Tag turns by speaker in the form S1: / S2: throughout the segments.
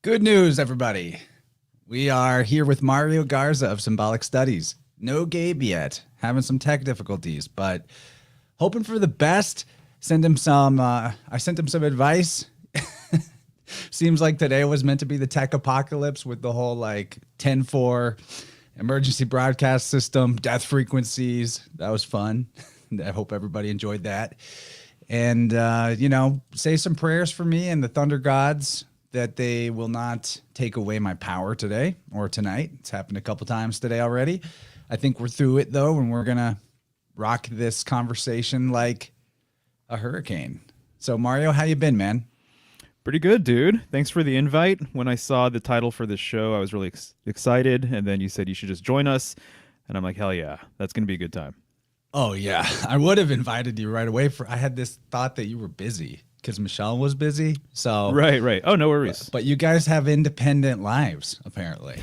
S1: Good news, everybody. We are here with Mario Garza of Symbolic Studies. No Gabe yet, having some tech difficulties, but hoping for the best. I sent him some advice. Seems like today was meant to be the tech apocalypse with the whole like 10-4 emergency broadcast system, death frequencies. That was fun. I hope everybody enjoyed that. And, say some prayers for me and the thunder gods that they will not take away my power today or tonight. It's happened a couple times today already. I think we're through it, though, and we're going to rock this conversation like a hurricane. So, Mario, how you been, man?
S2: Pretty good, dude. Thanks for the invite. When I saw the title for this show, I was really excited, and then you said you should just join us, and I'm like, hell yeah, that's going to be a good time.
S1: Oh, yeah. I would have invited you right away. I had this thought that you were busy because Michelle was busy. So
S2: Right. Oh, no worries.
S1: But you guys have independent lives, apparently.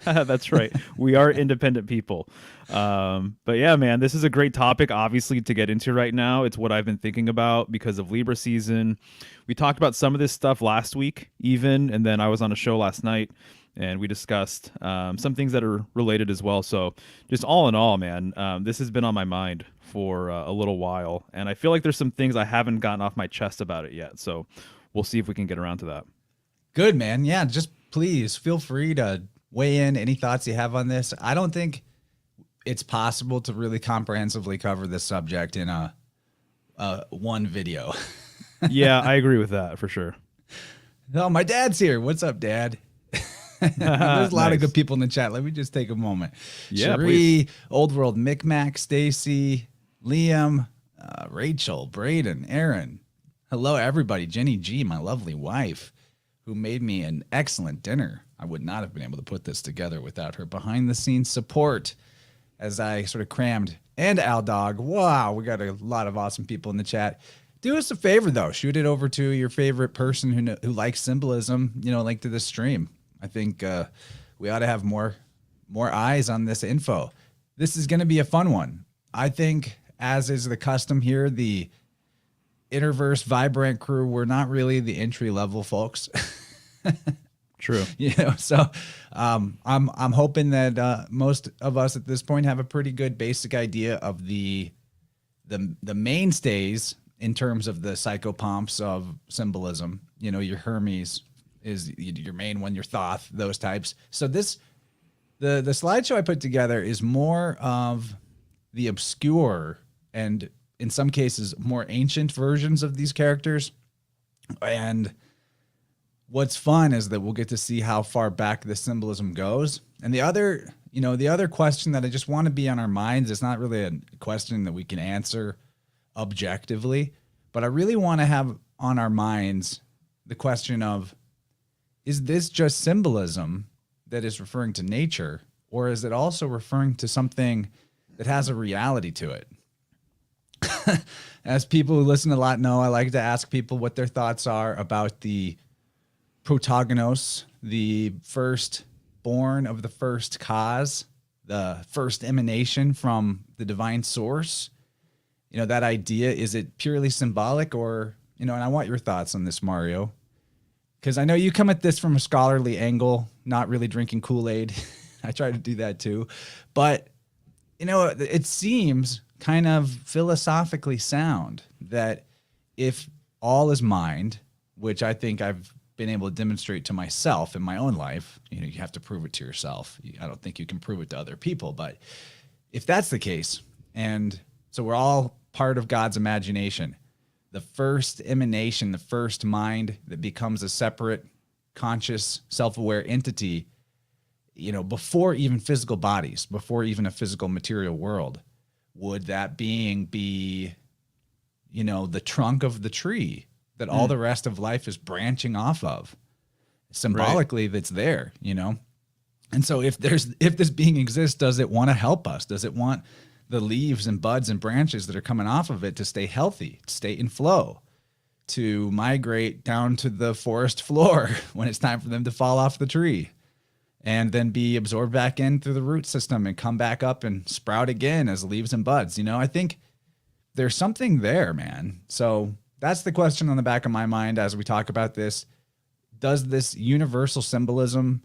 S2: That's right. We are independent people. But yeah, man, this is a great topic, obviously, to get into right now. It's what I've been thinking about because of Libra season. We talked about some of this stuff last week, even, and then I was on a show last night, and we discussed some things that are related as well. So just all in all, man, this has been on my mind for a little while, and I feel like there's some things I haven't gotten off my chest about it yet. So we'll see if we can get around to that.
S1: Good, man. Yeah, just please feel free to weigh in any thoughts you have on this. I don't think it's possible to really comprehensively cover this subject in a one video.
S2: Yeah, I agree with that for sure.
S1: Oh, my dad's here. What's up, Dad? There's a lot of good people in the chat. Let me just take a moment.
S2: Yeah,
S1: Suri,
S2: please.
S1: Old World, Micmac, Stacy, Liam, Rachel, Braden, Aaron. Hello, everybody. Jenny G, my lovely wife, who made me an excellent dinner. I would not have been able to put this together without her behind-the-scenes support as I sort of crammed. And Al Dog. Wow, we got a lot of awesome people in the chat. Do us a favor, though. Shoot it over to your favorite person who likes symbolism, link to this stream. I think we ought to have more eyes on this info. This is going to be a fun one. I think, as is the custom here, the InnerVerse Vibe Rant crew, we're not really the entry-level folks.
S2: True.
S1: So I'm hoping that most of us at this point have a pretty good basic idea of the mainstays in terms of the psychopomps of symbolism. Your Hermes is your main one, your Thoth, those types. So the slideshow I put together is more of the obscure and in some cases more ancient versions of these characters. And what's fun is that we'll get to see how far back the symbolism goes. And the other question that I just want to be on our minds, it's not really a question that we can answer objectively, but I really want to have on our minds the question of, is this just symbolism that is referring to nature, or is it also referring to something that has a reality to it? As people who listen a lot know, I like to ask people what their thoughts are about the protagonos, the first born of the first cause, the first emanation from the divine source. That idea, is it purely symbolic or, and I want your thoughts on this, Mario, because I know you come at this from a scholarly angle, not really drinking Kool-Aid. I try to do that too. But, it seems kind of philosophically sound that if all is mind, which I think I've been able to demonstrate to myself in my own life, you have to prove it to yourself. I don't think you can prove it to other people. But if that's the case, and so we're all part of God's imagination, the first emanation, the first mind that becomes a separate, conscious, self-aware entity, before even physical bodies, before even a physical material world, would that being be, the trunk of the tree that all the rest of life is branching off of? Symbolically, right. That's there, And so if this being exists, does it want to help us? Does it want the leaves and buds and branches that are coming off of it to stay healthy, to stay in flow, to migrate down to the forest floor when it's time for them to fall off the tree, and then be absorbed back in through the root system and come back up and sprout again as leaves and buds? I think there's something there, man. So that's the question on the back of my mind as we talk about this. does this universal symbolism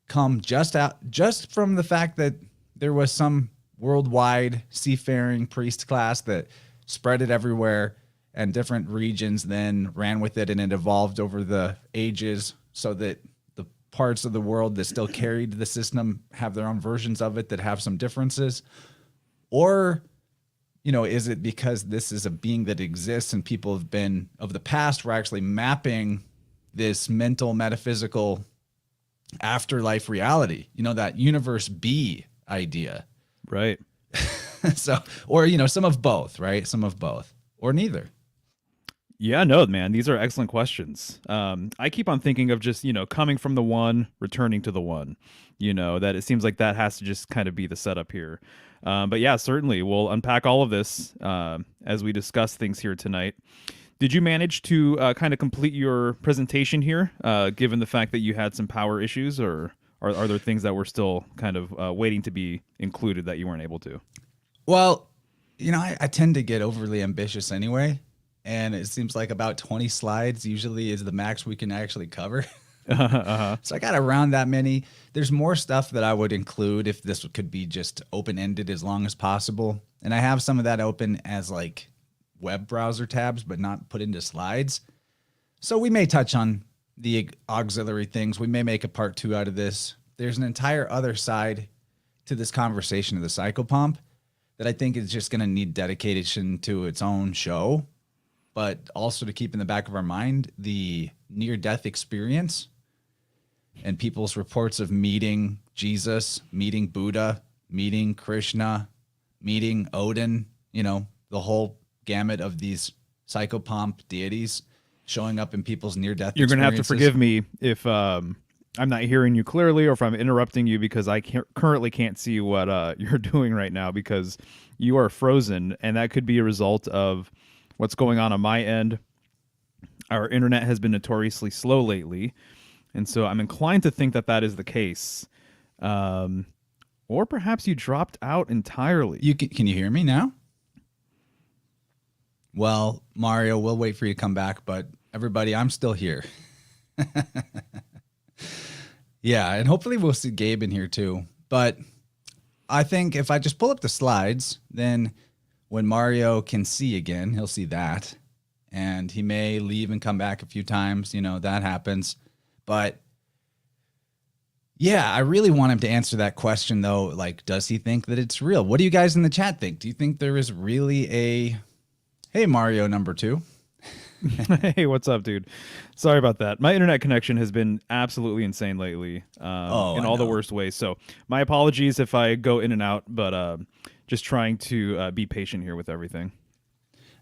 S1: come just from the fact that there was some worldwide seafaring priest class that spread it everywhere, and different regions then ran with it, and it evolved over the ages so that the parts of the world that still carried the system have their own versions of it that have some differences? Or, is it because this is a being that exists and people have been of the past were actually mapping this mental metaphysical afterlife reality, that universe B idea?
S2: Right.
S1: So, or, some of both, right? Some of both, or neither.
S2: Yeah, no, man, these are excellent questions. I keep on thinking of just, coming from the one, returning to the one, that it seems like that has to just kind of be the setup here. But yeah, certainly we'll unpack all of this as we discuss things here tonight. Did you manage to kind of complete your presentation here, given the fact that you had some power issues, or are there things that were still kind of waiting to be included that you weren't able to?
S1: Well, I tend to get overly ambitious anyway. And it seems like about 20 slides usually is the max we can actually cover. So I got around that many. There's more stuff that I would include if this could be just open-ended as long as possible. And I have some of that open as like web browser tabs, but not put into slides. So we may touch on the auxiliary things. We may make a part 2 out of this. There's an entire other side to this conversation of the psychopomp that I think is just going to need dedication to its own show. But also to keep in the back of our mind, the near-death experience and people's reports of meeting Jesus, meeting Buddha, meeting Krishna, meeting Odin, the whole gamut of these psychopomp deities showing up in people's near-death experiences.
S2: You're going to have to forgive me if I'm not hearing you clearly, or if I'm interrupting you, because I currently can't see what you're doing right now, because you are frozen, and that could be a result of what's going on my end. Our internet has been notoriously slow lately, and so I'm inclined to think that that is the case. Or perhaps you dropped out entirely.
S1: Can you hear me now? Well, Mario, we'll wait for you to come back, but everybody, I'm still here. Yeah, and hopefully we'll see Gabe in here too. But I think if I just pull up the slides, then when Mario can see again, he'll see that. And he may leave and come back a few times. That happens. But yeah, I really want him to answer that question, though. Like, does he think that it's real? What do you guys in the chat think? Do you think there is really a... Hey, Mario number 2.
S2: Hey, what's up, dude? Sorry about that. My internet connection has been absolutely insane lately, in all the worst ways. So my apologies if I go in and out, but... just trying to be patient here with everything.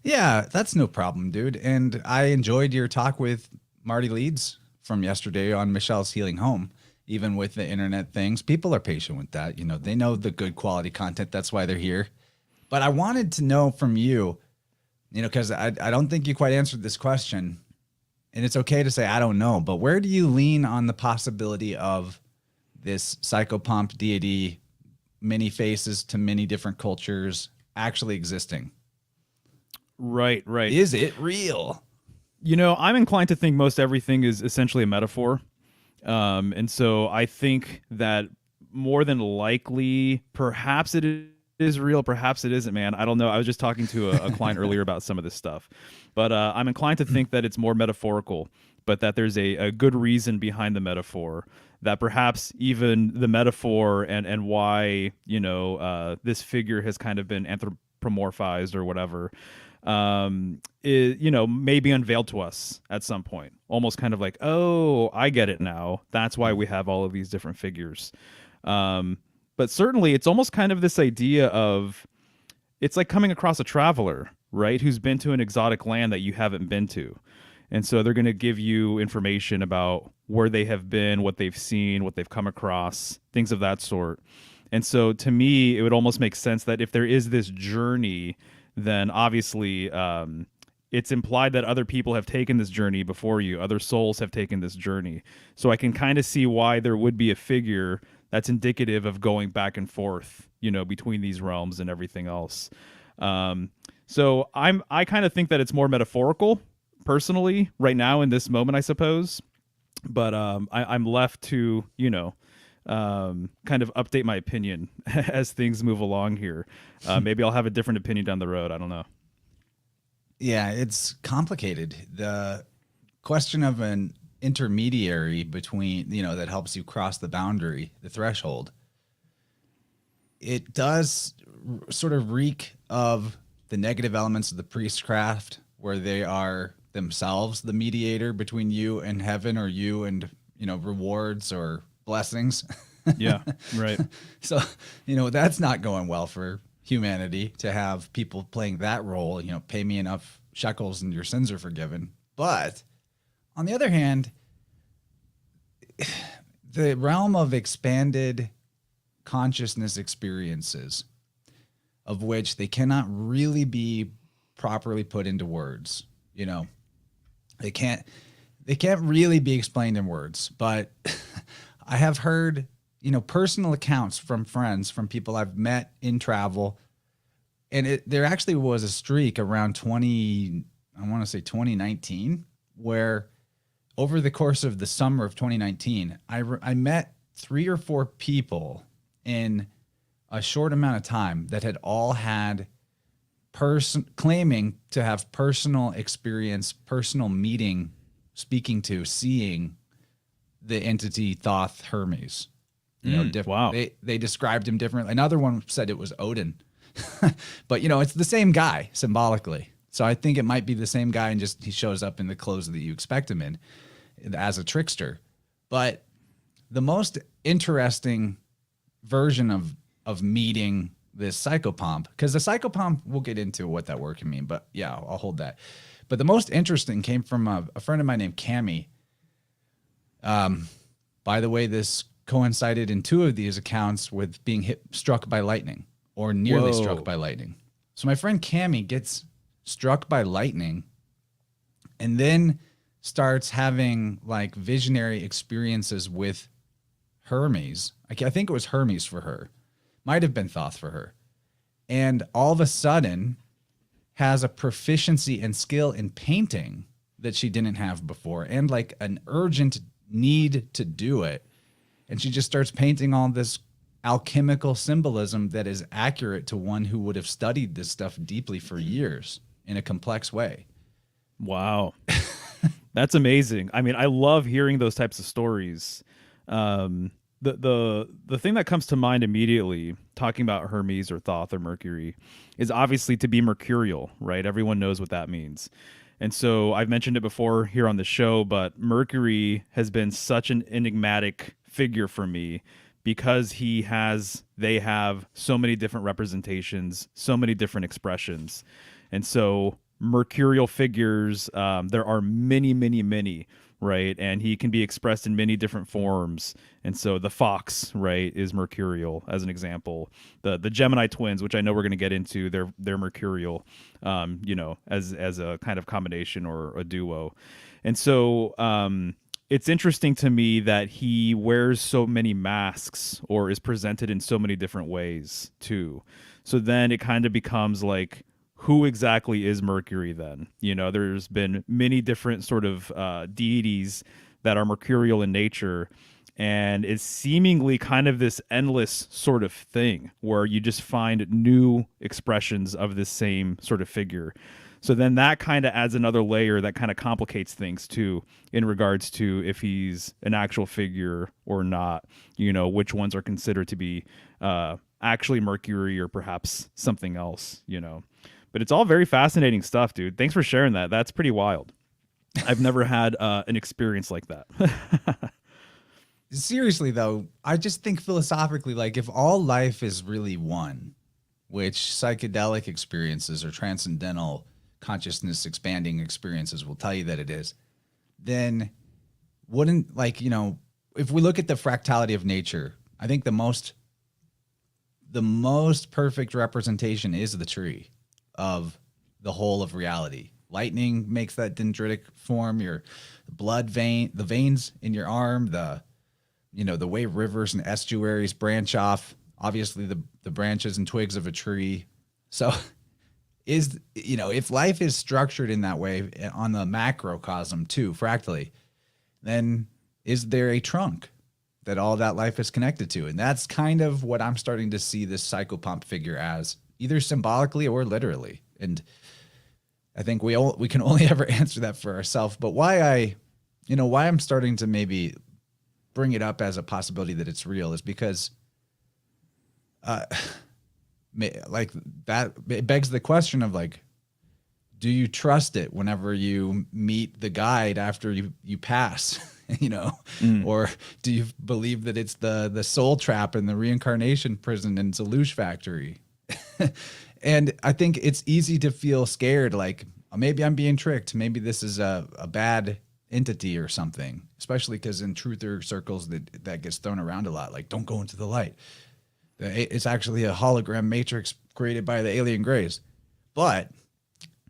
S1: Yeah, that's no problem, dude. And I enjoyed your talk with Marty Leeds from yesterday on Michelle's Healing Home. Even with the internet things, people are patient with that. They know the good quality content. That's why they're here. But I wanted to know from you, because I don't think you quite answered this question. And it's okay to say, I don't know. But where do you lean on the possibility of this psychopomp deity, many faces to many different cultures, actually existing?
S2: Right.
S1: Is it real?
S2: I'm inclined to think most everything is essentially a metaphor. And so I think that more than likely, perhaps it is real, perhaps it isn't, man. I don't know. I was just talking to a client earlier about some of this stuff. But I'm inclined to think that it's more metaphorical, but that there's a good reason behind the metaphor, that perhaps even the metaphor and why, this figure has kind of been anthropomorphized or whatever, may be unveiled to us at some point. Almost kind of like, oh, I get it now. That's why we have all of these different figures. But certainly it's almost kind of this idea of, it's like coming across a traveler, right? Who's been to an exotic land that you haven't been to. And so they're going to give you information about where they have been, what they've seen, what they've come across, things of that sort. And so to me, it would almost make sense that if there is this journey, then obviously it's implied that other people have taken this journey before you. Other souls have taken this journey. So I can kind of see why there would be a figure that's indicative of going back and forth, between these realms and everything else. So I kind of think that it's more metaphorical, personally, right now in this moment, I suppose. But I'm left to, kind of update my opinion as things move along here. Maybe I'll have a different opinion down the road. I don't know.
S1: Yeah, it's complicated. The question of an intermediary between, that helps you cross the boundary, the threshold, it does sort of reek of the negative elements of the priestcraft, where they are themselves the mediator between you and heaven, or you and, rewards or blessings.
S2: Yeah, right.
S1: So, that's not going well for humanity, to have people playing that role, pay me enough shekels and your sins are forgiven. But on the other hand, the realm of expanded consciousness experiences, of which they cannot really be properly put into words, they can't really be explained in words. But I have heard, personal accounts from friends, from people I've met in travel. And there actually was a streak around 2019, where over the course of the summer of 2019, I met 3 or 4 people in a short amount of time that had all had claiming to have personal experience, personal meeting, speaking to, seeing the entity Thoth Hermes.
S2: Wow.
S1: They described him differently. Another one said it was Odin. But, it's the same guy symbolically. So I think it might be the same guy, and just he shows up in the clothes that you expect him in as a trickster. But the most interesting version of meeting this psychopomp, because the psychopomp, we'll get into what that word can mean, but yeah, I'll hold that. But the most interesting came from a friend of mine named Cami. By the way, this coincided in 2 of these accounts with being struck by lightning, or nearly struck by lightning. So my friend Cami gets struck by lightning and then starts having like visionary experiences with Hermes. I think it was Hermes for her. Might have been Thoth for her. And all of a sudden has a proficiency and skill in painting that she didn't have before, and like an urgent need to do it. And she just starts painting all this alchemical symbolism that is accurate to one who would have studied this stuff deeply for years in a complex way.
S2: Wow. That's amazing. I mean, I love hearing those types of stories. The thing that comes to mind immediately, talking about Hermes or Thoth or Mercury, is obviously to be mercurial, right? Everyone knows what that means. And so I've mentioned it before here on the show, but Mercury has been such an enigmatic figure for me, because they have so many different representations, so many different expressions. And so mercurial figures, there are many, many, many, right? And he can be expressed in many different forms. And so the fox, right, is mercurial, as an example. The Gemini twins, which I know we're going to get into, they're mercurial, as a kind of combination or a duo. And so it's interesting to me that he wears so many masks, or is presented in so many different ways too. So then it kind of becomes like, who exactly is Mercury then? There's been many different sort of deities that are mercurial in nature, and it's seemingly kind of this endless sort of thing where you just find new expressions of this same sort of figure. So then that kind of adds another layer that kind of complicates things too, in regards to if he's an actual figure or not, which ones are considered to be actually Mercury or perhaps something else, But it's all very fascinating stuff, dude. Thanks for sharing that. That's pretty wild. I've never had an experience like that.
S1: Seriously, though, I just think philosophically, like, if all life is really one, which psychedelic experiences or transcendental consciousness expanding experiences will tell you that it is, then wouldn't, if we look at the fractality of nature, I think the most perfect representation is the tree of the whole of reality. Lightning makes that dendritic form, your blood vein, the veins in your arm, the way rivers and estuaries branch off, obviously the branches and twigs of a tree. So if life is structured in that way on the macrocosm too, fractally, then is there a trunk that all that life is connected to? And that's kind of what I'm starting to see this psychopomp figure as, either symbolically or literally. And I think we can only ever answer that for ourselves. But why I'm starting to maybe bring it up as a possibility that it's real is because like that, it begs the question of like, do you trust it whenever you meet the guide after you pass, or do you believe that it's the soul trap in the reincarnation prison in Zalouche factory? And I think it's easy to feel scared. Like maybe I'm being tricked. Maybe this is a bad entity or something, especially because in truther circles that gets thrown around a lot. Like, don't go into the light. It's actually a hologram matrix created by the alien grays. But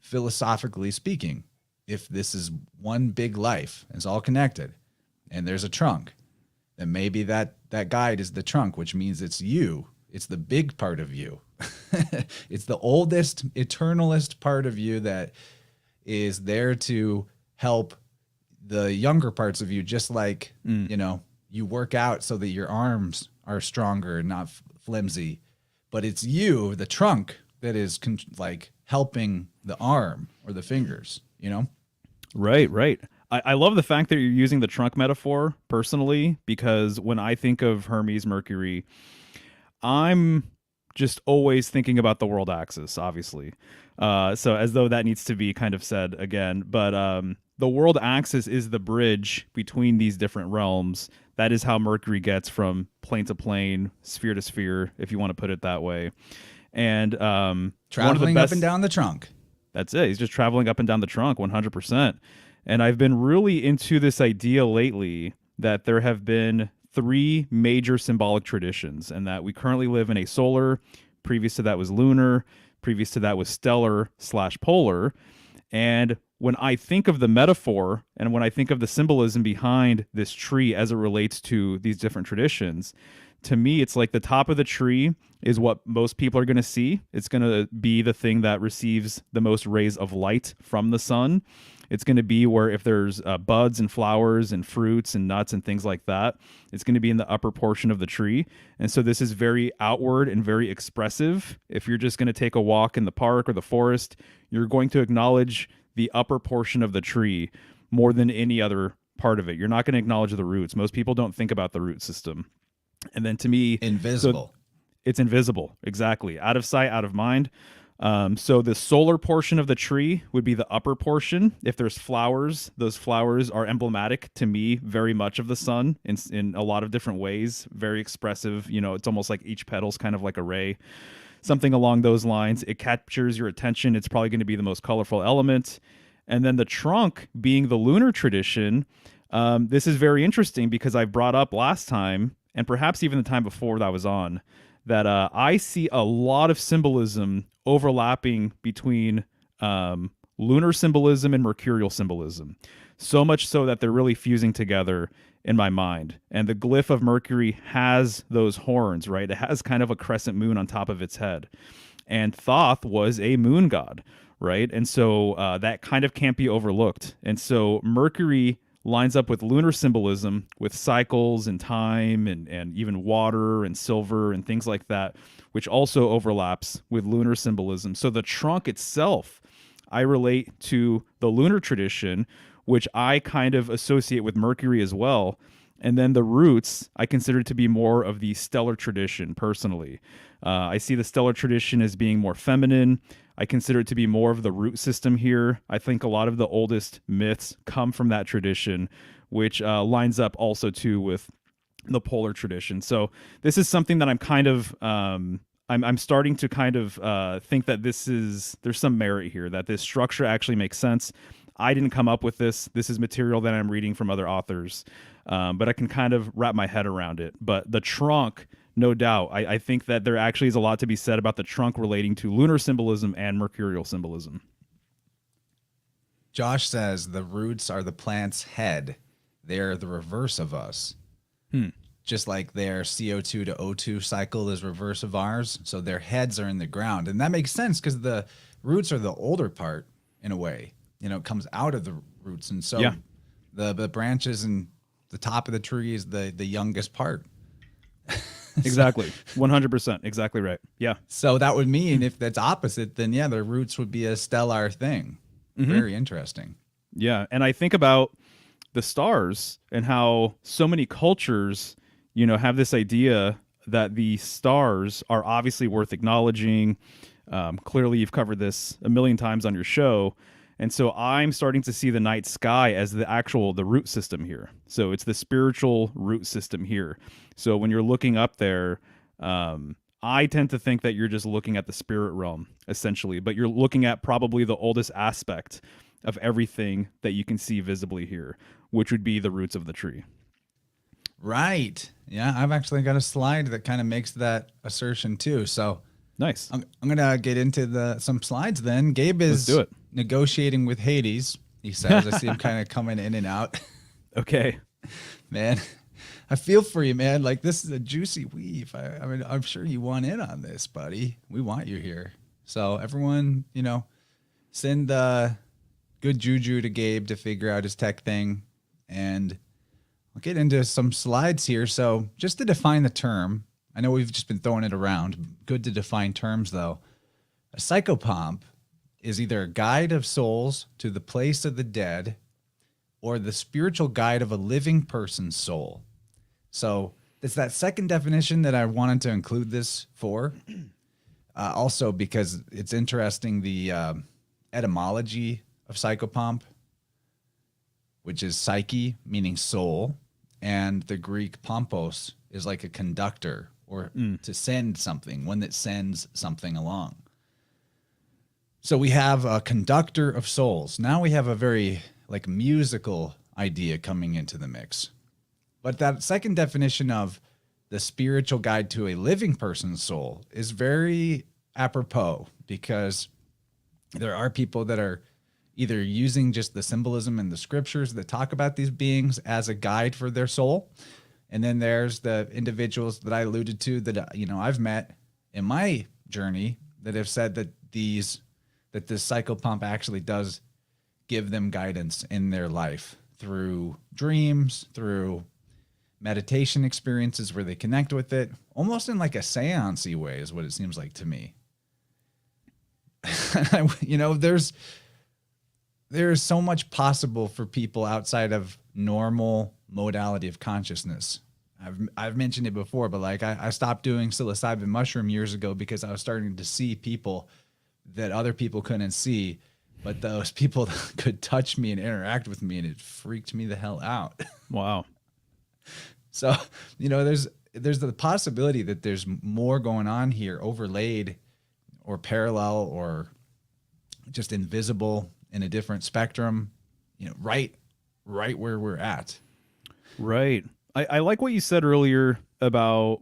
S1: philosophically speaking, if this is one big life, it's all connected, and there's a trunk, then maybe that guide is the trunk, which means it's you. It's the big part of you. It's the oldest, eternalist part of you that is there to help the younger parts of you, just like, you work out so that your arms are stronger and not flimsy. But it's you, the trunk, that is like helping the arm or the fingers,
S2: Right. I love the fact that you're using the trunk metaphor personally, because when I think of Hermes Mercury, I'm just always thinking about the world axis, obviously. So as though that needs to be kind of said again, but the world axis is the bridge between these different realms. That is how Mercury gets from plane to plane, sphere to sphere, if you want to put it that way. And
S1: traveling up and down the trunk.
S2: That's it. He's just traveling up and down the trunk 100%. And I've been really into this idea lately that there have been 3 major symbolic traditions, and that we currently live in a solar, previous to that was lunar, previous to that was stellar/polar. And when I think of the metaphor and when I think of the symbolism behind this tree as it relates to these different traditions, to me, it's like the top of the tree is what most people are going to see. It's going to be the thing that receives the most rays of light from the sun. It's going to be where if there's buds and flowers and fruits and nuts and things like that, it's going to be in the upper portion of the tree. And so this is very outward and very expressive. If you're just going to take a walk in the park or the forest, you're going to acknowledge the upper portion of the tree more than any other part of it. You're not going to acknowledge the roots. Most people don't think about the root system. And then to me,
S1: invisible.
S2: It's invisible. Exactly. Out of sight, out of mind. So the solar portion of the tree would be the upper portion. If there's flowers, those flowers are emblematic to me very much of the sun in a lot of different ways. Very expressive. It's almost like each petal's kind of like a ray. Something along those lines. It captures your attention. It's probably going to be the most colorful element. And then the trunk being the lunar tradition. This is very interesting because I brought up last time, and perhaps even the time before that I was on, that I see a lot of symbolism overlapping between lunar symbolism and mercurial symbolism. So much so that they're really fusing together in my mind. And the glyph of Mercury has those horns, right? It has kind of a crescent moon on top of its head. And Thoth was a moon god, right? And so that kind of can't be overlooked. And so Mercury lines up with lunar symbolism, with cycles and time and even water and silver and things like that, which also overlaps with lunar symbolism. So the trunk itself, I relate to the lunar tradition, which I kind of associate with Mercury as well. And then the roots, I consider to be more of the stellar tradition, personally. I see the stellar tradition as being more feminine. I consider it to be more of the root system here. I think a lot of the oldest myths come from that tradition, which lines up also too with the polar tradition. So this is something that I'm kind of I'm starting to kind of think that there's some merit here, that this structure actually makes sense. I didn't come up with this. This is material that I'm reading from other authors, but I can kind of wrap my head around it. But the trunk, no doubt, I think that there actually is a lot to be said about the trunk relating to lunar symbolism and mercurial symbolism.
S1: Josh says the roots are the plant's head. They're the reverse of us. Just like their CO2 to O2 cycle is reverse of ours. So their heads are in the ground. And that makes sense because the roots are the older part in a way. It comes out of the roots. And so the branches and the top of the tree is the youngest part.
S2: Exactly. 100%. Exactly right. Yeah.
S1: So that would mean if that's opposite, then yeah, the roots would be a stellar thing. Very interesting.
S2: Yeah. And I think about the stars and how so many cultures, have this idea that the stars are obviously worth acknowledging. Clearly, you've covered this a million times on your show. And so I'm starting to see the night sky as the root system here. So it's the spiritual root system here. So when you're looking up there, I tend to think that you're just looking at the spirit realm, essentially, but you're looking at probably the oldest aspect of everything that you can see visibly here, which would be the roots of the tree.
S1: Right. Yeah, I've actually got a slide that kind of makes that assertion too. So
S2: nice.
S1: I'm gonna get into some slides then. Gabe is
S2: Let's do it.
S1: Negotiating with Hades. He says, I see him kind of coming in and out.
S2: Okay.
S1: Man, I feel for you, man. Like, this is a juicy weave. I mean, I'm sure you want in on this, buddy. We want you here. So everyone, send good juju to Gabe to figure out his tech thing. And I'll get into some slides here. So just to define the term, I know we've just been throwing it around. Good to define terms, though. A psychopomp is either a guide of souls to the place of the dead or the spiritual guide of a living person's soul. So it's that second definition that I wanted to include this for. Also because it's interesting, the etymology of psychopomp, which is psyche, meaning soul, and the Greek pompos is like a conductor or to send something, one that sends something along. So we have a conductor of souls. Now we have a very musical idea coming into the mix. But that second definition of the spiritual guide to a living person's soul is very apropos, because there are people that are either using just the symbolism in the scriptures that talk about these beings as a guide for their soul. And then there's the individuals that I alluded to that, I've met in my journey that have said that this psychopomp actually does give them guidance in their life through dreams, through meditation experiences where they connect with it, almost in like a seance-y way is what it seems like to me. There's so much possible for people outside of normal modality of consciousness. I've mentioned it before, but I stopped doing psilocybin mushroom years ago because I was starting to see people that other people couldn't see, but those people could touch me and interact with me, and it freaked me the hell out.
S2: Wow.
S1: So, there's the possibility that there's more going on here, overlaid or parallel or just invisible in a different spectrum, right where we're at.
S2: Right. I like what you said earlier about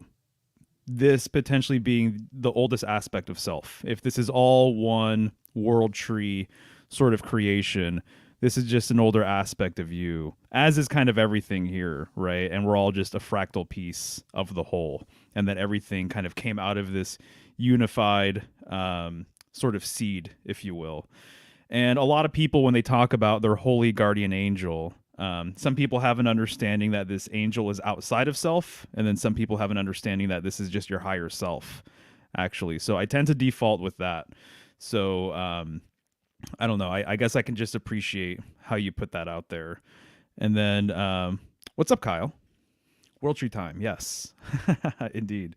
S2: this potentially being the oldest aspect of self. If this is all one world tree sort of creation, this is just an older aspect of you, as is kind of everything here, right? And we're all just a fractal piece of the whole, and that everything kind of came out of this unified sort of seed, if you will. And a lot of people, when they talk about their holy guardian angel, some people have an understanding that this angel is outside of self, and then some people have an understanding that this is just your higher self, actually. So I tend to default with that. So I don't know. I guess I can just appreciate how you put that out there. And then, what's up, Kyle? World Tree time. Yes, indeed.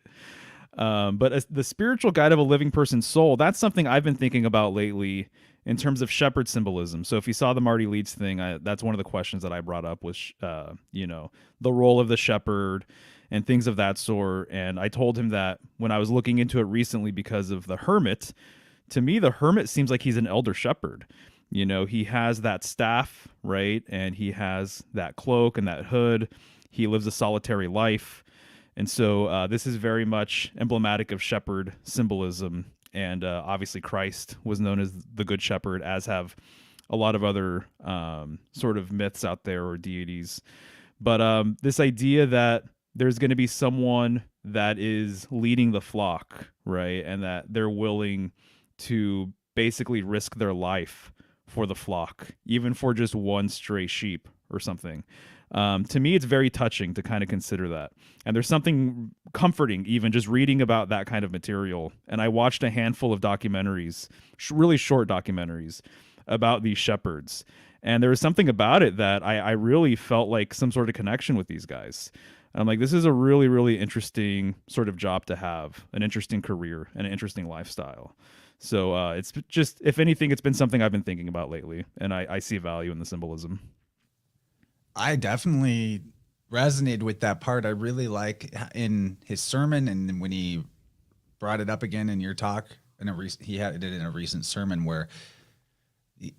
S2: But as the spiritual guide of a living person's soul, that's something I've been thinking about lately in terms of shepherd symbolism. So if you saw the Marty Leeds thing, that's one of the questions that I brought up was, the role of the shepherd and things of that sort. And I told him that when I was looking into it recently because of the hermit, to me, the hermit seems like he's an elder shepherd. He has that staff, right? And he has that cloak and that hood. He lives a solitary life. And so this is very much emblematic of shepherd symbolism. And obviously Christ was known as the Good Shepherd, as have a lot of other sort of myths out there or deities. But this idea that there's going to be someone that is leading the flock, right? And that they're willing to basically risk their life for the flock, even for just one stray sheep or something. To me, it's very touching to kind of consider that. And there's something comforting even just reading about that kind of material. And I watched a handful of documentaries, really short documentaries about these shepherds. And there was something about it that I really felt like some sort of connection with these guys. I'm like, this is a really, really interesting sort of job to have, an interesting career, and an interesting lifestyle. So it's just, if anything, it's been something I've been thinking about lately, and I see value in the symbolism.
S1: I definitely resonated with that part. I really like in his sermon, and when he brought it up again in your talk, he had it in a recent sermon where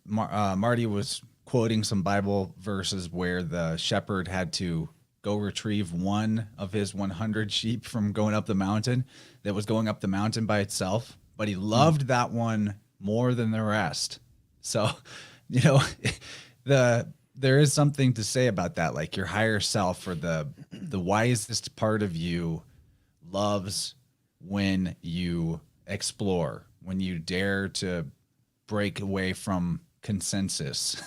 S1: Marty was quoting some Bible verses where the shepherd had to go retrieve one of his 100 sheep from going up the mountain that was going up the mountain by itself, but he loved that one more than the rest. So, there is something to say about that. Like your higher self, or the wisest part of you, loves when you explore, when you dare to break away from consensus.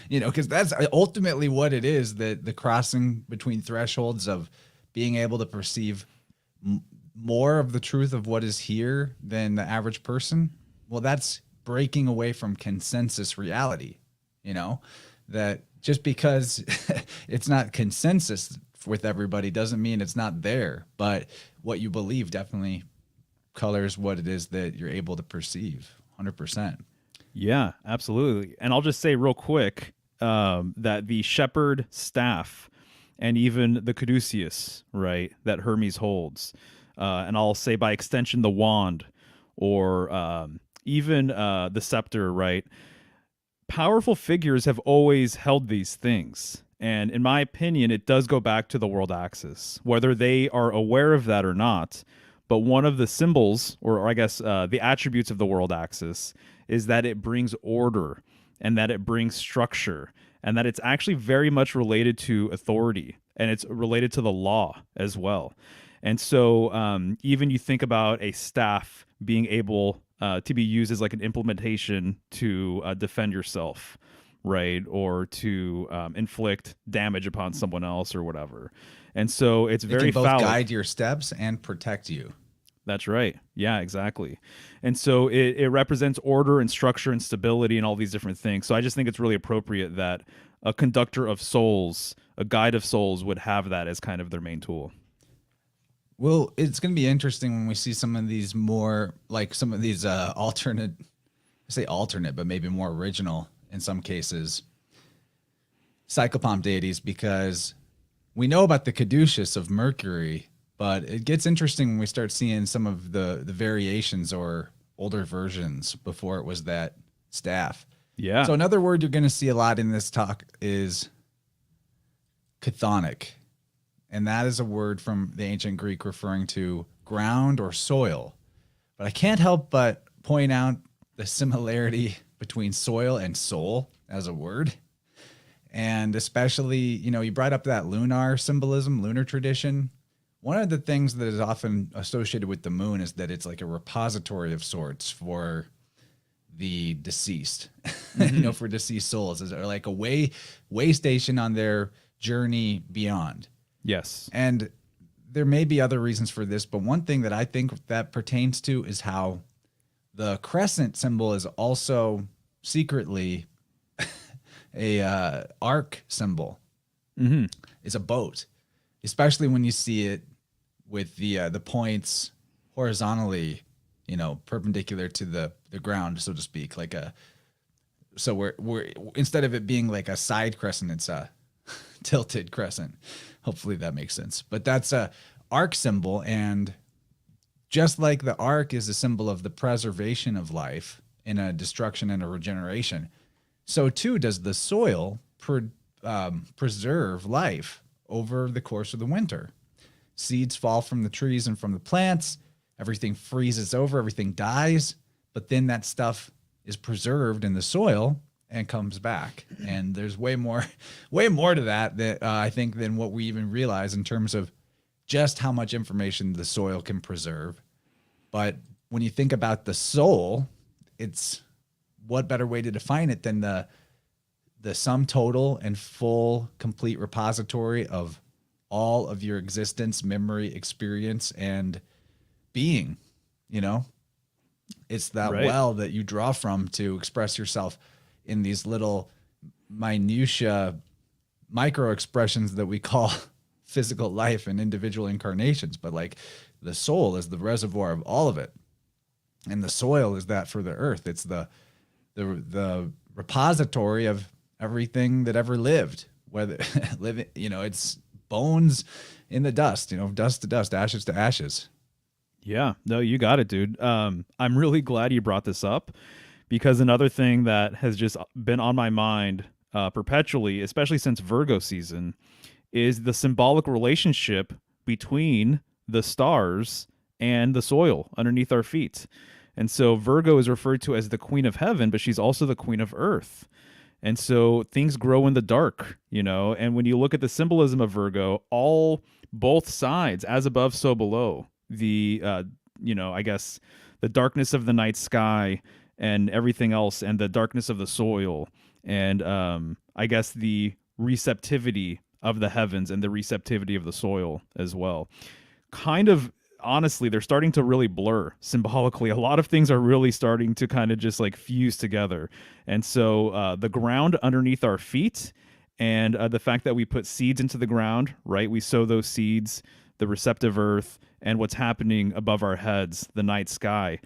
S1: Because that's ultimately what it is, that the crossing between thresholds of being able to perceive more of the truth of what is here than the average person. Well, that's breaking away from consensus reality, that just because it's not consensus with everybody doesn't mean it's not there, but what you believe definitely colors what it is that you're able to perceive 100%.
S2: Yeah, absolutely. And I'll just say real quick that the shepherd staff and even the caduceus, right, that Hermes holds, and I'll say by extension the wand, or even the scepter, right? Powerful figures have always held these things. And in my opinion, it does go back to the world axis, whether they are aware of that or not. But one of the symbols, or I guess the attributes of the world axis, is that it brings order, and that it brings structure, and that it's actually very much related to authority, and it's related to the law as well. And so even you think about a staff being able to be used as like an implementation to defend yourself, right? Or to inflict damage upon someone else or whatever. And so it's very
S1: It can both
S2: phallic.
S1: guide your steps and protect you.
S2: That's right. Yeah, exactly. And so it represents order and structure and stability and all these different things. So I just think it's really appropriate that a conductor of souls, a guide of souls, would have that as kind of their main tool.
S1: Well, it's going to be interesting when we see some of these more, like some of these alternate, but maybe more original in some cases, psychopomp deities, because we know about the caduceus of Mercury, but it gets interesting when we start seeing some of the variations or older versions before it was that staff.
S2: Yeah.
S1: So another word you're going to see a lot in this talk is chthonic. And that is a word from the ancient Greek referring to ground or soil. But I can't help but point out the similarity between soil and soul as a word. And especially, you brought up that lunar symbolism, lunar tradition. One of the things that is often associated with the moon is that it's like a repository of sorts for the deceased, for deceased souls, is like a way station on their journey beyond.
S2: Yes.
S1: And there may be other reasons for this, but one thing that I think that pertains to is how the crescent symbol is also secretly a arc symbol.
S2: Mm-hmm.
S1: It's a boat, especially when you see it with the points horizontally, perpendicular to the ground, so to speak. So we're instead of it being like a side crescent, it's a tilted crescent. Hopefully that makes sense. But that's a arc symbol, and just like the arc is a symbol of the preservation of life in a destruction and a regeneration, so too does the soil preserve life over the course of the winter. Seeds fall from the trees and from the plants. Everything freezes over, everything dies, but then that stuff is preserved in the soil and comes back. And there's way more to that I think than what we even realize in terms of just how much information the soil can preserve. But when you think about the soul, it's what better way to define it than the the sum total and full complete repository of all of your existence, memory, experience, and being. You know, it's that
S2: Right.
S1: well that you draw from to express yourself in these little minutia micro expressions that we call physical life and individual incarnations. But like the soul is the reservoir of all of it, and the soil is that for the earth. It's the repository of everything that ever lived, whether living, you know, it's bones in the dust, you know, dust to dust, ashes to ashes.
S2: Yeah, no, you got it, dude. I'm really glad you brought this up because another thing that has just been on my mind perpetually, especially since Virgo season, is the symbolic relationship between the stars and the soil underneath our feet. And so Virgo is referred to as the queen of heaven, but she's also the queen of earth. And so things grow in the dark, you know, and when you look at the symbolism of Virgo, both sides, as above, so below, the, you know, I guess the darkness of the night sky and everything else, and the darkness of the soil, and I guess the receptivity of the heavens and the receptivity of the soil as well. Kind of honestly, they're starting to really blur symbolically. A lot of things are really starting to kind of just like fuse together. And so the ground underneath our feet and the fact that we put seeds into the ground, right? We sow those seeds, the receptive earth, and what's happening above our heads, the night sky.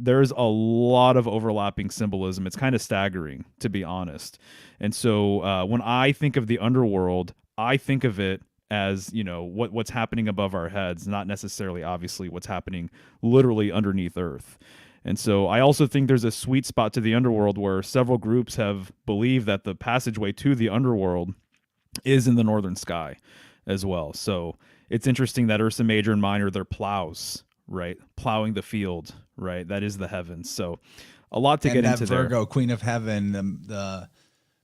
S2: There's a lot of overlapping symbolism. It's kind of staggering, to be honest. And so when I think of the underworld, I think of it as, you know, what's happening above our heads, not necessarily obviously what's happening literally underneath earth. And so I also think there's a sweet spot to the underworld where several groups have believed that the passageway to the underworld is in the northern sky as well. So it's interesting that Ursa Major and Minor, they're plows, right? Plowing the field, right? That is the heavens. So a lot to
S1: And
S2: get
S1: that
S2: into
S1: Virgo,
S2: there.
S1: queen of heaven, the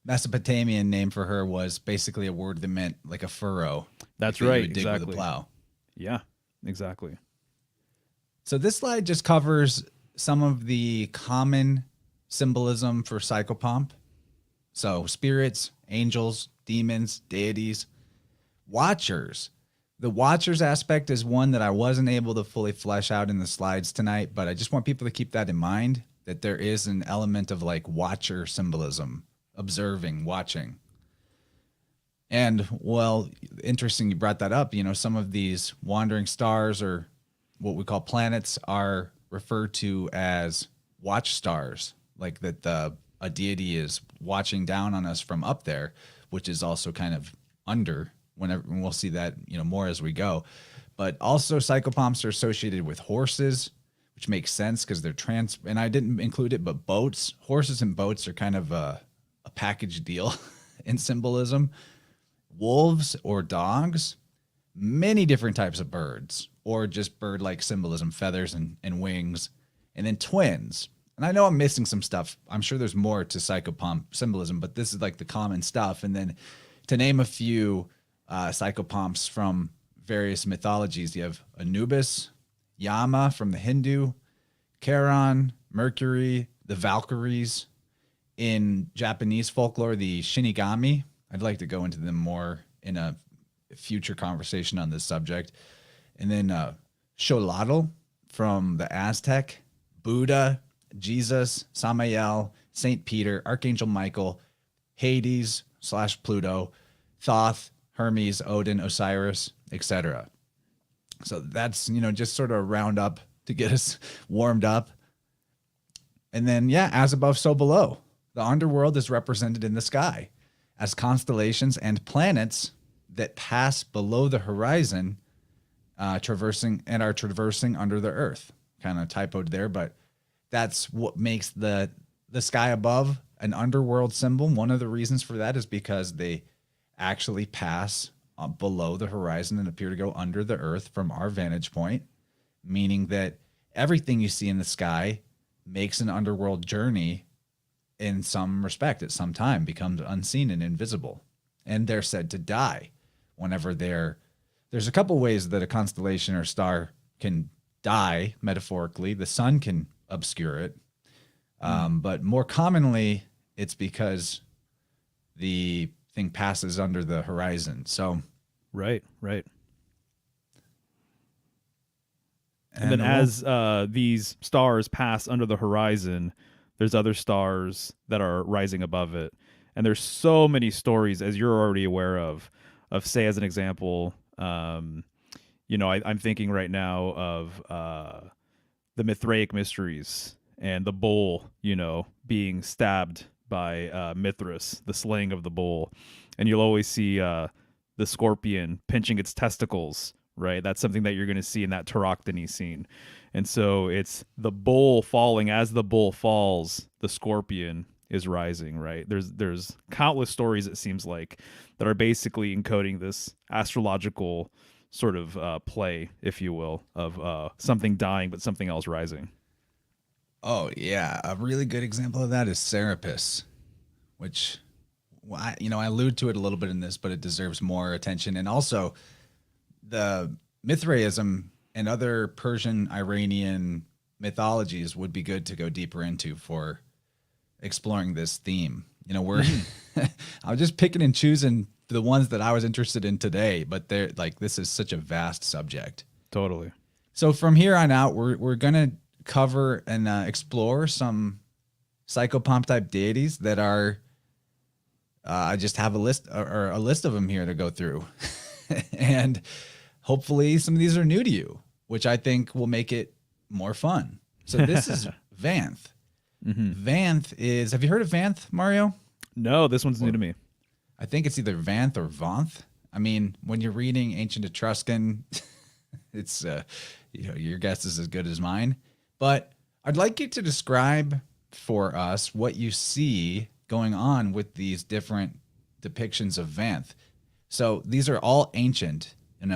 S1: Mesopotamian name for her was basically a word that meant like a furrow.
S2: That's
S1: that you
S2: right.
S1: would dig
S2: Exactly.
S1: with a plow.
S2: Yeah, exactly.
S1: So this slide just covers some of the common symbolism for psychopomp. So spirits, angels, demons, deities, watchers. The watchers aspect is one that I wasn't able to fully flesh out in the slides tonight, but I just want people to keep that in mind, that there is an element of like watcher symbolism, observing, watching. And well, interesting you brought that up. You know, some of these wandering stars or what we call planets are referred to as watch stars, like that a deity is watching down on us from up there, which is also kind of under. Whenever, and we'll see that, you know, more as we go. But also psychopomps are associated with horses, which makes sense because they're and I didn't include it, but boats, horses and boats are kind of a package deal in symbolism. Wolves or dogs, many different types of birds, or just bird-like symbolism, feathers and wings, and then twins. And I know I'm missing some stuff. I'm sure there's more to psychopomp symbolism, but this is like the common stuff. And then to name a few psychopomps from various mythologies, you have Anubis, Yama from the Hindu, Charon, Mercury, the Valkyries. In Japanese folklore, the Shinigami. I'd like to go into them more in a future conversation on this subject. And then Sholat from the Aztec, Buddha, Jesus, Samael, Saint Peter, Archangel Michael, Hades / Pluto, Thoth, Hermes, Odin, Osiris, etc. So that's, you know, just sort of a roundup to get us warmed up. And then, yeah, as above, so below. The underworld is represented in the sky as constellations and planets that pass below the horizon, traversing under the earth. Kind of typoed there, but that's what makes the sky above an underworld symbol. One of the reasons for that is because they actually pass below the horizon and appear to go under the earth from our vantage point, meaning that everything you see in the sky makes an underworld journey in some respect at some time, becomes unseen and invisible. And they're said to die whenever there's a couple ways that a constellation or star can die metaphorically. The sun can obscure it. But more commonly, it's because the thing passes under the horizon. So,
S2: Right. And then
S1: and
S2: as these stars pass under the horizon, there's other stars that are rising above it. And there's so many stories, as you're already aware of say, as an example, I'm thinking right now of the Mithraic mysteries and the bull, being stabbed by Mithras, the slaying of the bull. And you'll always see the scorpion pinching its testicles, right? That's something that you're going to see in that Tauroctony scene. And so it's the bull falling. As the bull falls, the scorpion is rising, right? There's countless stories, it seems like, that are basically encoding this astrological sort of play, if you will, of something dying but something else rising.
S1: oh yeah, a really good example of that is Serapis, which I allude to it a little bit in this, but it deserves more attention. And also the Mithraism and other Persian Iranian mythologies would be good to go deeper into for exploring this theme. We're I'm just picking and choosing the ones that I was interested in today, but they're like, this is such a vast subject.
S2: Totally.
S1: So from here on out, we're gonna cover and explore some psychopomp type deities that are. I just have a list or a list of them here to go through, and hopefully some of these are new to you, which I think will make it more fun. So this is Vanth. Vanth is. Have you heard of Vanth, Mario?
S2: No, this one's new to me.
S1: I think it's either Vanth or Vanth. I mean, when you're reading ancient Etruscan, it's your guess is as good as mine. But I'd like you to describe for us what you see going on with these different depictions of Vanth. So these are all ancient, we're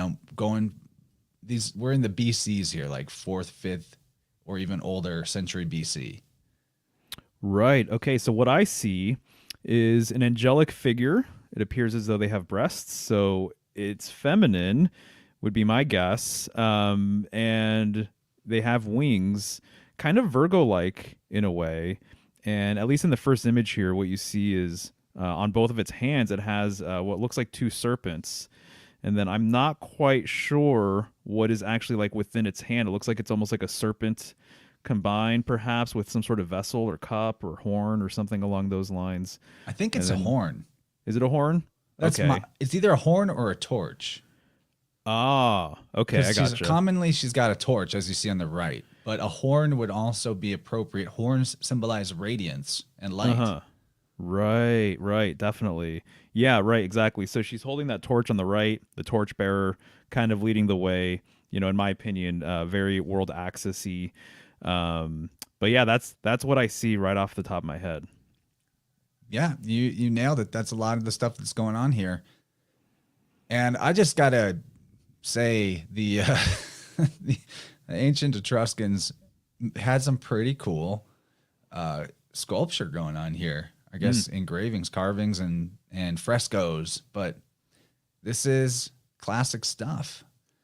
S1: in the BCs here, like 4th, 5th, or even older century BC.
S2: Right. Okay. So what I see is an angelic figure. It appears as though they have breasts, so it's feminine, would be my guess. And they have wings, kind of Virgo-like in a way. And at least in the first image here, what you see is on both of its hands, it has what looks like 2 serpents. And then I'm not quite sure what is actually like within its hand. It looks like it's almost like a serpent combined perhaps with some sort of vessel or cup or horn or something along those lines.
S1: I think it's a horn.
S2: Is it a horn? Okay.
S1: It's either a horn or a torch.
S2: Ah, okay, I gotcha.
S1: Commonly, she's got a torch, as you see on the right. But a horn would also be appropriate. Horns symbolize radiance and light.
S2: Right, definitely. Yeah, right, exactly. So she's holding that torch on the right, the torch bearer kind of leading the way, in my opinion, very world axis-y. But yeah, that's what I see right off the top of my head.
S1: Yeah, you nailed it. That's a lot of the stuff that's going on here. And I just gotta say the ancient Etruscans had some pretty cool sculpture going on here. I guess engravings, carvings, and frescoes. But this is classic stuff.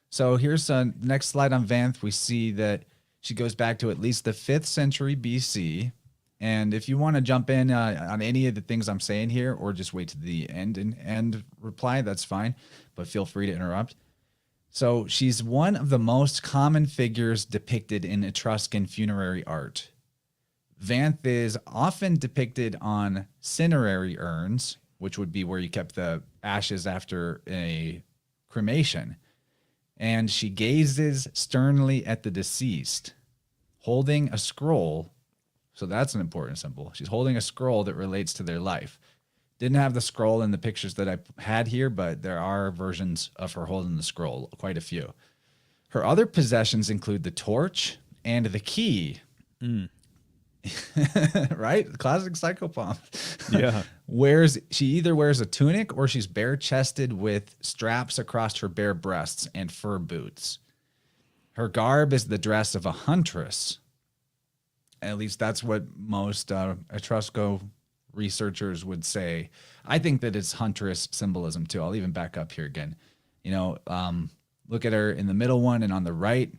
S1: So here's next slide on Vanth. We see that she goes back to at least the 5th century BC. And if you want to jump in on any of the things I'm saying here, or just wait to the end and reply, that's fine. But feel free to interrupt. So she's one of the most common figures depicted in Etruscan funerary art. Vanth is often depicted on cinerary urns, which would be where you kept the ashes after a cremation. And she gazes sternly at the deceased, holding a scroll. So that's an important symbol. She's holding a scroll that relates to their life. Didn't have the scroll in the pictures that I had here, but there are versions of her holding the scroll, quite a few. Her other possessions include the torch and the key. Right? Classic psychopomp.
S2: Yeah.
S1: She either wears a tunic or she's bare-chested with straps across her bare breasts and fur boots. Her garb is the dress of a huntress. At least that's what most Etrusco researchers would say. I think that it's huntress symbolism too. I'll even back up here again. Look at her in the middle one and on the right.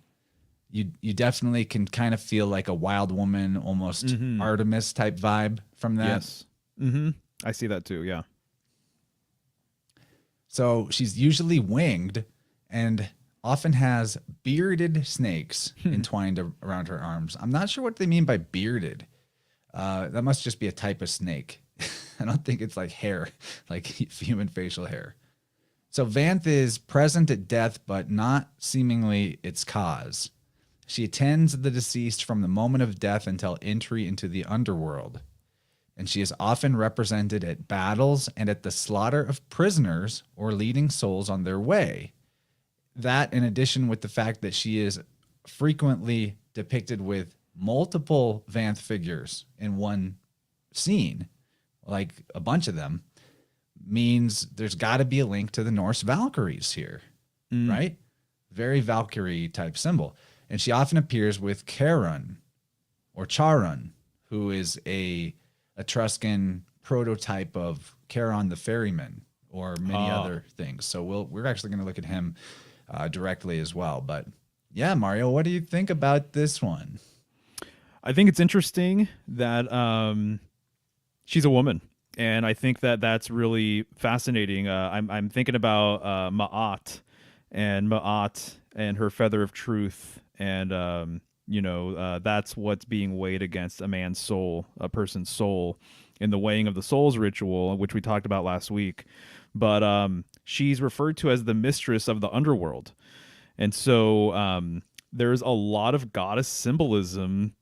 S1: You definitely can kind of feel like a wild woman, almost Artemis type vibe from that.
S2: Yes. I see that too. Yeah.
S1: So she's usually winged and often has bearded snakes entwined around her arms. I'm not sure what they mean by bearded. That must just be a type of snake. I don't think it's like hair, like human facial hair. So Vanth is present at death, but not seemingly its cause. She attends the deceased from the moment of death until entry into the underworld. And she is often represented at battles and at the slaughter of prisoners or leading souls on their way. That, in addition with the fact that she is frequently depicted with multiple Vanth figures in one scene, like a bunch of them, means there's got to be a link to the Norse Valkyries here, right? Very Valkyrie type symbol. And she often appears with Charon or Charon, who is a Etruscan prototype of Charon the ferryman or many other things. So we're actually going to look at him directly as well. But yeah, Mario, what do you think about this one?
S2: I think it's interesting that she's a woman. And I think that that's really fascinating. I'm thinking about Ma'at and her feather of truth. And, that's what's being weighed against a man's soul, a person's soul in the weighing of the souls ritual, which we talked about last week. But she's referred to as the mistress of the underworld. And so there's a lot of goddess symbolism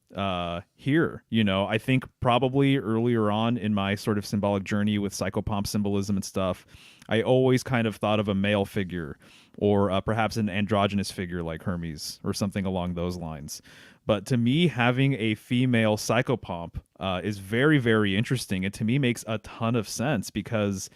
S2: here. I think probably earlier on in my sort of symbolic journey with psychopomp symbolism and stuff, I always kind of thought of a male figure or perhaps an androgynous figure like Hermes or something along those lines. But to me, having a female psychopomp is very, very interesting. And to me makes a ton of sense because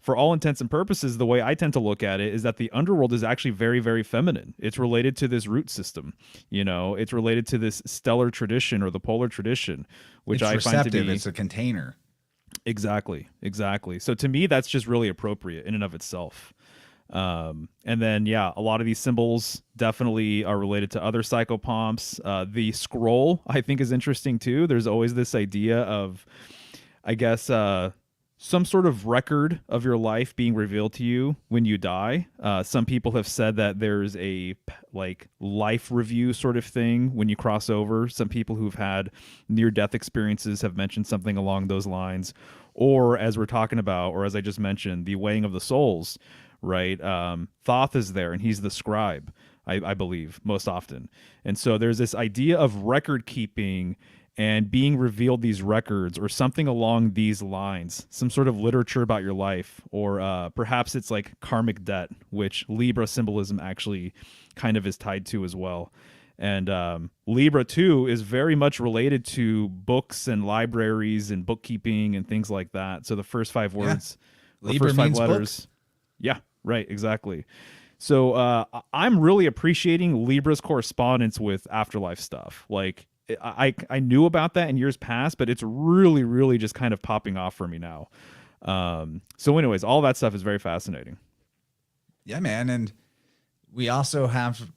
S2: for all intents and purposes, the way I tend to look at it is that the underworld is actually very, very feminine. It's related to this root system. It's related to this stellar tradition or the polar tradition, which
S1: It's
S2: I
S1: receptive.
S2: find to be...
S1: It's a container.
S2: Exactly. So to me, that's just really appropriate in and of itself. And then, yeah, a lot of these symbols definitely are related to other psychopomps. The scroll, I think, is interesting too. There's always this idea of, I guess, some sort of record of your life being revealed to you when you die. Some people have said that there's a life review sort of thing when you cross over. Some people who've had near-death experiences have mentioned something along those lines. Or as we're talking about, or as I just mentioned, the weighing of the souls, right? Thoth is there, and he's the scribe, I believe, most often. And so there's this idea of record keeping and being revealed these records or something along these lines, some sort of literature about your life, or perhaps it's like karmic debt, which Libra symbolism actually kind of is tied to as well. And Libra, too, is very much related to books and libraries and bookkeeping and things like that. So the first 5 words, the first 5 letters. Book. Yeah, right, exactly. So I'm really appreciating Libra's correspondence with afterlife stuff. Like, I knew about that in years past, but it's really, really just kind of popping off for me now. So anyways, all that stuff is very fascinating.
S1: Yeah, man. And we also have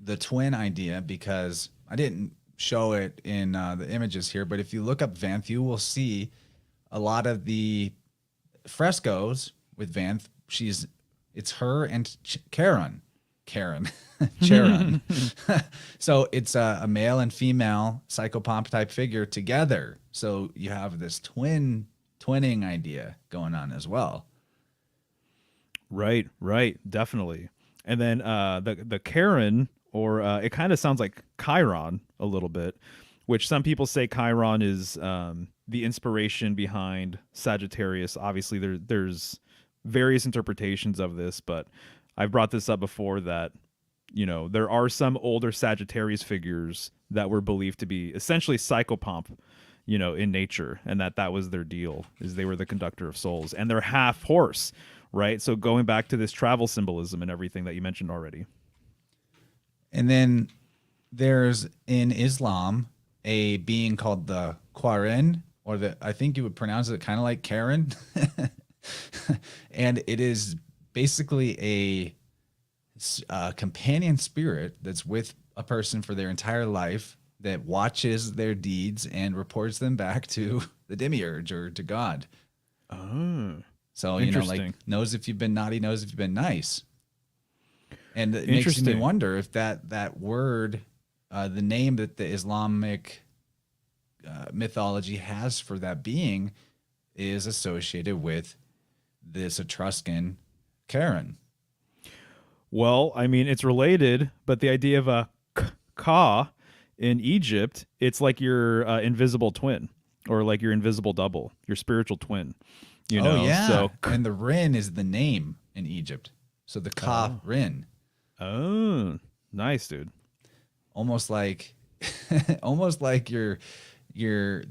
S1: the twin idea because I didn't show it in the images here, but if you look up Vanth, you will see a lot of the frescoes with Vanth. It's her and Charon. Charon. So it's a male and female psychopomp type figure together. So you have this twinning idea going on as well.
S2: Right, definitely. And then the Charon, or it kind of sounds like Chiron a little bit, which some people say Chiron is the inspiration behind Sagittarius. Obviously, there's various interpretations of this, but I've brought this up before that there are some older Sagittarius figures that were believed to be essentially psychopomp, in nature, and that was their deal, is they were the conductor of souls, and they're half horse, right? So going back to this travel symbolism and everything that you mentioned already.
S1: And then there's in Islam a being called the Quarin, or I think you would pronounce it kind of like Karen, and it is basically a companion spirit that's with a person for their entire life that watches their deeds and reports them back to the demiurge or to God.
S2: Oh.
S1: So, you know, like knows if you've been naughty, knows if you've been nice. And it makes me wonder if that word, the name that the Islamic mythology has for that being is associated with this Etruscan Charon.
S2: Well, I mean, it's related, but the idea of a Ka in Egypt, it's like your invisible twin or like your invisible double, your spiritual twin. You know?
S1: Yeah.
S2: So,
S1: and the Rin is the name in Egypt. So the Ka Rin.
S2: Oh, nice, dude.
S1: Almost like you're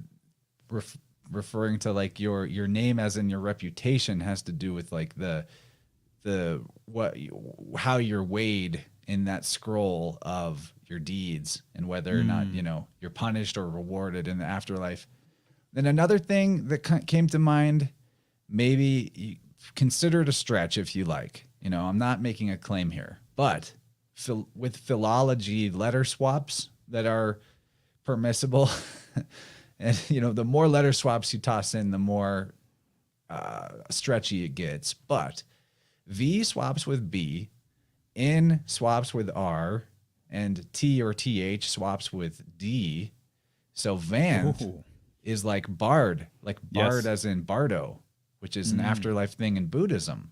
S1: referring to like your name as in your reputation has to do with like how you're weighed in that scroll of your deeds and whether or not, you know, you're punished or rewarded in the afterlife. Then another thing that came to mind, maybe you consider it a stretch if you like. You know, I'm not making a claim here, but with philology letter swaps that are permissible, and, you know, the more letter swaps you toss in, the more stretchy it gets. But V swaps with B, N swaps with R, and T or TH swaps with D. So Vanth is like bard as in bardo, which is an afterlife thing in Buddhism.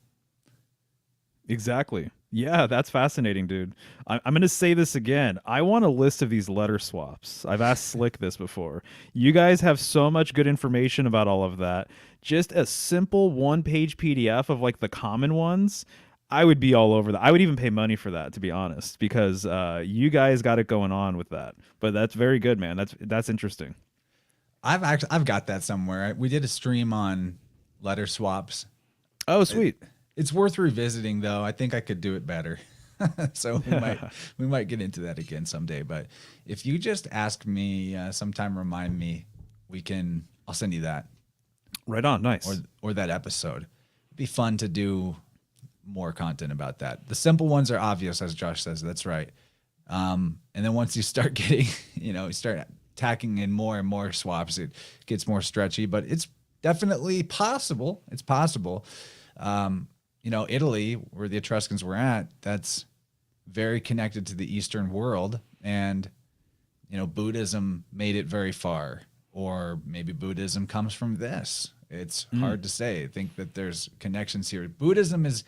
S2: Exactly. Yeah, that's fascinating, dude. I'm going to say this again. I want a list of these letter swaps. I've asked Slick this before. You guys have so much good information about all of that. Just a simple one-page PDF of like the common ones, I would be all over that. I would even pay money for that, to be honest, because you guys got it going on with that. But that's very good, man. That's interesting.
S1: I've got that somewhere. We did a stream on letter swaps.
S2: Oh, sweet.
S1: It's worth revisiting, though. I think I could do it better. So we might get into that again someday. But if you just ask me sometime, remind me, I'll send you that.
S2: Right on. Nice.
S1: Or that episode. It'd be fun to do more content about that. The simple ones are obvious, as Josh says. That's right. And then once you start getting, you start tacking in more and more swaps, it gets more stretchy, but it's definitely possible. It's possible. Italy, where the Etruscans were at, that's very connected to the Eastern world. And, Buddhism made it very far, or maybe Buddhism comes from this. It's hard to say. I think that there's connections here. Buddhism is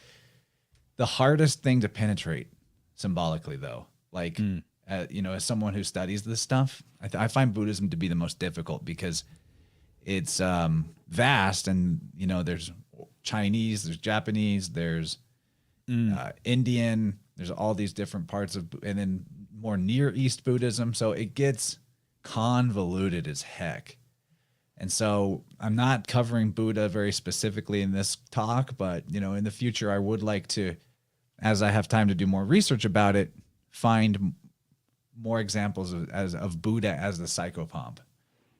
S1: the hardest thing to penetrate symbolically, though. Like, as someone who studies this stuff, I find Buddhism to be the most difficult because it's vast, and there's Chinese, there's Japanese, there's Indian, there's all these different parts of, and then more Near East Buddhism. So it gets convoluted as heck. And so I'm not covering Buddha very specifically in this talk, but in the future I would like to, as I have time to do more research about it, find more examples of Buddha as the psychopomp,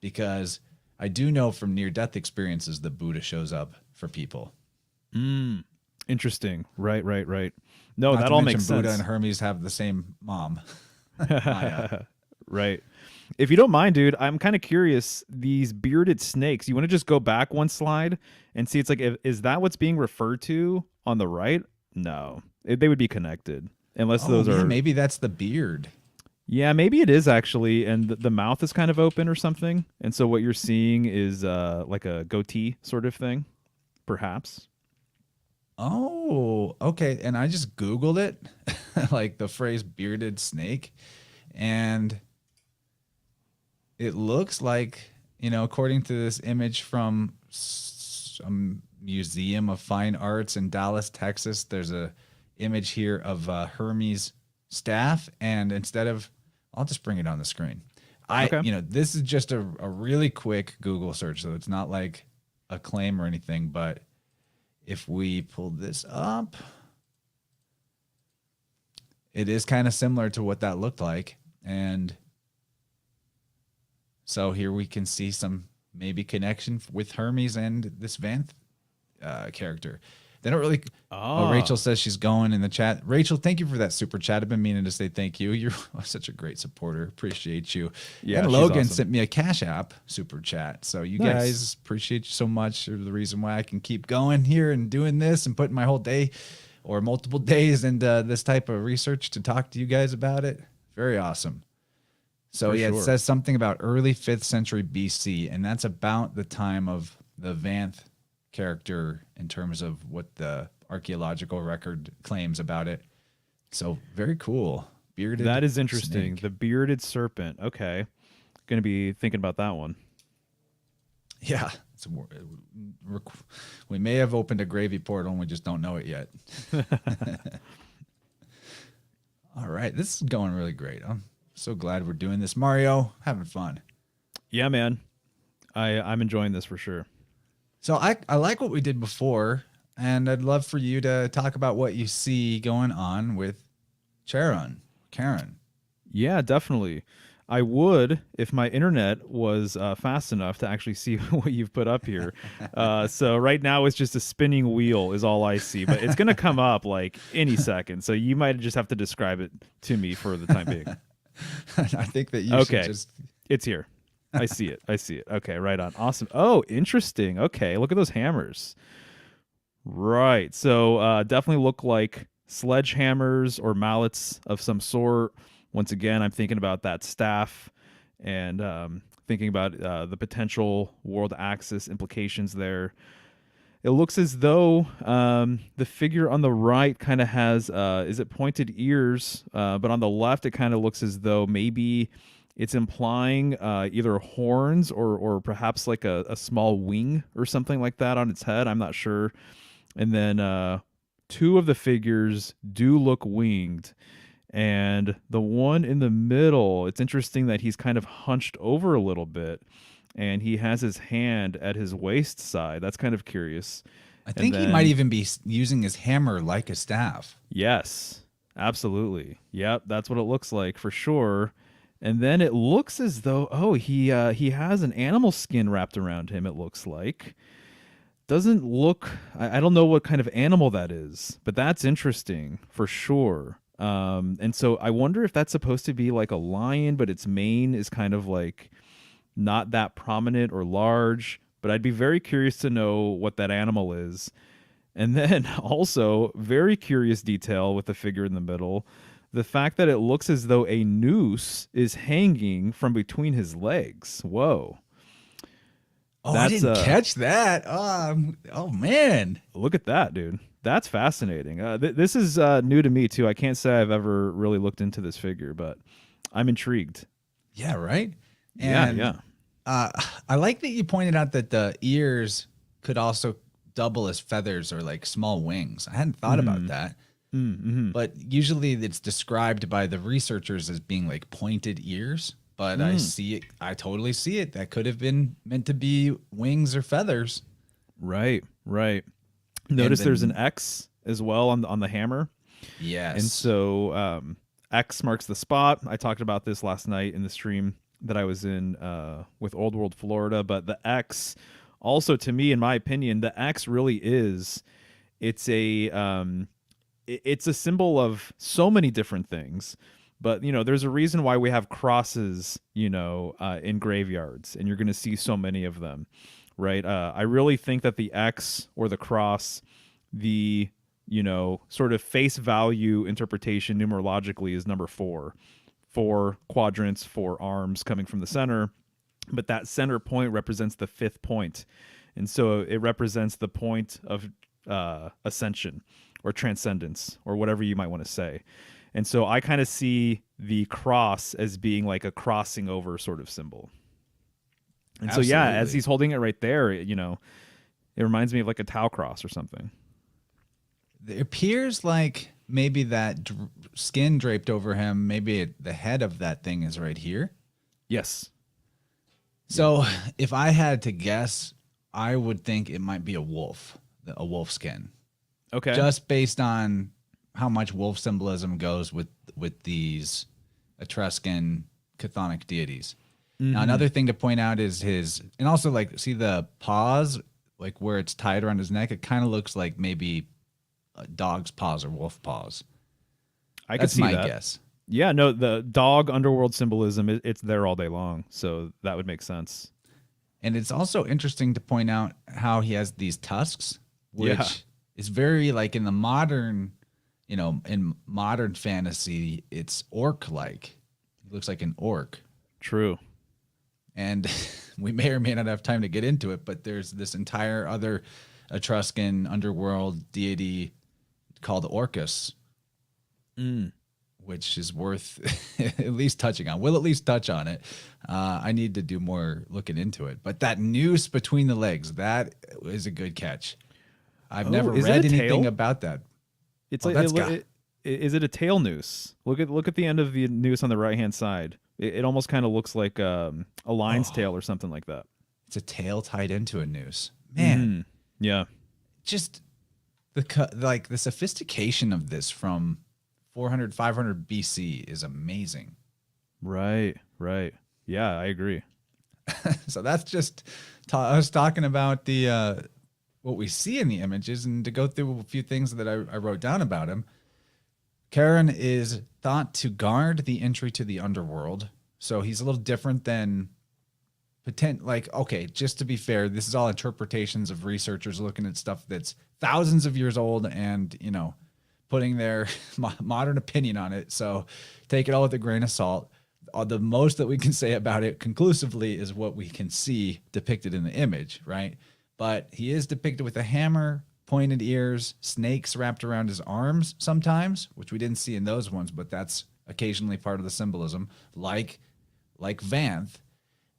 S1: because I do know from near-death experiences that Buddha shows up for people.
S2: Interesting. Right. No,
S1: Not
S2: that
S1: to
S2: all
S1: mention
S2: makes sense.
S1: Buddha and Hermes have the same mom.
S2: Right. If you don't mind, dude, I'm kind of curious. These bearded snakes, you want to just go back one slide and see? It's like, is that what's being referred to on the right? No, they would be connected unless those are.
S1: Maybe that's the beard.
S2: Yeah, maybe it is actually, and the mouth is kind of open or something, and so what you're seeing is like a goatee sort of thing, perhaps.
S1: Oh, okay. And I just Googled it, like the phrase bearded snake, and it looks like, according to this image from some museum of fine arts in Dallas, Texas, there's a image here of Hermes staff, and I'll just bring it on the screen.
S2: Okay.
S1: This is just a really quick Google search, so it's not like a claim or anything, but if we pull this up, it is kind of similar to what that looked like. And so here we can see some maybe connection with Hermes and this Vanth character. They don't really.
S2: Oh,
S1: Rachel says she's going in the chat. Rachel, thank you for that super chat. I've been meaning to say thank you. You're such a great supporter. Appreciate you.
S2: Yeah,
S1: and
S2: she's
S1: Logan
S2: awesome.
S1: sent me a Cash App super chat. So you
S2: Nice.
S1: guys, appreciate you so much. You're the reason why I can keep going here and doing this and putting my whole day or multiple days into this type of research to talk to you guys about it. Very awesome. So
S2: For
S1: yeah,
S2: sure.
S1: it says something about early 5th century BC, and that's about the time of the Vanth character in terms of what the archaeological record claims about it. So very cool. Bearded.
S2: That is interesting.
S1: snake.
S2: The bearded serpent. Okay. Going to be thinking about that one.
S1: Yeah. We may have opened a gravy portal and we just don't know it yet. All right. This is going really great. I'm so glad we're doing this. Mario, having fun.
S2: Yeah, man. I'm enjoying this for sure.
S1: So I like what we did before, and I'd love for you to talk about what you see going on with Charon.
S2: Yeah, definitely. I would if my internet was fast enough to actually see what you've put up here. So right now it's just a spinning wheel is all I see, but it's going to come up like any second. So you might just have to describe it to me for the time being.
S1: I think that you should just...
S2: It's here. I see it. Okay, right on. Awesome. Oh, interesting. Okay, look at those hammers. Right. So definitely look like sledgehammers or mallets of some sort. Once again, I'm thinking about that staff and thinking about the potential world axis implications there. It looks as though the figure on the right kind of has, is it pointed ears? But on the left, it kind of looks as though maybe it's implying either horns or perhaps like a small wing or something like that on its head. I'm not sure. And then two of the figures do look winged. And the one in the middle, it's interesting that he's kind of hunched over a little bit. And he has his hand at his waist side. That's kind of curious.
S1: I think he might even be using his hammer like a staff.
S2: Yes, absolutely. Yep, that's what it looks like for sure. And then it looks as though, he has an animal skin wrapped around him, it looks like. Doesn't look, I don't know what kind of animal that is, but that's interesting for sure. And so I wonder if that's supposed to be like a lion, but its mane is kind of like not that prominent or large, but I'd be very curious to know what that animal is. And then also, very curious detail with the figure in the middle, the fact that it looks as though a noose is hanging from between his legs. Whoa.
S1: Oh, I didn't catch that. Oh, man.
S2: Look at that, dude. That's fascinating. This is new to me, too. I can't say I've ever really looked into this figure, but I'm intrigued.
S1: Yeah, right?
S2: And, yeah.
S1: I like that you pointed out that the ears could also double as feathers or like small wings. I hadn't thought about that.
S2: Mm-hmm.
S1: But usually it's described by the researchers as being like pointed ears. But I see it. I totally see it. That could have been meant to be wings or feathers.
S2: Right. Notice there's an X as well on the hammer.
S1: Yes.
S2: And so X marks the spot. I talked about this last night in the stream that I was in with Old World Florida. But the X also, to me, in my opinion, the X really is, it's a symbol of so many different things. But, there's a reason why we have crosses, in graveyards, and you're going to see so many of them, right? I really think that the X or the cross, the, sort of face value interpretation numerologically is number 4. 4 quadrants, 4 arms coming from the center. But that center point represents the 5th point. And so it represents the point of ascension or transcendence or whatever you might want to say. And so I kind of see the cross as being like a crossing over sort of symbol. And
S1: Absolutely.
S2: so, yeah, as he's holding it right there, it reminds me of like a Tau cross or something.
S1: It appears like maybe that skin draped over him, maybe the head of that thing is right here.
S2: Yes.
S1: So if I had to guess, I would think it might be a wolf skin.
S2: Okay.
S1: Just based on how much wolf symbolism goes with these Etruscan chthonic deities. Now, another thing to point out is and also like, see the paws like where it's tied around his neck, it kind of looks like maybe a dog's paws or wolf paws.
S2: I could
S1: That's
S2: see
S1: my
S2: that.
S1: guess.
S2: Yeah, no, the dog underworld symbolism, it's there all day long. So that would make sense.
S1: And it's also interesting to point out how he has these tusks, which
S2: Yeah.
S1: is very like in the modern, in modern fantasy, it's orc-like. He looks like an orc.
S2: True.
S1: And we may or may not have time to get into it, but there's this entire other Etruscan underworld deity called Orcus, which is worth at least touching on. We'll at least touch on it. I need to do more looking into it. But that noose between the legs, that is a good catch. I've never
S2: is it
S1: read
S2: a
S1: anything
S2: tail?
S1: about that.
S2: It's
S1: Oh,
S2: like
S1: that's
S2: is it a tail noose? Look at the end of the noose on the right hand side. It almost kind of looks like a lion's tail or something like that.
S1: It's a tail tied into a noose. Man,
S2: Yeah.
S1: just the sophistication of this from 400, 500 BC is amazing.
S2: Right. Yeah, I agree.
S1: So that's just us talking about the what we see in the images, and to go through a few things that I wrote down about him. Charon is thought to guard the entry to the underworld, so he's a little different than okay, just to be fair, this is all interpretations of researchers looking at stuff that's thousands of years old and putting their modern opinion on it. So take it all with a grain of salt. The most that we can say about it conclusively is what we can see depicted in the image, right? But he is depicted with a hammer, pointed ears, snakes wrapped around his arms sometimes, which we didn't see in those ones, but that's occasionally part of the symbolism, like Vanth.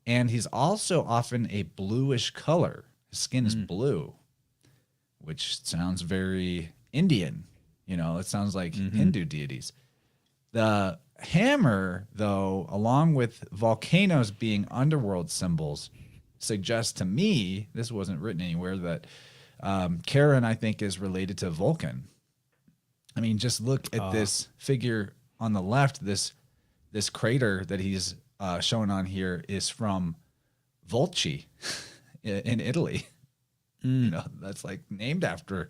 S1: And he's also often a bluish color. His skin is blue, which sounds very Indian. It sounds like Hindu deities. The hammer, though, along with volcanoes being underworld symbols, suggests to me, this wasn't written anywhere, that Charon, I think, is related to Vulcan. I mean, just look at this figure on the left. This crater that he's shown on here is from Volci in Italy. That's like named after,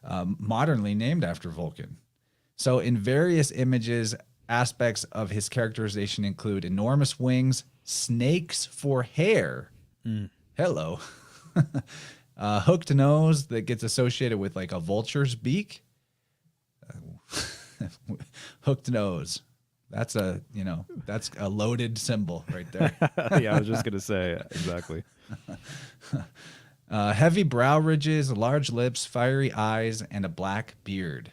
S1: modernly named after Vulcan. So in various images, aspects of his characterization include enormous wings, snakes for hair. Hello. Hooked nose that gets associated with like a vulture's beak. Hooked nose. That's a loaded symbol right there.
S2: Yeah, I was just gonna say exactly.
S1: Heavy brow ridges, large lips, fiery eyes, and a black beard.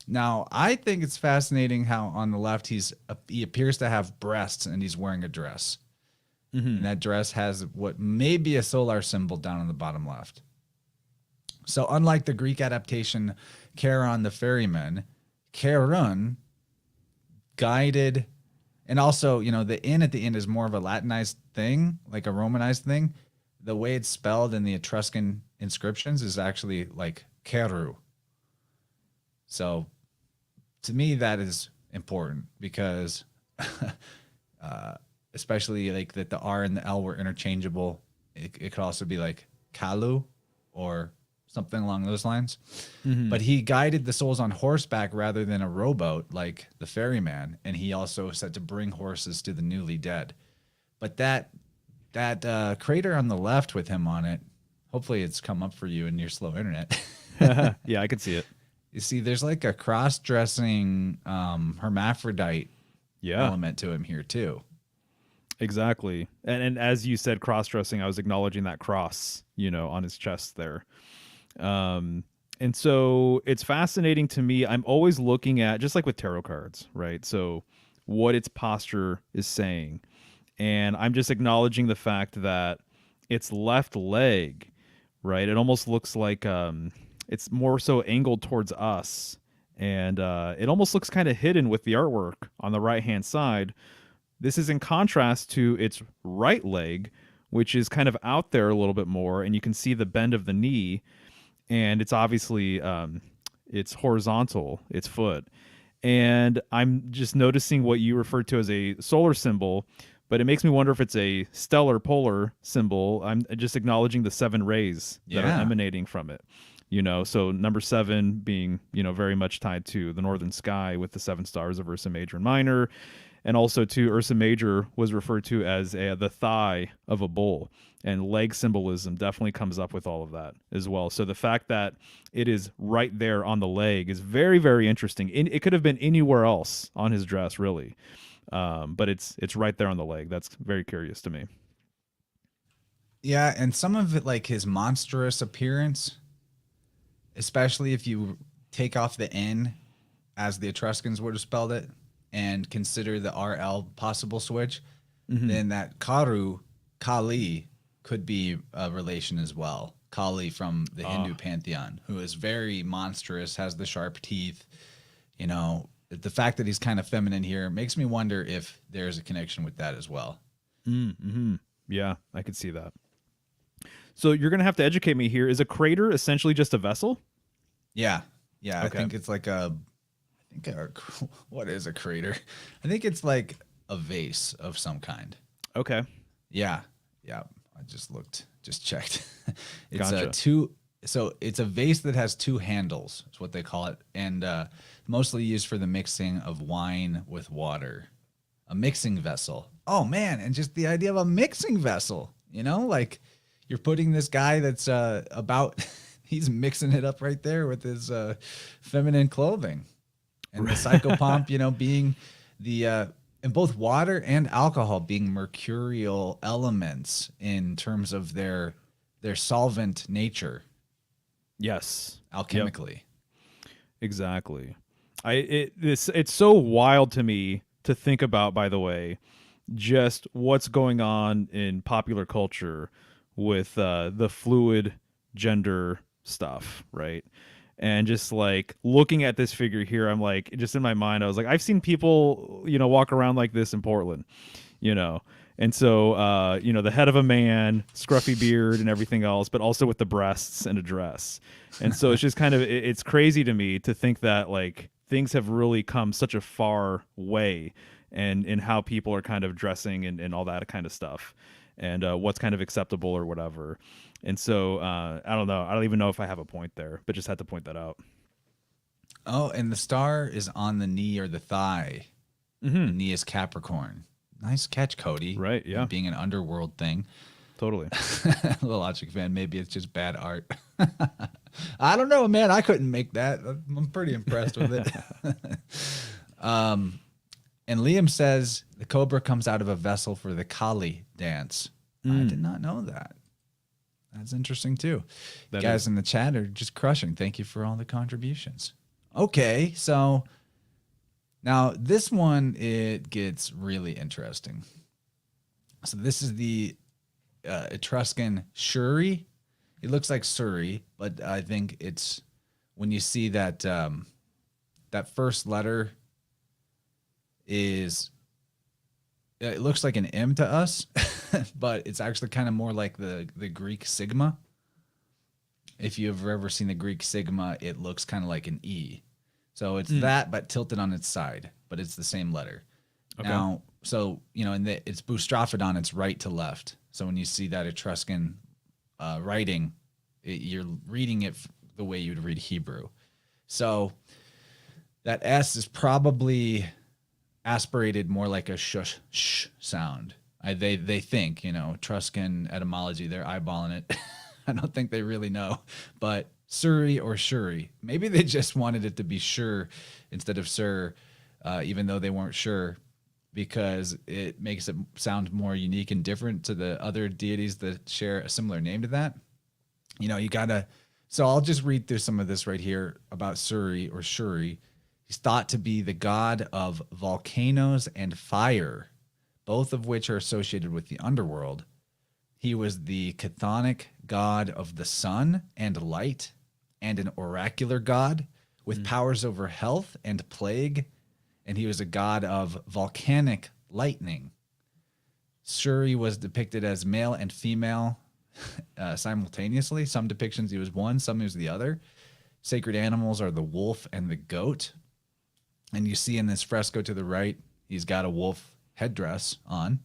S1: Now, I think it's fascinating how on the left he appears to have breasts and he's wearing a dress. And that dress has what may be a solar symbol down on the bottom left. So unlike the Greek adaptation, Charon the ferryman, Charon guided, and also, the N at the end is more of a Latinized thing, like a Romanized thing. The way it's spelled in the Etruscan inscriptions is actually like Keru. So to me, that is important because especially like that the R and the L were interchangeable. It could also be like Kalu or something along those lines. But he guided the souls on horseback rather than a rowboat like the ferryman. And he also said to bring horses to the newly dead. But that crater on the left with him on it, hopefully it's come up for you in your slow internet.
S2: Yeah, I could see it.
S1: You see, there's like a cross-dressing hermaphrodite element to him here too.
S2: Exactly. And as you said, cross-dressing, I was acknowledging that cross, on his chest there. And so it's fascinating to me. I'm always looking at, just like with tarot cards, right? So what its posture is saying. And I'm just acknowledging the fact that its left leg, right? It almost looks like it's more so angled towards us. And it almost looks kind of hidden with the artwork on the right-hand side. This is in contrast to its right leg, which is kind of out there a little bit more, and you can see the bend of the knee, and it's obviously it's horizontal, its foot. And I'm just noticing what you referred to as a solar symbol, but it makes me wonder if it's a stellar polar symbol. I'm just acknowledging the 7 rays that are emanating from it. So number 7 being, very much tied to the northern sky with the 7 stars of Ursa Major and Minor. And also, too, Ursa Major was referred to as the thigh of a bull. And leg symbolism definitely comes up with all of that as well. So the fact that it is right there on the leg is very, very interesting. It could have been anywhere else on his dress, really. But it's right there on the leg. That's very curious to me.
S1: Yeah, and some of it, like his monstrous appearance, especially if you take off the N as the Etruscans would have spelled it and consider the RL possible switch, then that Kali could be a relation as well. Kali from the Hindu pantheon, who is very monstrous, has the sharp teeth. The fact that he's kind of feminine here makes me wonder if there's a connection with that as well.
S2: Yeah, I could see that. So you're going to have to educate me here. Is a crater essentially just a vessel?
S1: Yeah.
S2: Okay.
S1: I think it's like what is a crater? I think it's like a vase of some kind.
S2: Okay.
S1: Yeah. I just checked. It's
S2: Gotcha.
S1: so it's a vase that has 2 handles, is what they call it, and mostly used for the mixing of wine with water. A mixing vessel. Oh man, and just the idea of a mixing vessel, like you're putting this guy that's he's mixing it up right there with his feminine clothing. And the psychopomp, being the and both water and alcohol being mercurial elements in terms of their solvent nature.
S2: Yes.
S1: Alchemically.
S2: Yep. Exactly. It's so wild to me to think about, by the way, just what's going on in popular culture with the fluid gender stuff, right? And just like looking at this figure here, I'm like, just in my mind, I was like, I've seen people, walk around like this in Portland, And so, the head of a man, scruffy beard and everything else, but also with the breasts and a dress. And so it's just kind of, it's crazy to me to think that like things have really come such a far way and in how people are kind of dressing and all that kind of stuff and what's kind of acceptable or whatever. And so, I don't know. I don't even know if I have a point there, but just had to point that out.
S1: Oh, and the star is on the knee or the thigh. The knee is Capricorn. Nice catch, Cody.
S2: Right, yeah.
S1: Being an underworld thing.
S2: Totally.
S1: A little Logic fan. Maybe it's just bad art. I don't know, man. I couldn't make that. I'm pretty impressed with it. And Liam says the cobra comes out of a vessel for the Kali dance. I did not know that. That's interesting too. You guys in the chat are just crushing. Thank you for all the contributions. Okay, so now this one, it gets really interesting. So this is the Etruscan Suri. It looks like Suri, but I think it's when you see that that first letter is, it looks like an M to us, but it's actually kind of more like the Greek sigma. If you've ever seen the Greek sigma, it looks kind of like an E. So it's that, but tilted on its side, but it's the same letter. Okay. Now, so, and it's boustrophodon, it's right to left. So when you see that Etruscan writing, you're reading it the way you'd read Hebrew. So that S is probably aspirated more like a sh sound. They think, Etruscan etymology, they're eyeballing it. I don't think they really know, but Suri or Shuri, maybe they just wanted it to be sure instead of sir, even though they weren't sure, because it makes it sound more unique and different to the other deities that share a similar name to that. So I'll just read through some of this right here about Suri or Shuri. He's thought to be the god of volcanoes and fire, both of which are associated with the underworld. He was the chthonic god of the sun and light, and an oracular god with powers over health and plague, and he was a god of volcanic lightning. Shuri was depicted as male and female simultaneously. Some depictions he was one, some he was the other. Sacred animals are the wolf and the goat. And you see in this fresco to the right, he's got a wolf headdress on.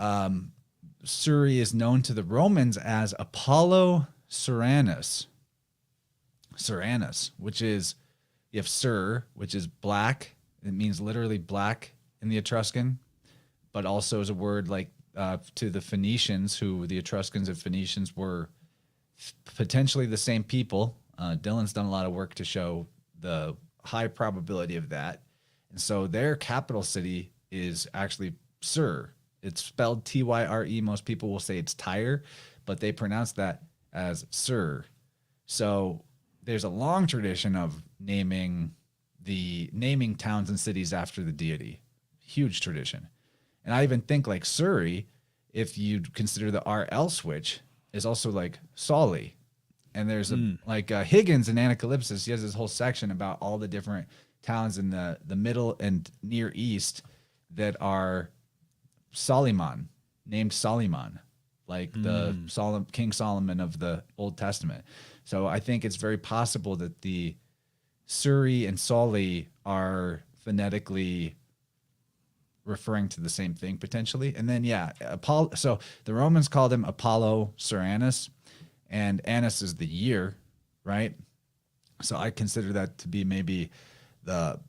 S1: Suri is known to the Romans as Apollo Seranus. Seranus, which is, you have Sur, which is black. It means literally black in the Etruscan, but also is a word like to the Phoenicians, who the Etruscans and Phoenicians were potentially the same people. Dylan's done a lot of work to show the high probability of that. And so their capital city is actually Sur. It's spelled Tyre. Most people will say it's Tyre, but they pronounce that as Sur. So there's a long tradition of naming towns and cities after the deity. Huge tradition. And I even think like Suri, if you consider the RL switch, is also like Soli. And there's Higgins in Anacalypsis, he has this whole section about all the different towns in the Middle and Near East that are Soliman, named Soliman, like the King Solomon of the Old Testament. So I think it's very possible that the Suri and Soli are phonetically referring to the same thing potentially. And then Apollo. So the Romans called him Apollo Seranus, and Annis is the year, right? So I consider that to be maybe the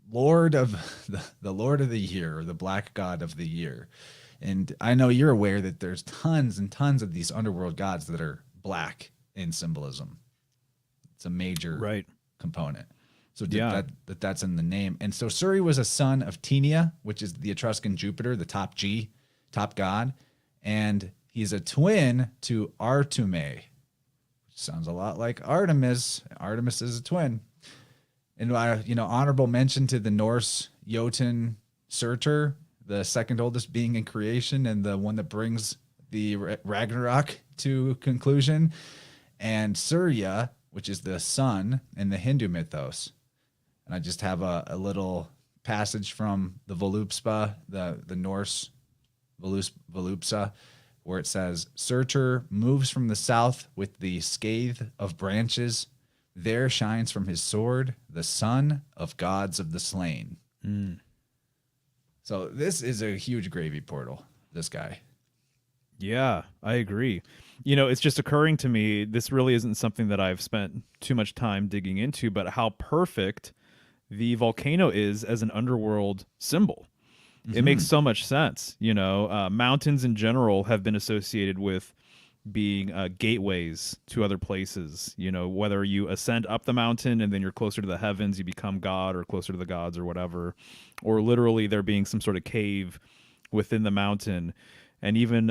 S1: Lord of the Lord of the year, or the black god of the year. And I know you're aware that there's tons and tons of these underworld gods that are black in symbolism. It's a major component. So that's in the name. And so Suri was a son of Tenia, which is the Etruscan Jupiter, the top god. And he's a twin to Artume, which sounds a lot like Artemis. Artemis is a twin. And, honorable mention to the Norse Jotun Surtur, the second oldest being in creation and the one that brings the Ragnarok to conclusion. And Surya, which is the sun in the Hindu mythos. And I just have a little passage from the Volupspa, the Norse Volupsa, where it says, Surtur moves from the south with the scathe of branches. There shines from his sword the son of gods of the slain. So this is a huge gravy portal, this guy.
S2: Yeah, I agree. It's just occurring to me, this really isn't something that I've spent too much time digging into, but how perfect the volcano is as an underworld symbol. It makes so much sense. Mountains in general have been associated with being gateways to other places. Whether you ascend up the mountain and then you're closer to the heavens, you become God, or closer to the gods or whatever, or literally there being some sort of cave within the mountain. And even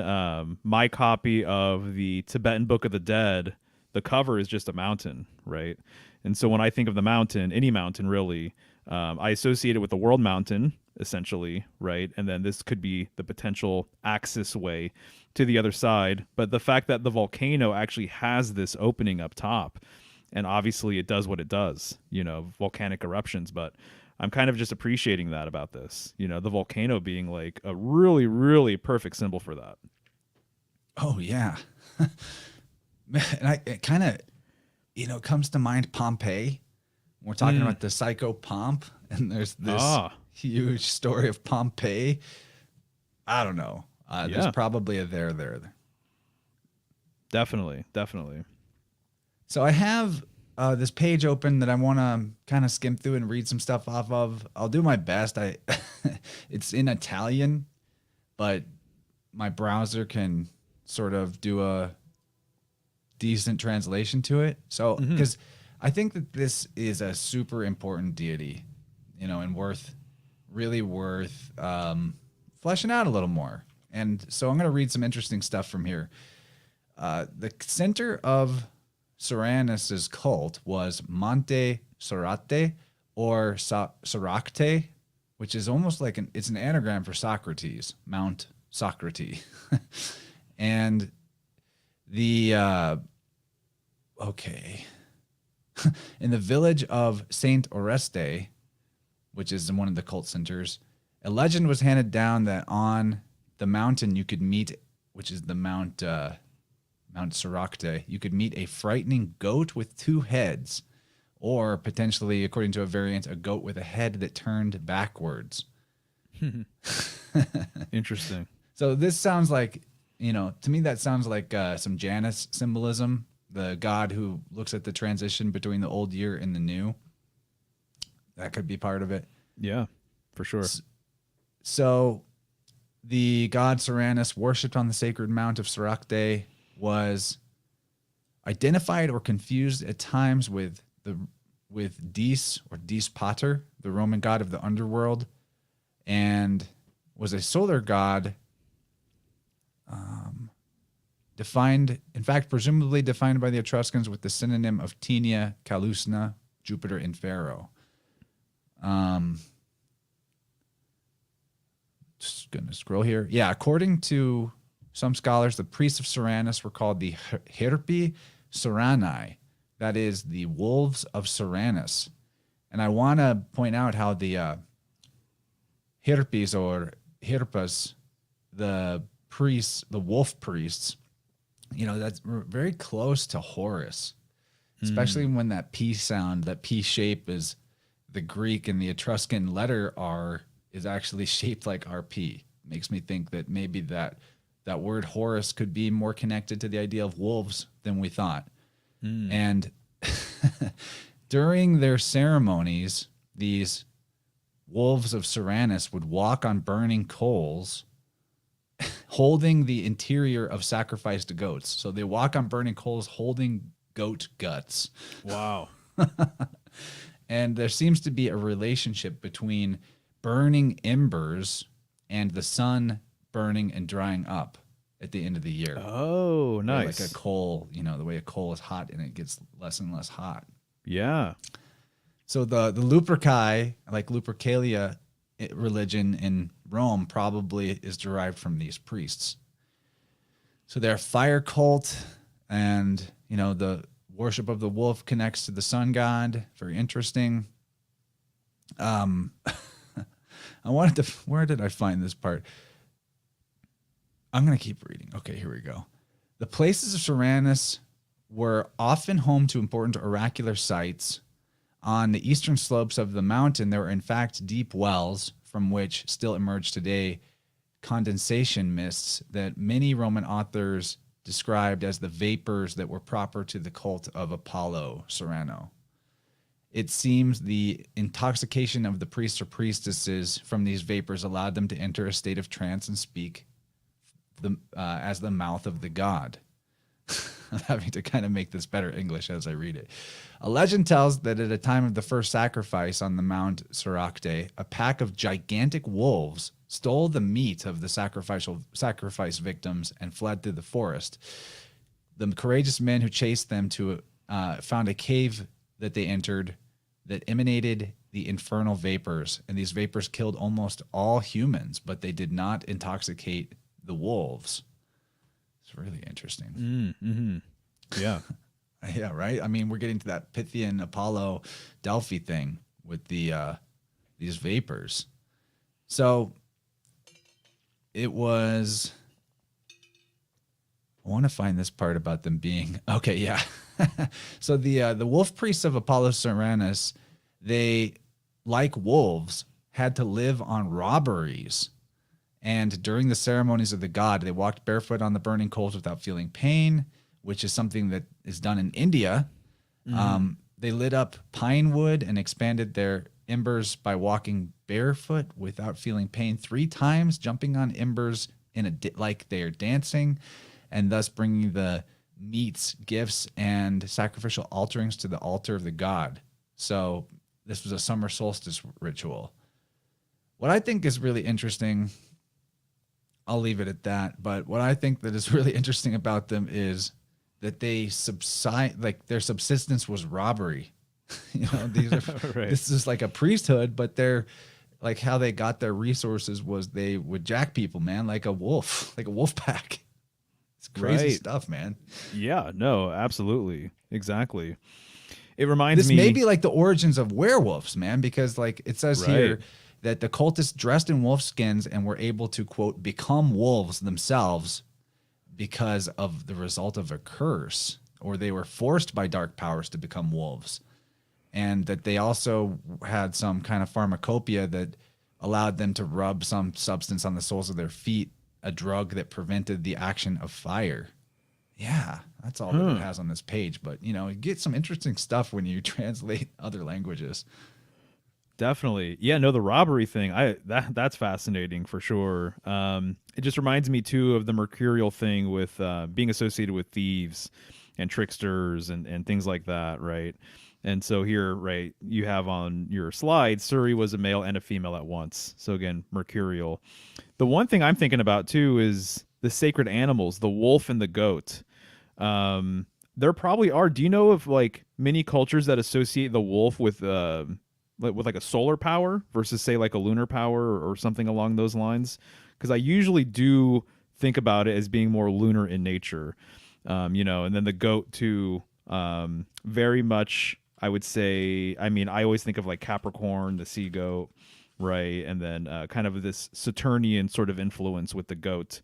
S2: my copy of the Tibetan Book of the Dead, the cover is just a mountain, right? And so when I think of the mountain, any mountain really, I associate it with the world mountain, essentially, right? And then this could be the potential access way to the other side. But the fact that the volcano actually has this opening up top, and obviously it does what it does, volcanic eruptions, but I'm kind of just appreciating that about this, the volcano being like a really, really perfect symbol for that.
S1: Oh, yeah. And it kind of, comes to mind Pompeii. We're talking about the psychopomp, and there's this huge story of Pompeii. I don't know. There's probably a there.
S2: Definitely.
S1: So I have this page open that I want to kind of skim through and read some stuff off of. I'll do my best. It's in Italian, but my browser can sort of do a decent translation to it. So, because I think that this is a super important deity, and really worth fleshing out a little more. And so I'm going to read some interesting stuff from here. The center of Soranus's cult was Monte Sorate, or Soracte, which is almost like it's an anagram for Socrates, Mount Socrates. And in the village of Saint Oreste, which is one of the cult centers, a legend was handed down that on the mountain you could meet, which is the Mount Soracte, you could meet a frightening goat with two heads, or potentially, according to a variant, a goat with a head that turned backwards.
S2: Interesting.
S1: So this sounds like, to me that sounds like some Janus symbolism, the god who looks at the transition between the old year and the new. That could be part of it.
S2: Yeah, for sure.
S1: So the god Seranus, worshipped on the sacred mount of Soracte, was identified or confused at times with Dis or Dis Pater, the Roman god of the underworld, and was a solar god, presumably defined by the Etruscans with the synonym of Tenia, Calusna, Jupiter, and Pharaoh. Just gonna scroll here. Yeah, according to some scholars, the priests of Seranus were called the Herpi Serani. That is the wolves of Seranus. And I want to point out how the Herpes or Herpas, the priests, the wolf priests, that's very close to Horus, especially when that P sound, that P shape is the Greek and the Etruscan letter R is actually shaped like RP. Makes me think that maybe that word Horus could be more connected to the idea of wolves than we thought. And during their ceremonies, these wolves of Seranus would walk on burning coals, holding the interior of sacrificed goats. So they walk on burning coals holding goat guts.
S2: Wow.
S1: And there seems to be a relationship between burning embers and the sun burning and drying up at the end of the year.
S2: Oh, nice.
S1: Like a coal, the way a coal is hot and it gets less and less hot.
S2: Yeah.
S1: So the Luperci, like Lupercalia religion in Rome, probably is derived from these priests. So they're a fire cult, and the worship of the wolf connects to the sun god. Very interesting. Where did I find this part? I'm going to keep reading. Okay, here we go. The places of Seranus were often home to important oracular sites. On the eastern slopes of the mountain, there were in fact deep wells from which still emerge today condensation mists that many Roman authors described as the vapors that were proper to the cult of Apollo Serrano. It seems the intoxication of the priests or priestesses from these vapors allowed them to enter a state of trance and speak as the mouth of the god. I'm having to kind of make this better English as I read it. A legend tells that at a time of the first sacrifice on the Mount Soracte, a pack of gigantic wolves stole the meat of the sacrifice victims and fled through the forest. The courageous men who chased them found a cave that they entered that emanated the infernal vapors, and these vapors killed almost all humans, but they did not intoxicate the wolves. It's really interesting.
S2: Mm-hmm. Yeah.
S1: Yeah, right? I mean, we're getting to that Pythian Apollo Delphi thing with these vapors. So it was... I want to find this part about them being... Okay, yeah. So the wolf priests of Apollo Seranus, they, like wolves, had to live on robberies. And during the ceremonies of the god, they walked barefoot on the burning coals without feeling pain, which is something that is done in India. Mm-hmm. They lit up pine wood and expanded their embers by walking barefoot without feeling pain 3 times, jumping on embers like they are dancing, and thus bringing the meats, gifts, and sacrificial offerings to the altar of the god. So this was a summer solstice ritual. What I think is really interesting, I'll leave it at that, but what I think that is really interesting about them is that they their subsistence was robbery. These are, right. This is like a priesthood, but they're like how they got their resources was they would jack people, man, like a wolf pack. It's crazy stuff, man.
S2: Yeah, no, absolutely. Exactly. It reminds me...
S1: This may be like the origins of werewolves, man, because like it says here that the cultists dressed in wolf skins and were able to, quote, become wolves themselves because of the result of a curse, or they were forced by dark powers to become wolves. And that they also had some kind of pharmacopoeia that allowed them to rub some substance on the soles of their feet, a drug that prevented the action of fire. Yeah, that's all that it has on this page. But, you know, you get some interesting stuff when you translate other languages.
S2: Definitely. Yeah, no, the robbery thing, that's fascinating for sure. It just reminds me too of the mercurial thing with being associated with thieves and tricksters and things like that, right? And so here, right, you have on your slide, Suri was a male and a female at once. So again, mercurial. The one thing I'm thinking about too is the sacred animals, the wolf and the goat. There probably are. Do you know of like many cultures that associate the wolf with like a solar power versus say like a lunar power or something along those lines? Because I usually do think about it as being more lunar in nature, you know, and then the goat too, very much, I would say, I mean, I always think of like Capricorn, the sea goat, right? And then kind of this Saturnian sort of influence with the goat,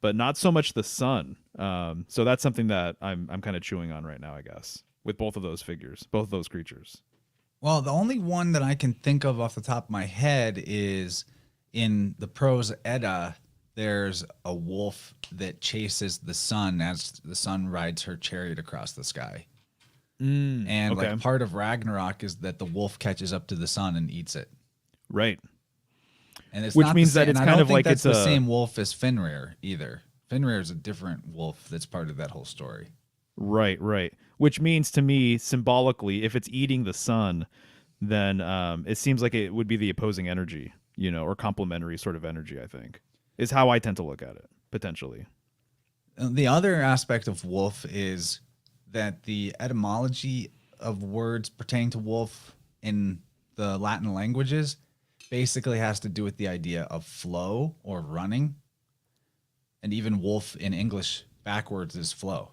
S2: but not so much the sun. So that's something that I'm kind of chewing on right now, I guess, with both of those figures, both of those creatures.
S1: Well, the only one that I can think of off the top of my head is in the prose Edda, there's a wolf that chases the sun as the sun rides her chariot across the sky. And
S2: okay.
S1: like part of Ragnarok is that the wolf catches up to the sun and eats it.
S2: Right.
S1: And it's
S2: Which
S1: not
S2: means
S1: the same,
S2: that it's
S1: and I
S2: kind
S1: don't
S2: of
S1: think
S2: like
S1: that's
S2: it's
S1: the
S2: a
S1: same wolf as Fenrir either. Fenrir is a different wolf that's part of that whole story.
S2: Right, right. Which means to me, symbolically, if it's eating the sun, then it seems like it would be the opposing energy, you know, or complementary sort of energy, I think, is how I tend to look at it, potentially.
S1: The other aspect of wolf is that the etymology of words pertaining to wolf in the Latin languages basically has to do with the idea of flow or running. And even wolf in English backwards is flow.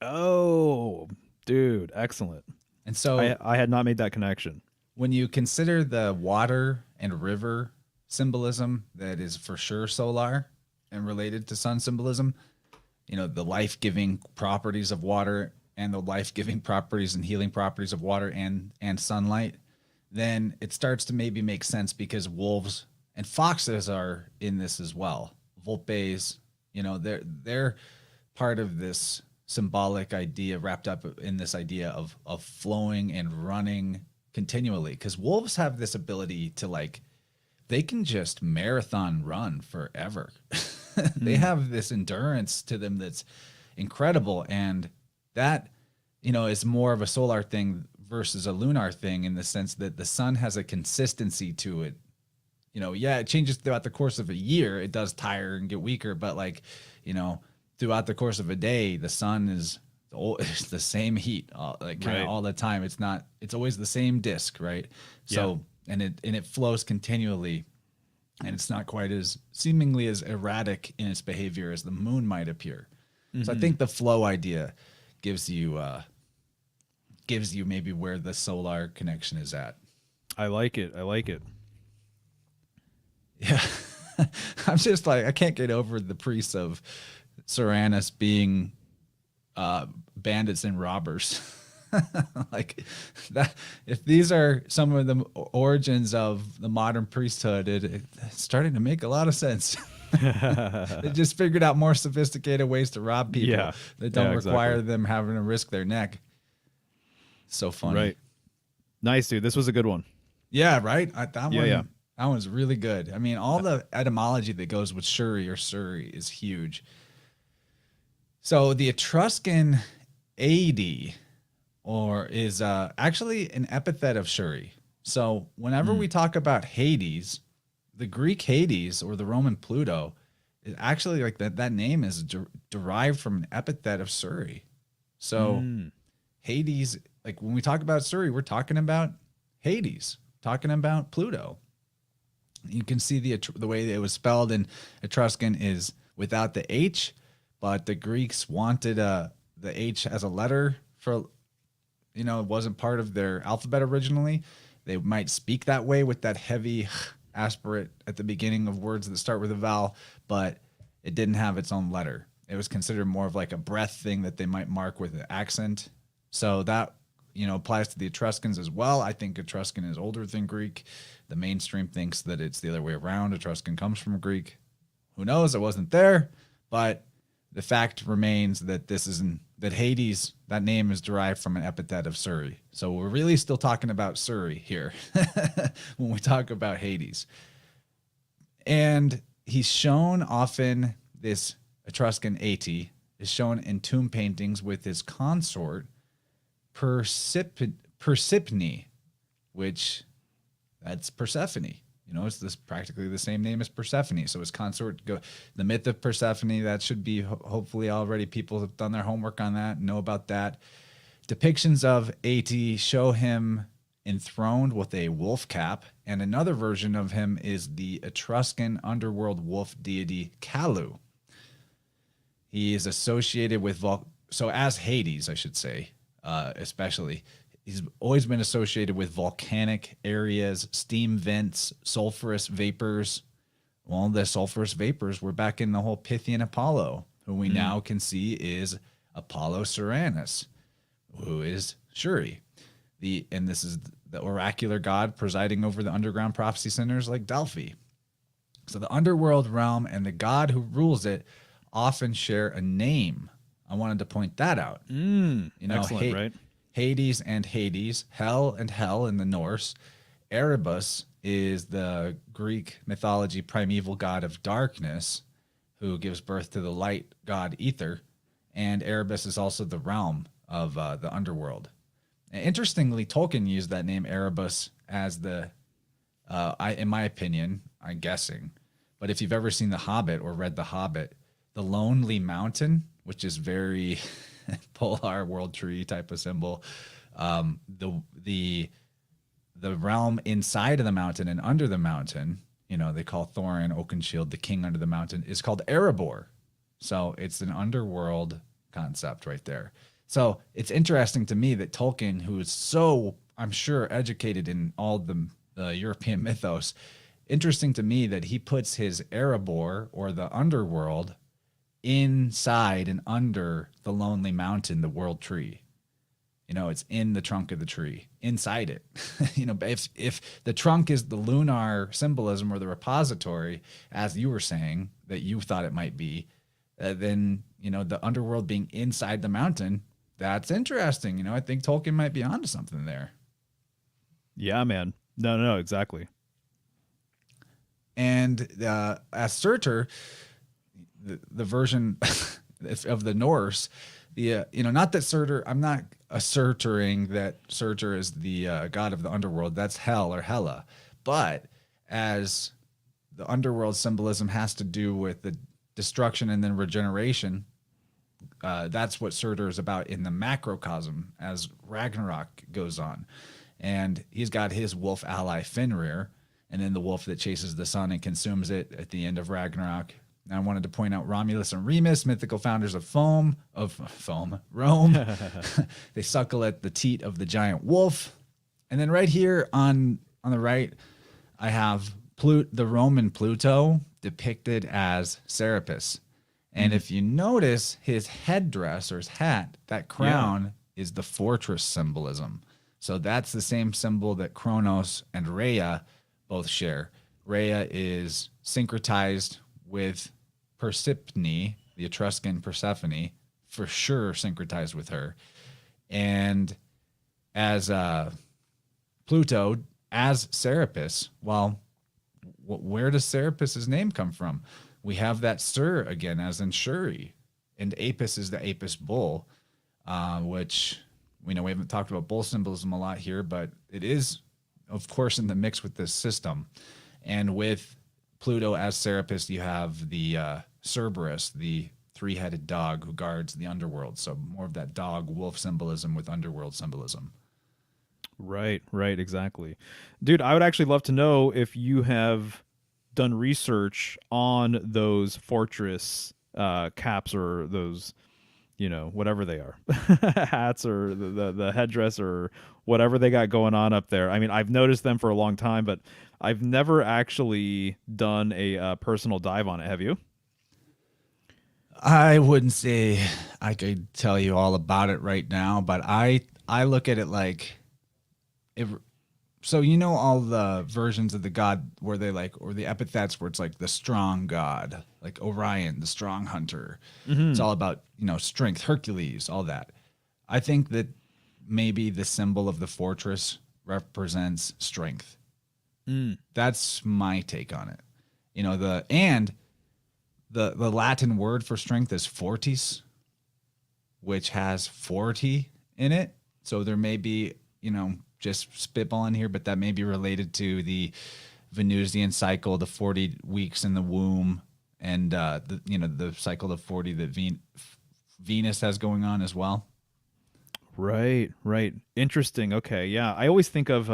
S2: Oh, dude, excellent.
S1: And so
S2: I had not made that connection.
S1: when you consider the water and river symbolism that is for sure solar and related to sun symbolism, you know, the life-giving properties of water and the life-giving properties and healing properties of water and sunlight, then it starts to maybe make sense because wolves and foxes are in this as well. Volpes, you know, they're part of this symbolic idea wrapped up in this idea of flowing and running continually, because wolves have this ability to, like, they can just marathon run forever. They have this endurance to them that's incredible, and that, you know, is more of a solar thing versus a lunar thing in the sense that the sun has a consistency to it. You know, yeah, it changes throughout the course of a year. It does tire and get weaker, but, like, you know, throughout the course of a day, the sun is it's the same heat, like kind of all the time. It's always the same disk, right? So, and it flows continually, and it's not quite as seemingly as erratic in its behavior as the moon might appear. So I think the flow idea gives you maybe where the solar connection is at.
S2: I like it. I like it.
S1: Yeah. I'm just like, I can't get over the priests of Cyranus being bandits and robbers. Like that, if these are some of the origins of the modern priesthood, it's starting to make a lot of sense. They just figured out more sophisticated ways to rob people that don't require them having to risk their neck. So funny.
S2: Right. Nice, dude. This was a good one.
S1: Yeah, right? That one's really good. I mean, all the etymology that goes with Shuri or Suri is huge. So the Etruscan deity is actually an epithet of Shuri. So whenever we talk about Hades, the Greek Hades or the Roman Pluto is actually like that name is derived from an epithet of Suri. So Hades, like when we talk about Suri, we're talking about Hades, talking about Pluto. You can see the way that it was spelled in Etruscan is without the H, but the Greeks wanted the H as a letter for, you know, it wasn't part of their alphabet originally. They might speak that way with that heavy aspirate at the beginning of words that start with a vowel, but it didn't have its own letter. It was considered more of like a breath thing that they might mark with an accent. So that, you know, applies to the Etruscans as well. I think Etruscan is older than Greek. The mainstream thinks that it's the other way around. Etruscan comes from Greek. Who knows? It wasn't there, but the fact remains that that Hades, that name is derived from an epithet of Suri. So we're really still talking about Suri here when we talk about Hades. And he's shown often, this Etruscan deity is shown in tomb paintings with his consort Persephone, which that's Persephone. You know, it's this practically the same name as Persephone. So his consort, the myth of Persephone, that should be hopefully already people have done their homework on that, know about that. Depictions of Ati show him enthroned with a wolf cap, and another version of him is the Etruscan underworld wolf deity Kalu. He is associated with so as Hades, I should say, especially. He's always been associated with volcanic areas, steam vents, sulfurous vapors. Well, the sulfurous vapors were back in the whole Pythian Apollo, who we now can see is Apollo Cyranus, who is Suri. And this is the oracular god presiding over the underground prophecy centers like Delphi. So the underworld realm and the god who rules it often share a name. I wanted to point that out. You know,
S2: excellent, right?
S1: Hades and Hades, hell and hell in the Norse. Erebus is the Greek mythology primeval god of darkness who gives birth to the light god Ether. And Erebus is also the realm of the underworld. And interestingly, Tolkien used that name Erebus as in my opinion, I'm guessing, but if you've ever seen The Hobbit or read The Hobbit, the Lonely Mountain, which is very polar world tree type of symbol, the realm inside of the mountain and under the mountain, you know, they call Thorin Oakenshield the king under the mountain, is called Erebor. So it's an underworld concept right there. So it's interesting to me that Tolkien, who is so, I'm sure, educated in all the European mythos, interesting to me that he puts his Erebor, or the underworld, inside and under the Lonely Mountain, the world tree. You know, it's in the trunk of the tree, inside it. You know, if the trunk is the lunar symbolism or the repository, as you were saying that you thought it might be, then, you know, the underworld being inside the mountain, that's interesting. You know, I think Tolkien might be onto something there.
S2: Yeah, man. No, exactly.
S1: And as Surtur, the version of the Norse, you know, not that Surtur, I'm not asserting that Surtur is the god of the underworld. That's hell or Hela. But as the underworld symbolism has to do with the destruction and then regeneration, that's what Surtur is about in the macrocosm as Ragnarok goes on. And he's got his wolf ally Fenrir, and then the wolf that chases the sun and consumes it at the end of Ragnarok. And I wanted to point out Romulus and Remus, mythical founders of Rome. They suckle at the teat of the giant wolf. And then right here on the right, I have the Roman Pluto depicted as Serapis. And if you notice his headdress or his hat, that crown is the fortress symbolism. So that's the same symbol that Kronos and Rhea both share. Rhea is syncretized with Persephone, the Etruscan Persephone, for sure syncretized with her. And as Pluto, as Serapis, well, where does Serapis' name come from? We have that Sur again, as in Shuri. And Apis is the Apis bull, which we know we haven't talked about bull symbolism a lot here, but it is, of course, in the mix with this system. And with Pluto as Serapis, you have the Cerberus, the three-headed dog who guards the underworld. So more of that dog-wolf symbolism with underworld symbolism.
S2: Right, exactly. Dude, I would actually love to know if you have done research on those fortress caps or those, you know, whatever they are, hats or the headdress or whatever they got going on up there. I mean, I've noticed them for a long time, but I've never actually done a personal dive on it. Have you?
S1: I wouldn't say I could tell you all about it right now, but I look at it like So you know all the versions of the god where they like, or the epithets where it's like the strong god, like Orion, the strong hunter. It's
S2: Mm-hmm.
S1: all about, strength, Hercules, all that. I think that maybe the symbol of the fortress represents strength.
S2: Mm.
S1: That's my take on it. The Latin word for strength is fortis, which has 40 in it. So there may be, just spitballing here, but that may be related to the Venusian cycle, the 40 weeks in the womb, and the cycle of 40 that Venus has going on as well.
S2: Right, right. Interesting. Okay, yeah. I always think of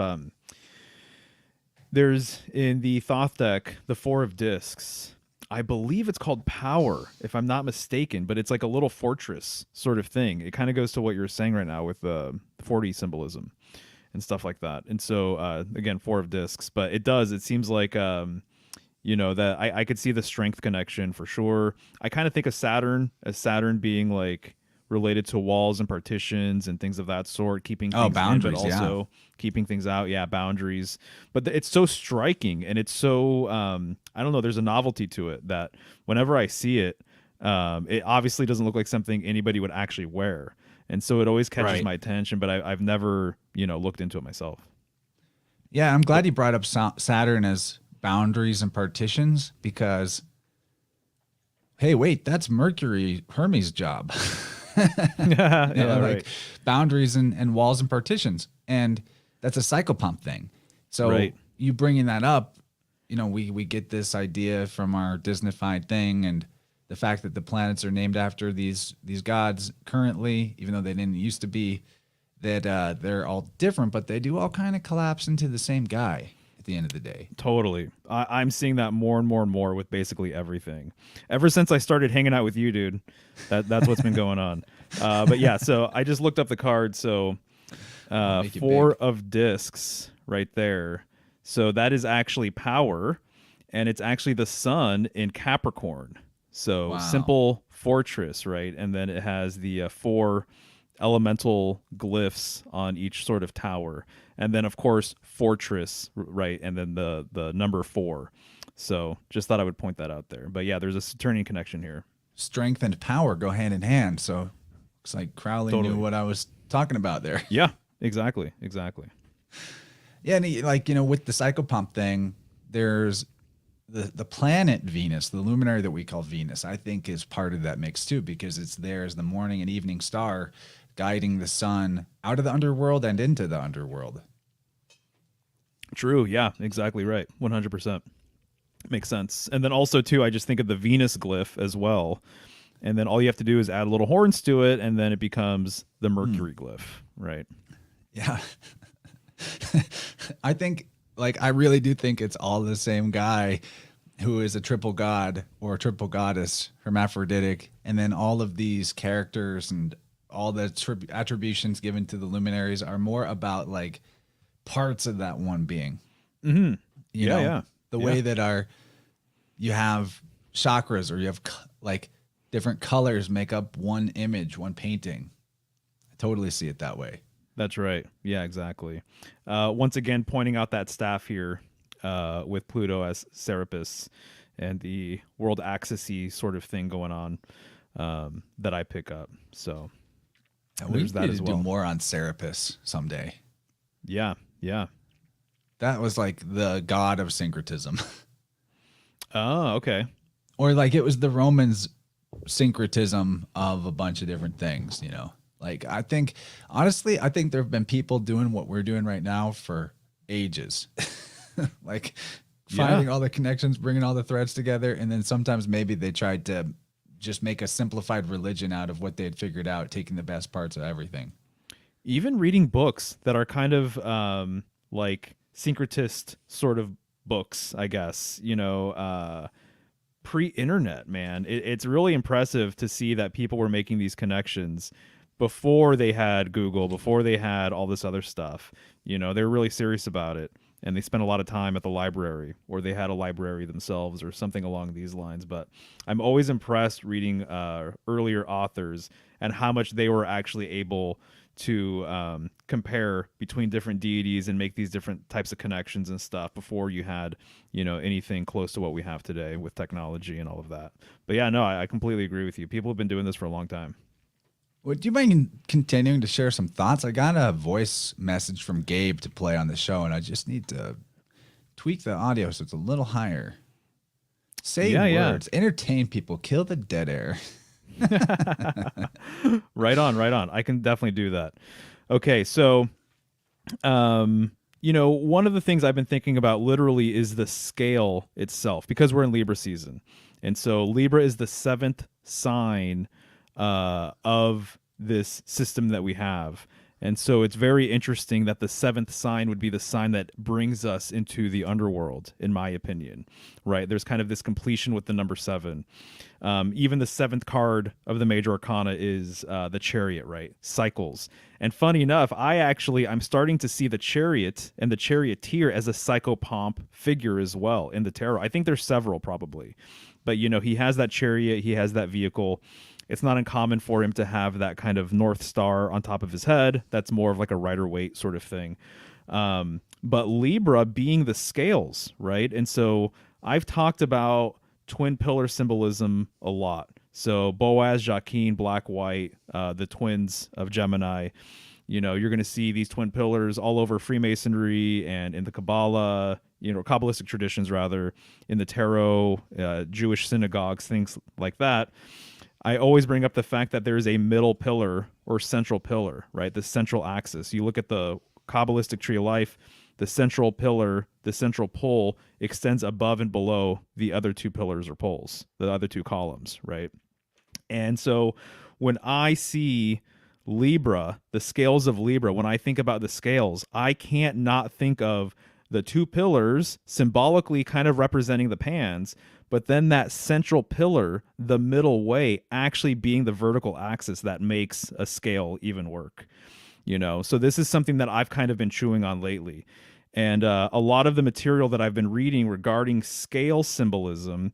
S2: there's in the Thoth deck the Four of Discs. I believe it's called Power, if I'm not mistaken, but it's like a little fortress sort of thing. It kind of goes to what you're saying right now with 40 symbolism and stuff like that. And so again, Four of Discs, but it seems like that I could see the strength connection for sure. I kind of think of Saturn as Saturn being like related to walls and partitions and things of that sort, keeping things
S1: Boundaries,
S2: in, but also keeping things out. Yeah, boundaries. But it's so striking, and it's so I don't know. There's a novelty to it that whenever I see it, it obviously doesn't look like something anybody would actually wear, and so it always catches
S1: Right.
S2: my attention. But I've never looked into it myself.
S1: Yeah, I'm glad you brought up Saturn as boundaries and partitions because, hey, wait, that's Mercury, Hermes' job.
S2: Yeah, right.
S1: Like boundaries and walls and partitions. And that's a psychopomp thing. So
S2: Right.
S1: you bringing that up, we get this idea from our Disneyfied thing and the fact that the planets are named after these gods currently, even though they didn't used to be, that they're all different, but they do all kind of collapse into the same guy at the end of the day.
S2: Totally. I'm seeing that more and more and more with basically everything. Ever since I started hanging out with you, dude, that's what's been going on. But yeah, so I just looked up the card. So
S1: Make it
S2: Four
S1: big.
S2: of Discs right there. So that is actually power, and it's actually the sun in Capricorn. So
S1: Wow.
S2: simple fortress, right? And then it has the four elemental glyphs on each sort of tower, and then of course fortress, right? And then the number 4. So just thought I would point that out there. But yeah, there's a Saturnian connection here.
S1: Strength and power go hand in hand. So looks like Crowley
S2: Totally.
S1: knew what I was talking about there.
S2: Yeah, exactly.
S1: Yeah, and with the psychopomp thing, there's the planet Venus, the luminary that we call Venus, I think is part of that mix too, because it's there as the morning and evening star guiding the sun out of the underworld and into the underworld.
S2: True. Yeah, exactly right. 100%. Makes sense. And then also too, I just think of the Venus glyph as well. And then all you have to do is add little horns to it, and then it becomes the Mercury glyph, right?
S1: Yeah. I really do think it's all the same guy who is a triple god or a triple goddess, hermaphroditic, and then all of these characters and all the attributions given to the luminaries are more about like parts of that one being.
S2: Mm-hmm.
S1: Yeah. The way that you have chakras, or you have like different colors make up one image, one painting. I totally see it that way.
S2: That's right. Yeah, exactly. Once again, pointing out that staff here with Pluto as Serapis and the world axis-y sort of thing going on that I pick up. So
S1: We
S2: there's that
S1: need
S2: as
S1: to
S2: well.
S1: do more on Serapis someday.
S2: Yeah.
S1: That was like the god of syncretism.
S2: Oh, okay.
S1: Or like it was the Romans' syncretism of a bunch of different things, Like honestly, I think there have been people doing what we're doing right now for ages. Like finding all the connections, bringing all the threads together, and then sometimes maybe they tried to just make a simplified religion out of what they had figured out, taking the best parts of everything.
S2: Even reading books that are kind of like syncretist sort of books, I guess, pre-internet, man. It's really impressive to see that people were making these connections before they had Google, before they had all this other stuff. They were really serious about it, and they spent a lot of time at the library, or they had a library themselves or something along these lines. But I'm always impressed reading earlier authors and how much they were actually able to compare between different deities and make these different types of connections and stuff before you had, anything close to what we have today with technology and all of that. But yeah, no, I completely agree with you. People have been doing this for a long time.
S1: Would you mind continuing to share some thoughts? I got a voice message from Gabe to play on the show, and I just need to tweak the audio so it's a little higher. Say words, entertain people, kill the dead air.
S2: Right on. I can definitely do that. Okay, so, one of the things I've been thinking about literally is the scale itself, because we're in Libra season. And so Libra is the 7th sign of this system that we have. And so it's very interesting that the 7th sign would be the sign that brings us into the underworld, in my opinion, right? There's kind of this completion with the number 7. Even the 7th card of the major arcana is the Chariot, right? Cycles. And funny enough, I'm starting to see the Chariot and the Charioteer as a psychopomp figure as well in the tarot. I think there's several probably. But, he has that chariot, he has that vehicle. It's not uncommon for him to have that kind of North Star on top of his head. That's more of like a Rider-Waite sort of thing. But Libra being the scales, right? And so I've talked about twin pillar symbolism a lot. So Boaz, Jachin, Black, White, the twins of Gemini. You're going to see these twin pillars all over Freemasonry and in the Kabbalah, Kabbalistic traditions rather, in the tarot, Jewish synagogues, things like that. I always bring up the fact that there is a middle pillar or central pillar, right? The central axis. You look at the Kabbalistic tree of life, the central pillar, the central pole extends above and below the other two pillars or poles, the other two columns, right? And so when I see Libra, the scales of Libra, when I think about the scales, I can't not think of the two pillars symbolically kind of representing the pans, but then that central pillar, the middle way, actually being the vertical axis that makes a scale even work. So this is something that I've kind of been chewing on lately. And a lot of the material that I've been reading regarding scale symbolism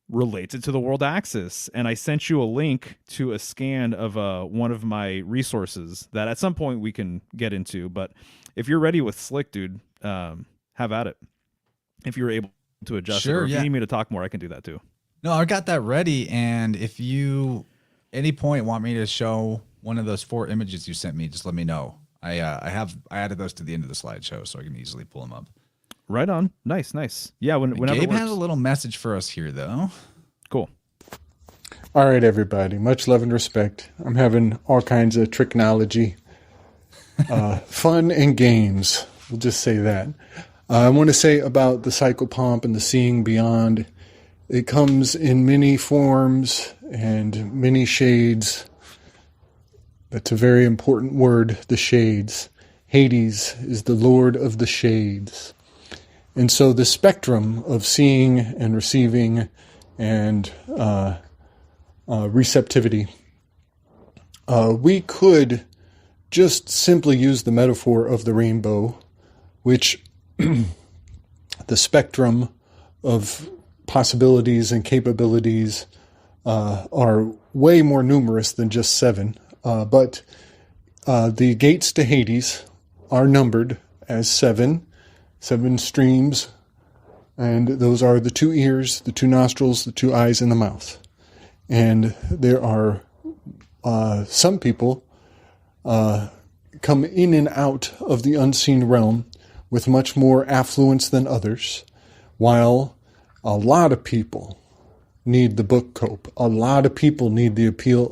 S2: relates it to the world axis. And I sent you a link to a scan of one of my resources that at some point we can get into. But if you're ready with Slick, dude, have at it. If you're able to adjust it, or if you need me to talk more, I can do that too.
S1: No, I got that ready. And if you any point want me to show one of those 4 images you sent me, just let me know. I added those to the end of the slideshow so I can easily pull them up.
S2: Right on. Nice. Yeah, whenever
S1: Gabe has a little message for us here, though.
S2: Cool.
S3: All right, everybody. Much love and respect. I'm having all kinds of tricknology, fun and games. We'll just say that. I want to say about the psychopomp and the seeing beyond. It comes in many forms and many shades. That's a very important word, the shades. Hades is the lord of the shades. And so the spectrum of seeing and receiving and receptivity, we could just simply use the metaphor of the rainbow, which the spectrum of possibilities and capabilities are way more numerous than just 7. But the gates to Hades are numbered as 7 streams, and those are the 2 ears, the 2 nostrils, the 2 eyes, and the mouth. And there are some people come in and out of the unseen realm with much more affluence than others, while a lot of people need the book cope. A lot of people need the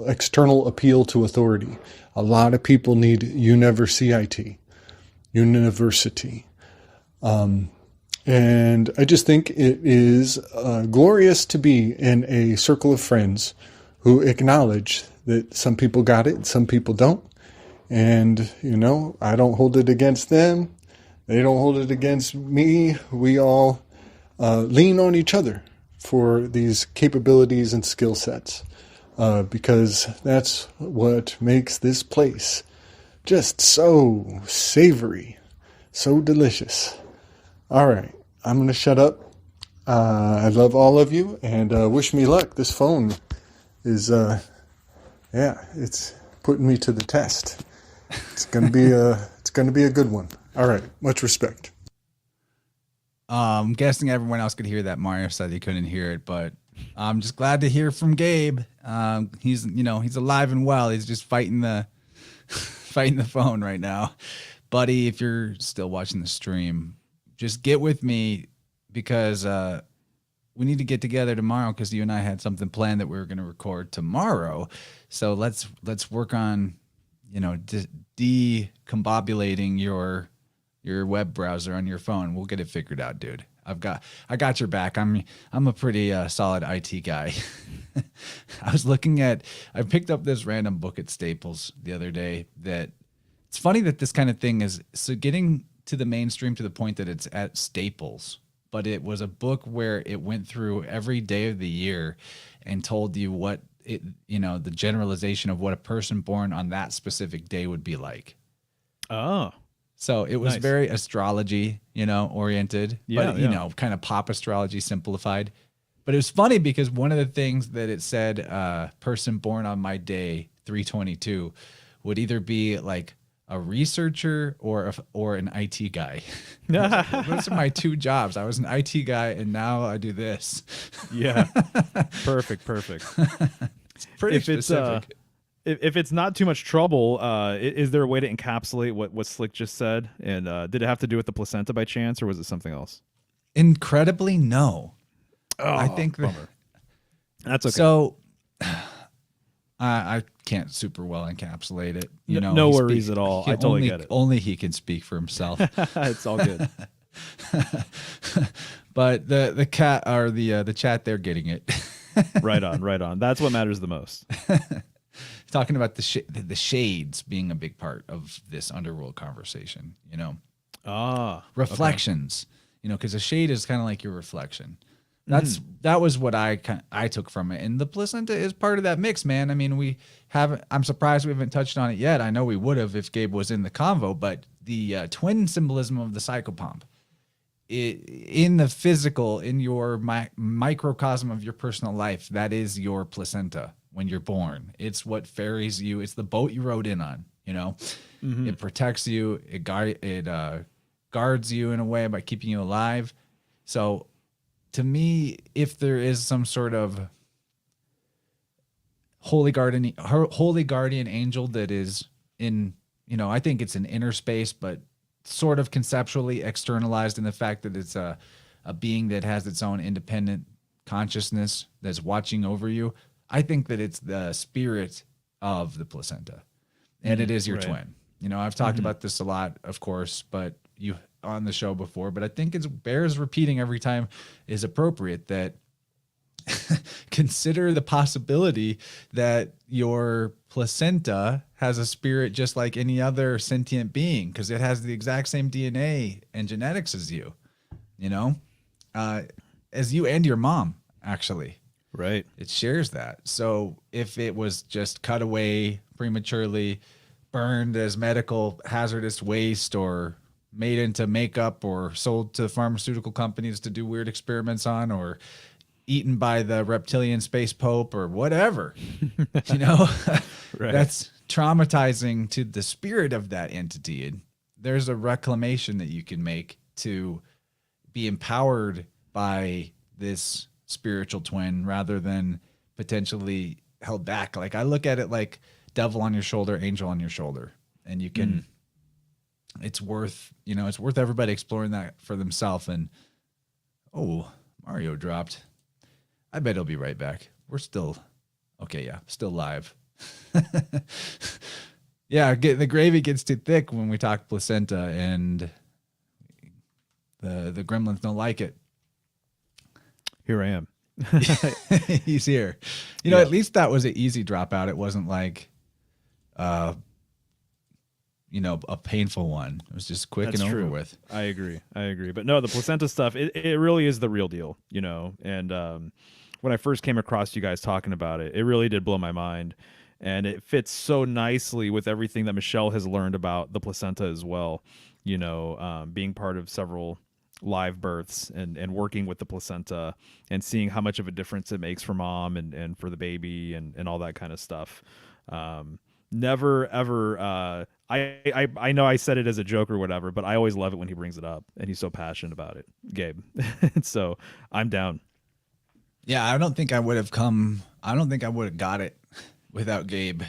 S3: external appeal to authority. A lot of people need university. And I just think it is glorious to be in a circle of friends who acknowledge that some people got it, some people don't. And, I don't hold it against them. They don't hold it against me. We all lean on each other for these capabilities and skill sets, because that's what makes this place just so savory, so delicious. All right, I'm going to shut up. I love all of you, and wish me luck. This phone is, it's putting me to the test. It's going to be a going to be a good one. All right. Much respect.
S1: I'm guessing everyone else could hear that. Mario said he couldn't hear it, but I'm just glad to hear from Gabe. He's alive and well. He's just fighting the phone right now. Buddy, if you're still watching the stream, just get with me because we need to get together tomorrow because you and I had something planned that we were going to record tomorrow. So let's work on, decombobulating your web browser on your phone. We'll get it figured out, dude. I got your back. I'm a pretty solid IT guy. I picked up this random book at Staples the other day that it's funny that this kind of thing is so getting to the mainstream to the point that it's at Staples, but it was a book where it went through every day of the year and told you what the generalization of what a person born on that specific day would be like.
S2: Oh.
S1: So it was
S2: Nice.
S1: very astrology, oriented,
S2: Yeah,
S1: but, kind of pop astrology simplified. But it was funny because one of the things that it said, person born on my day, 322, would either be like a researcher or an IT guy. Those are my two jobs. I was an IT guy and now I do this.
S2: Yeah. Perfect.
S1: It's pretty specific.
S2: If it's not too much trouble, is there a way to encapsulate what Slick just said? And did it have to do with the placenta by chance, or was it something else?
S1: Incredibly, no.
S2: Oh,
S1: I think
S2: bummer. That's okay.
S1: So I can't super well encapsulate it.
S2: No worries at all. I totally get it.
S1: Only he can speak for himself.
S2: It's all good.
S1: But the cat or the chat, they're getting it.
S2: Right on. That's what matters the most.
S1: Talking about the shades being a big part of this underworld conversation. Reflections. Because a shade is kind of like your reflection. That was what I took from it, and the placenta is part of that mix, man. I mean, I'm surprised we haven't touched on it yet. I know we would have if Gabe was in the convo, but the twin symbolism of the psychopomp, in the physical, in your microcosm of your personal life, that is your placenta when you're born. It's what ferries you. It's the boat you rode in on. It protects you. It guards you in a way by keeping you alive. So, to me, if there is some sort of holy guardian angel that is in, I think it's an inner space, but sort of conceptually externalized in the fact that it's a being that has its own independent consciousness that's watching over you. I think that it's the spirit of the placenta, and it is your twin. I've talked about this a lot, of course, but you on the show before, but I think it bears repeating every time is appropriate that consider the possibility that your placenta has a spirit just like any other sentient being, because it has the exact same DNA and genetics as you, as you and your mom, actually.
S2: Right.
S1: It shares that. So if it was just cut away prematurely, burned as medical hazardous waste, or made into makeup, or sold to pharmaceutical companies to do weird experiments on, or eaten by the reptilian space pope or whatever,
S2: Right.
S1: That's traumatizing to the spirit of that entity. And there's a reclamation that you can make to be empowered by this spiritual twin rather than potentially held back. Like, I look at it like devil on your shoulder, angel on your shoulder, and you can, it's worth everybody exploring that for themselves. And Mario dropped. I bet he'll be right back. We're still okay. Yeah. Still live. Yeah. The gravy gets too thick when we talk placenta, and the gremlins don't like it.
S2: Here I am.
S1: He's here. At least that was an easy dropout. It wasn't like, a painful one. It was just quick
S2: That's
S1: and
S2: true.
S1: over with.
S2: I agree. But no, the placenta stuff, it really is the real deal, and when I first came across you guys talking about it, it really did blow my mind. And it fits so nicely with everything that Michelle has learned about the placenta as well, being part of several live births and working with the placenta and seeing how much of a difference it makes for mom and for the baby and all that kind of stuff. never ever. I know I said it as a joke or whatever, but I always love it when he brings it up, and he's so passionate about it, Gabe. So I'm down.
S1: Yeah, I don't think I would have got it without Gabe.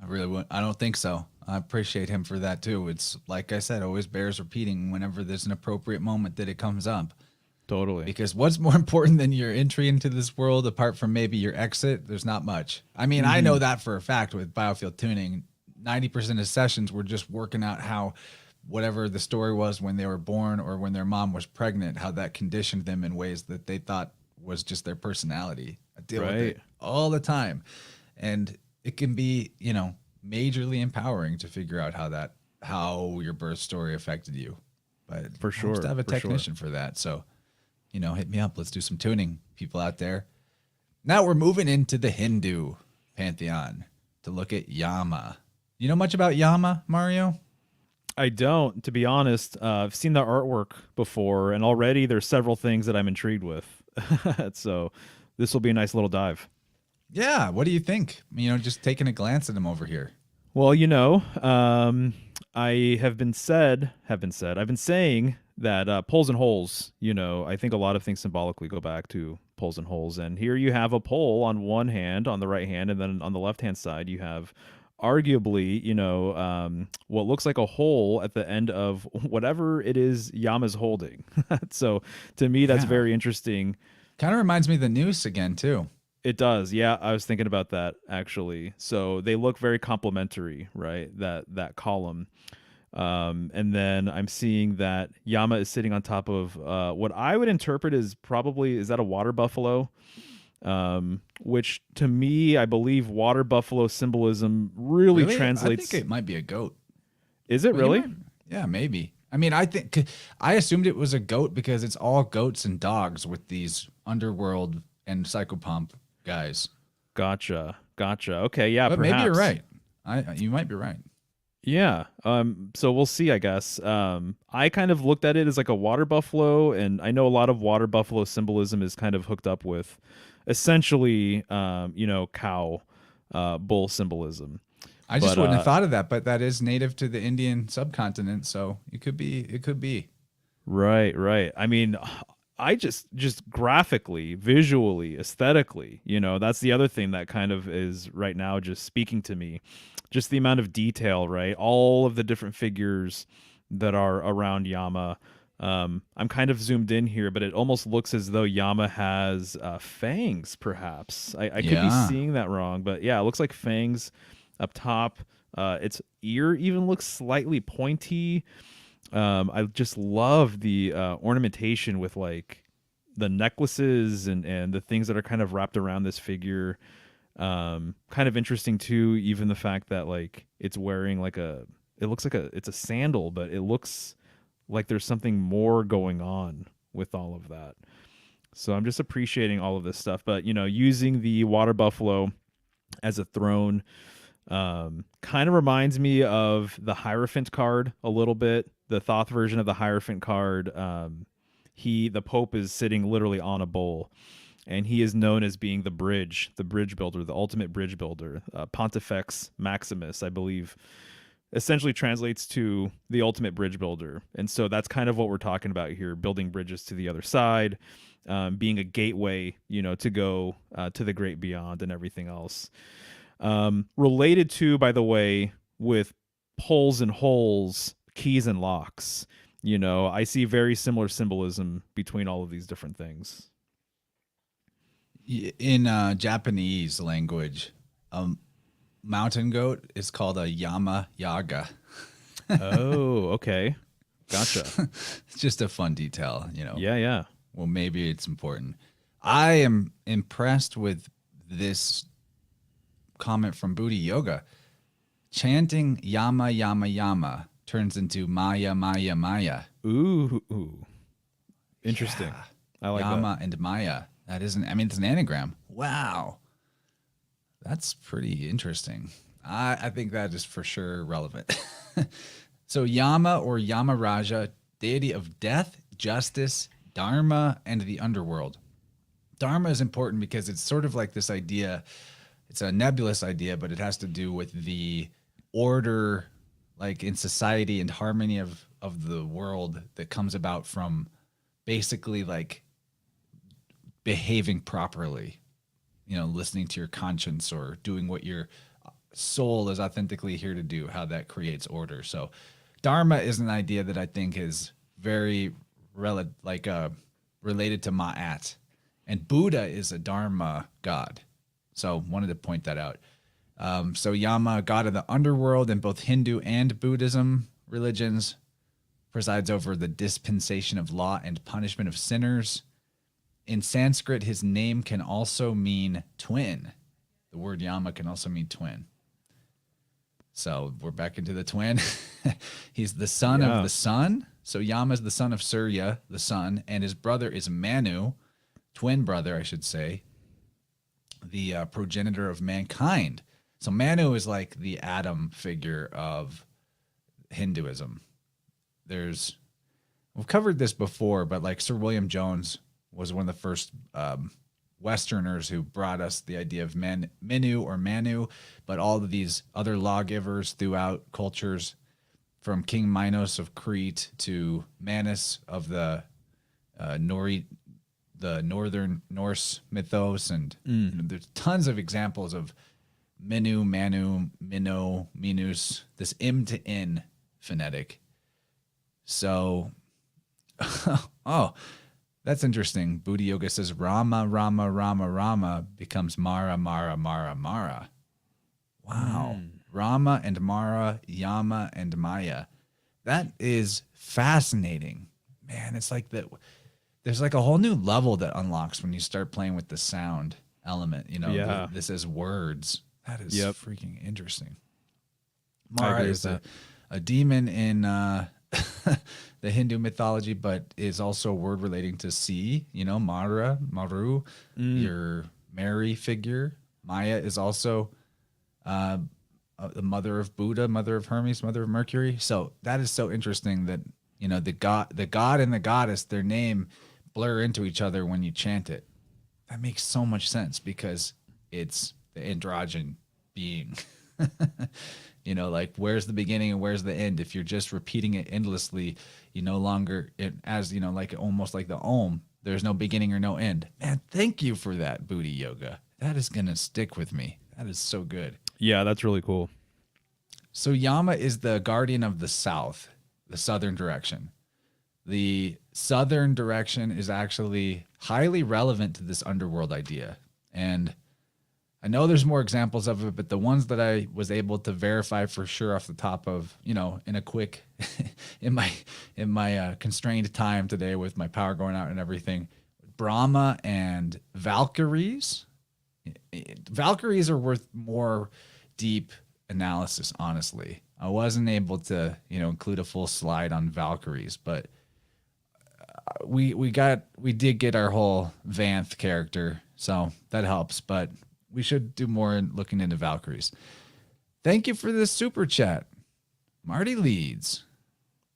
S1: I really would. I don't think so. I appreciate him for that too. It's like I said, always bears repeating whenever there's an appropriate moment that it comes up.
S2: Totally.
S1: Because what's more important than your entry into this world, apart from maybe your exit? There's not much. I mean, I know that for a fact with biofield tuning. 90% of sessions were just working out how whatever the story was when they were born or when their mom was pregnant, how that conditioned them in ways that they thought was just their personality. I deal with it all the time. And it can be, majorly empowering to figure out how your birth story affected you. But
S2: for sure,
S1: I have to have a technician for that. So, hit me up. Let's do some tuning, people out there. Now we're moving into the Hindu pantheon to look at Yama. You know much about Yama, Mario?
S2: I don't, to be honest. I've seen the artwork before, and already there's several things that I'm intrigued with. So this will be a nice little dive.
S1: Yeah. What do you think? Just taking a glance at him over here.
S2: Well, I have been saying that poles and holes, I think a lot of things symbolically go back to poles and holes. And here you have a pole on one hand, on the right hand, and then on the left hand side, you have arguably, what looks like a hole at the end of whatever it is Yama's holding. So to me, that's very interesting.
S1: Kind of reminds me of the noose again, too.
S2: It does. Yeah, I was thinking about that actually. So they look very complementary, right? That column. And then I'm seeing that Yama is sitting on top of what I would interpret is that a water buffalo? Which to me, I believe water buffalo symbolism really translates.
S1: I think it might be a goat.
S2: Is it really?
S1: Yeah, maybe. I mean, I assumed it was a goat because it's all goats and dogs with these Underworld and Psychopomp guys.
S2: Gotcha. Okay, yeah,
S1: but
S2: perhaps.
S1: Maybe you're right. You might be right.
S2: Yeah. So we'll see, I guess. I kind of looked at it as like a water buffalo, and I know a lot of water buffalo symbolism is kind of hooked up with essentially, cow, bull symbolism.
S1: I just wouldn't have thought of that, but that is native to the Indian subcontinent, so it could be.
S2: Right. I mean, I just graphically, visually, aesthetically, that's the other thing that kind of is right now just speaking to me. Just the amount of detail, right? All of the different figures that are around Yama. I'm kind of zoomed in here, but it almost looks as though Yama has fangs, perhaps. I could be seeing that wrong, but yeah, it looks like fangs up top. Its ear even looks slightly pointy. I just love the ornamentation with like the necklaces and the things that are kind of wrapped around this figure. Kind of interesting too, even the fact that like it's wearing it's a sandal, but it looks like there's something more going on with all of that. So I'm just appreciating all of this stuff, but using the water buffalo as a throne, kind of reminds me of the Hierophant card a little bit. The Thoth version of the Hierophant card, the Pope is sitting literally on a bowl, and he is known as being the bridge builder, the ultimate bridge builder. Pontifex Maximus, I believe, essentially translates to the ultimate bridge builder. And so that's kind of what we're talking about here, building bridges to the other side, being a gateway, to go to the great beyond and everything else. Related to, by the way, with poles and holes, keys and locks, I see very similar symbolism between all of these different things.
S1: In Japanese language, mountain goat is called a Yama Yaga.
S2: Oh, okay. Gotcha.
S1: It's just a fun detail,
S2: Yeah.
S1: Well, maybe it's important. I am impressed with this comment from Booty Yoga. Chanting Yama Yama Yama turns into Maya Maya Maya.
S2: Ooh. Interesting.
S1: Yeah.
S2: I like
S1: Yama
S2: that.
S1: and Maya. It's an anagram. Wow. That's pretty interesting. I think that is for sure relevant. So Yama or Yamaraja, deity of death, justice, dharma, and the underworld. Dharma is important because it's sort of like this idea. it's a nebulous idea, but it has to do with the order, like in society and harmony of the world that comes about from basically like behaving properly, listening to your conscience or doing what your soul is authentically here to do, how that creates order. So Dharma is an idea that I think is very related to Ma'at. And Buddha is a Dharma god. So wanted to point that out. So Yama, god of the underworld in both Hindu and Buddhism religions, presides over the dispensation of law and punishment of sinners. In Sanskrit, his name can also mean twin. The word Yama can also mean twin. So we're back into the twin. He's the son of the sun. So Yama is the son of Surya, the sun, and his brother is Manu, twin brother, I should say, the progenitor of mankind. So Manu is like the Adam figure of Hinduism. We've covered this before, but like Sir William Jones was one of the first Westerners who brought us the idea of Menu or Manu, but all of these other lawgivers throughout cultures, from King Minos of Crete to Manus of the northern Norse mythos, and there's tons of examples of Menu, Manu, Minnow, Minus, this M to N phonetic. So, that's interesting. Buddha Yoga says Rama, Rama, Rama, Rama becomes Mara, Mara, Mara, Mara. Wow. Rama and Mara, Yama and Maya. That is fascinating. Man, it's like that. There's like a whole new level that unlocks when you start playing with the sound element. This is words. That is freaking interesting. Mara is a demon in the Hindu mythology, but is also a word relating to sea. Mara, Maru, your Mary figure. Maya is also the mother of Buddha, mother of Hermes, mother of Mercury. So that is so interesting that the god and the goddess, their name blur into each other when you chant it. That makes so much sense because it's the androgyne being. Like where's the beginning and where's the end? If you're just repeating it endlessly, you no longer, like almost like the Om, there's no beginning or no end. Man, thank you for that, Booty Yoga. That is going to stick with me. That is so good.
S2: Yeah, that's really cool.
S1: So Yama is the guardian of the south, the southern direction. The southern direction is actually highly relevant to this underworld idea. And I know there's more examples of it, but the ones that I was able to verify for sure off the top of, in a quick, in my constrained time today with my power going out and everything, Brahma and Valkyries. Valkyries are worth more deep analysis, honestly. I wasn't able to, include a full slide on Valkyries, but we did get our whole Vanth character, so that helps, but we should do more in looking into Valkyries. Thank you for this super chat. Marty Leeds.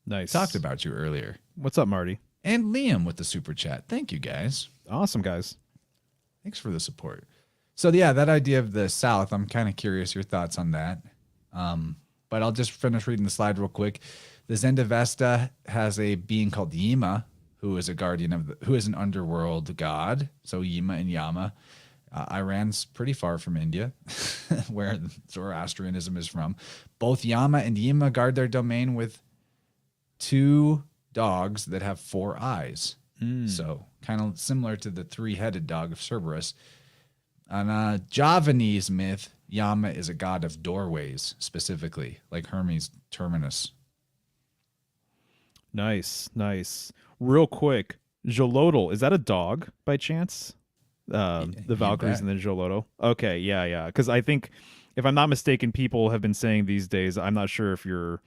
S2: Nice.
S1: Talked about you earlier.
S2: What's up, Marty?
S1: And Liam with the super chat. Thank you, guys.
S2: Awesome, guys.
S1: Thanks for the support. So, yeah, that idea of the South, I'm kind of curious your thoughts on that. But I'll just finish reading the slide real quick. The Zendavesta has a being called Yima, who is a guardian who is an underworld god. So Yima and Yama. Iran's pretty far from India, where Zoroastrianism is from. Both Yama and Yima guard their domain with 2 dogs that have 4 eyes. So kind of similar to the 3-headed dog of Cerberus. On Javanese myth, Yama is a god of doorways, specifically, like Hermes Terminus.
S2: Nice. Real quick, Xolotl, is that a dog by chance? The Valkyries and the Xolotl. Okay, yeah. Because I think, if I'm not mistaken, people have been saying these days, I'm not sure if you're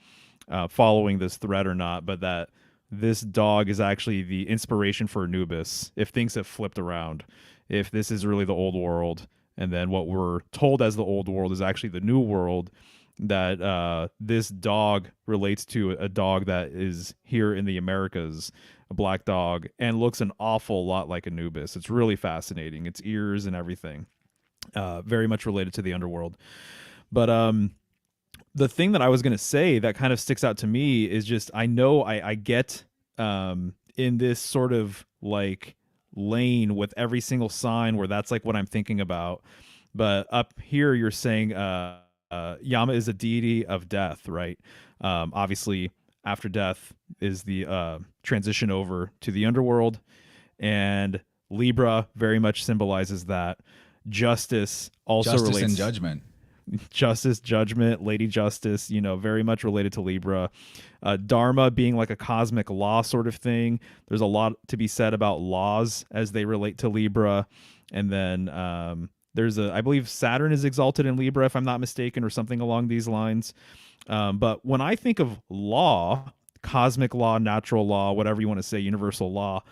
S2: following this thread or not, but that this dog is actually the inspiration for Anubis, if things have flipped around. If this is really the old world, and then what we're told as the old world is actually the new world, that this dog relates to a dog that is here in the Americas, a black dog, and looks an awful lot like Anubis. It's really fascinating. Its ears and everything. very much related to the underworld. But the thing that I was going to say that kind of sticks out to me is just, I know I get in this sort of like lane with every single sign where that's like what I'm thinking about. But up here, you're saying Yama is a deity of death, right? Obviously, after death is the transition over to the underworld, and Libra very much symbolizes that. Justice also
S1: Justice
S2: relates.
S1: and judgment.
S2: Justice, judgment, Lady Justice, very much related to Libra. Dharma being like a cosmic law sort of thing. There's a lot to be said about laws as they relate to Libra. And then I believe Saturn is exalted in Libra, if I'm not mistaken, or something along these lines. But when I think of law, cosmic law, natural law, whatever you want to say, universal law,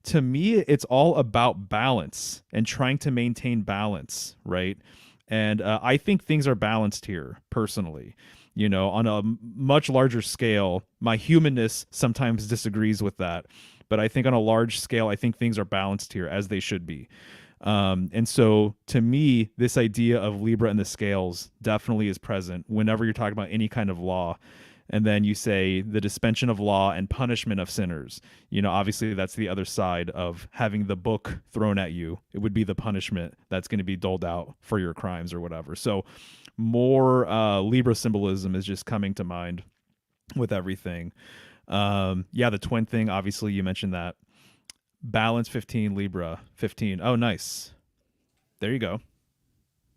S2: to me, it's all about balance and trying to maintain balance, right? And I think things are balanced here, personally. On a much larger scale, my humanness sometimes disagrees with that. But I think on a large scale, I think things are balanced here, as they should be. And so, to me, this idea of Libra and the scales definitely is present whenever you're talking about any kind of law. And then you say the dispensation of law and punishment of sinners. Obviously that's the other side of having the book thrown at you. It would be the punishment that's going to be doled out for your crimes or whatever. So more Libra symbolism is just coming to mind with everything. The twin thing, obviously you mentioned that. Balance 15, Libra 15. Oh, nice. There you go.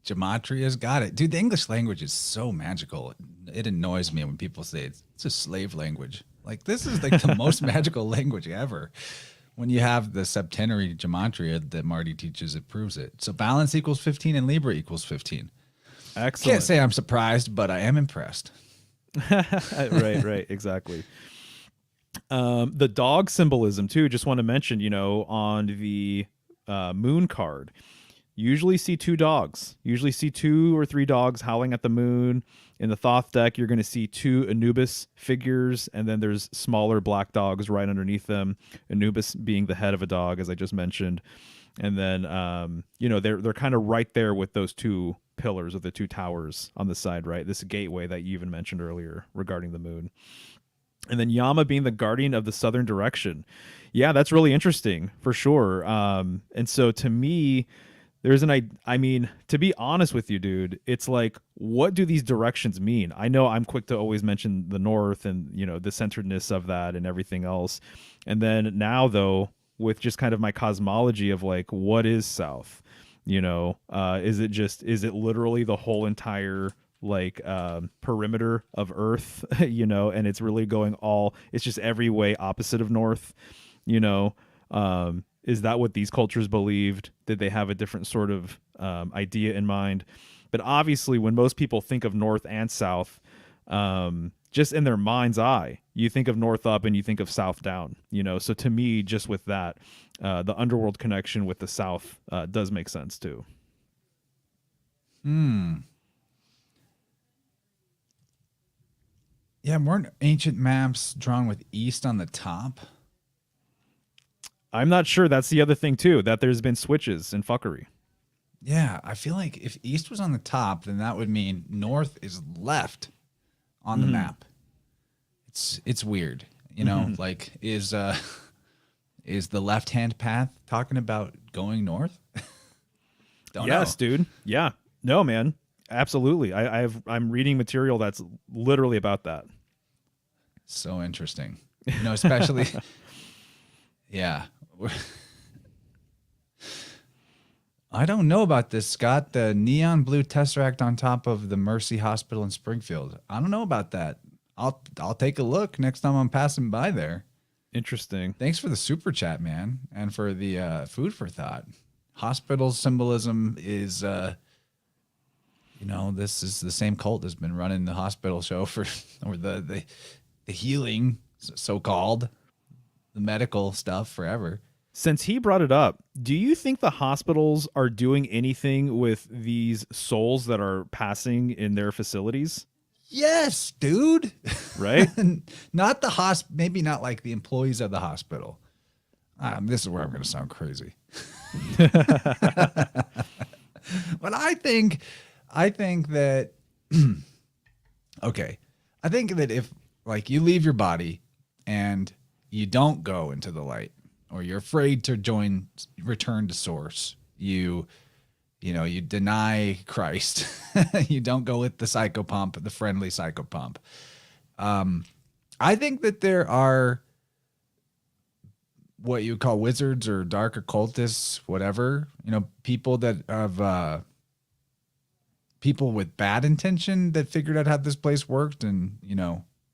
S1: Gematria's got it. Dude, the English language is so magical. It annoys me when people say it's a slave language. Like, this is like the most magical language ever. When you have the septenary gematria that Marty teaches, it proves it. So balance equals 15 and Libra equals 15.
S2: Excellent.
S1: Can't say I'm surprised, but I am impressed.
S2: Right, exactly. The dog symbolism too, just want to mention, on the moon card, usually see two dogs, usually see 2 or 3 dogs howling at the moon. In the Thoth deck, you're going to see 2 Anubis figures, and then there's smaller black dogs right underneath them. Anubis being the head of a dog, as I just mentioned. And then, they're kind of right there with those 2 pillars of the 2 towers on the side, right? This gateway that you even mentioned earlier regarding the moon. And then Yama being the guardian of the southern direction. Yeah, that's really interesting for sure. And so to me, to be honest with you, dude, it's like, what do these directions mean? I know I'm quick to always mention the north and, the centeredness of that and everything else. And then now, though, with just kind of my cosmology of like, what is south? Is it literally the whole entire perimeter of Earth, and it's really going it's just every way opposite of north, is that what these cultures believed? Did they have a different sort of idea in mind? But obviously, when most people think of north and south, just in their mind's eye, you think of north up and you think of south down, So to me, just with that, the underworld connection with the south does make sense too.
S1: Yeah, weren't ancient maps drawn with east on the top?
S2: I'm not sure. That's the other thing too, that there's been switches and fuckery.
S1: Yeah, I feel like if east was on the top, then that would mean north is left on the map. It's weird, like is the left-hand path talking about going north?
S2: Yes, dude. Yeah. No, man. Absolutely. I'm reading material that's literally about that.
S1: So interesting. Especially yeah. I don't know about this, Scott. The neon blue tesseract on top of the Mercy Hospital in Springfield. I don't know about that. I'll take a look next time I'm passing by there.
S2: Interesting.
S1: Thanks for the super chat, man, and for the food for thought. Hospital symbolism is, this is the same cult that's been running the hospital show or the healing, so-called, the medical stuff forever.
S2: Since he brought it up, do you think the hospitals are doing anything with these souls that are passing in their facilities?
S1: Yes, dude.
S2: Right?
S1: Not the maybe not like the employees of the hospital. This is where I'm going to sound crazy. But I think that, okay, I think that if like you leave your body and you don't go into the light, or you're afraid to return to source, you deny Christ, you don't go with the psychopomp, the friendly psychopomp. I think that there are what you call wizards or dark occultists, whatever, people that have, people with bad intention that figured out how this place worked and,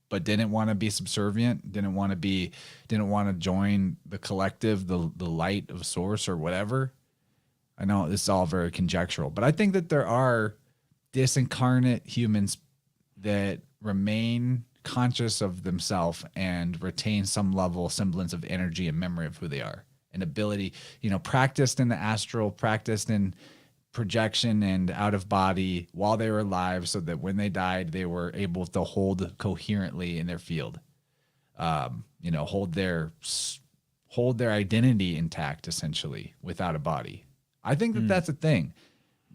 S1: but didn't want to be subservient, didn't want to join the collective, the light of source or whatever. I know this is all very conjectural, but I think that there are disincarnate humans that remain conscious of themselves and retain some level semblance of energy and memory of who they are, and ability, practiced in the astral, practiced in projection and out of body while they were alive, so that when they died, they were able to hold coherently in their field, hold their identity intact, essentially, without a body. I think that that's a thing.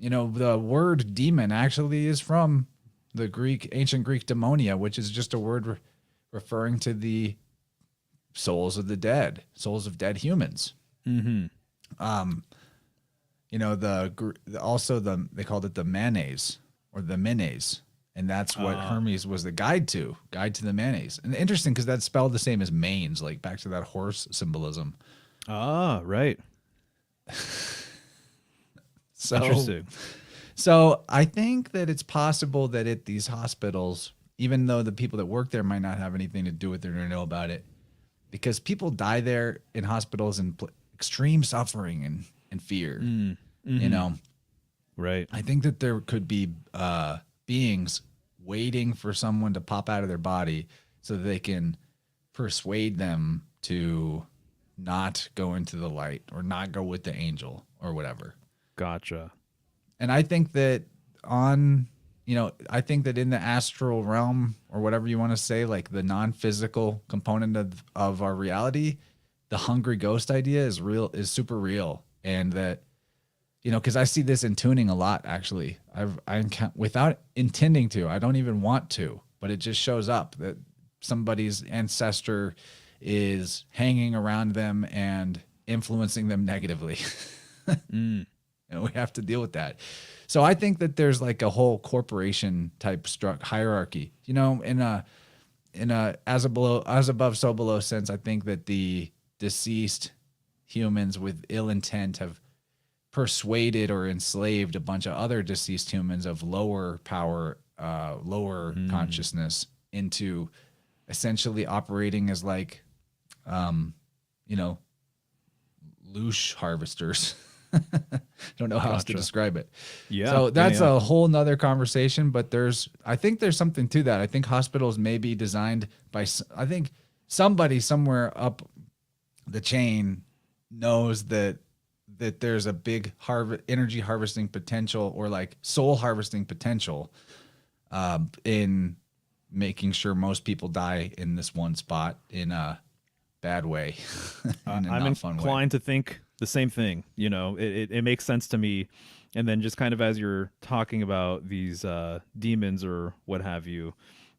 S1: The word demon actually is from the ancient Greek demonia, which is just a word referring to the souls of the dead, souls of dead humans. Mm-hmm. They called it the manes or the menes, and that's what Hermes was the guide to the manes. And interesting, because that's spelled the same as manes, like back to that horse symbolism.
S2: Ah, right.
S1: So
S2: interesting.
S1: So I think that it's possible that at these hospitals, even though the people that work there might not have anything to do with it or know about it, because people die there in hospitals in extreme suffering and fear,
S2: Right.
S1: I think that there could be beings waiting for someone to pop out of their body so that they can persuade them to not go into the light or not go with the angel or whatever.
S2: Gotcha.
S1: And I think that I think that in the astral realm, or whatever you want to say, like the non-physical component of our reality, the hungry ghost idea is super real. And that, because I see this in tuning a lot, actually. Without intending to, I don't even want to, but it just shows up that somebody's ancestor is hanging around them and influencing them negatively. And we have to deal with that. So I think that there's like a whole corporation type hierarchy, in a as above, so below sense. I think that the deceased humans with ill intent have persuaded or enslaved a bunch of other deceased humans of lower power, lower consciousness into essentially operating as like, loosh harvesters. Don't know how else to describe it.
S2: Yeah.
S1: So that's a whole nother conversation, but I think there's something to that. I think hospitals may be designed I think somebody somewhere up the chain knows that there's a big energy harvesting potential, or like soul harvesting potential, in making sure most people die in this one spot in a bad way.
S2: I'm inclined to think the same thing. It makes sense to me. And then just kind of as you're talking about these demons or what have you,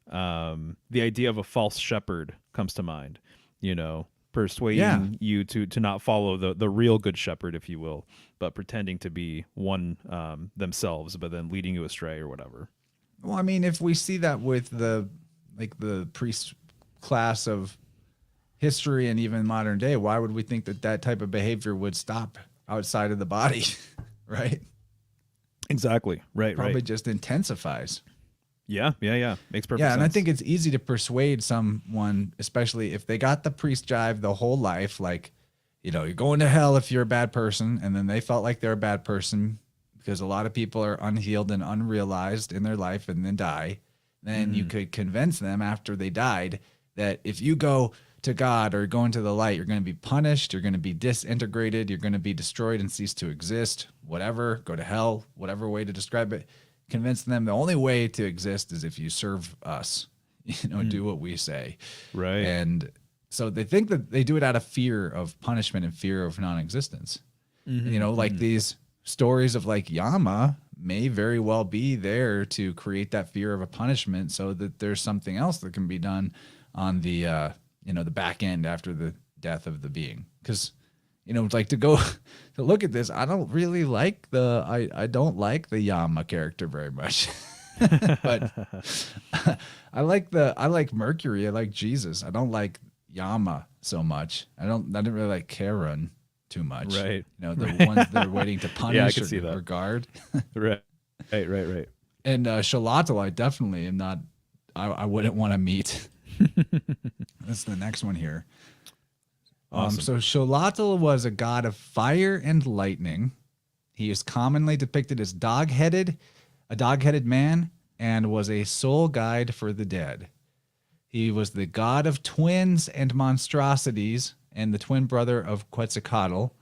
S2: the idea of a false shepherd comes to mind, persuading you to not follow the real good shepherd, if you will, but pretending to be one themselves, but then leading you astray or whatever.
S1: Well, I mean, if we see that with the priest class of history and even modern day, why would we think that type of behavior would stop outside of the body? Right?
S2: Exactly. Right.
S1: Probably just intensifies.
S2: Yeah. Makes perfect sense.
S1: And I think it's easy to persuade someone, especially if they got the priest jive the whole life, like, you're going to hell if you're a bad person, and then they felt like they're a bad person because a lot of people are unhealed and unrealized in their life and then die. Then you could convince them after they died that if you go to God or go into the light, you're going to be punished, you're going to be disintegrated, you're going to be destroyed and cease to exist, whatever, go to hell, whatever way to describe it. Convince them the only way to exist is if you serve us, do what we say.
S2: Right.
S1: And so they think that they do it out of fear of punishment and fear of non-existence. Like these stories of like Yama, may very well be there to create that fear of a punishment, so that there's something else that can be done on the the back end after the death of the being. Because like to go to look at this, I don't really like I don't like the Yama character very much. But I like Mercury. I like Jesus. I don't like Yama so much. I didn't really like Charon too much.
S2: Right.
S1: The ones that are waiting to punish
S2: I can see that.
S1: or guard.
S2: Right.
S1: And Sholat, I definitely am not. I wouldn't want to meet. That's the next one here.
S2: Awesome.
S1: So Sholat was a god of fire and lightning. He is commonly depicted as a dog-headed man, and was a soul guide for the dead. He was the god of twins and monstrosities, and the twin brother of Quetzalcoatl,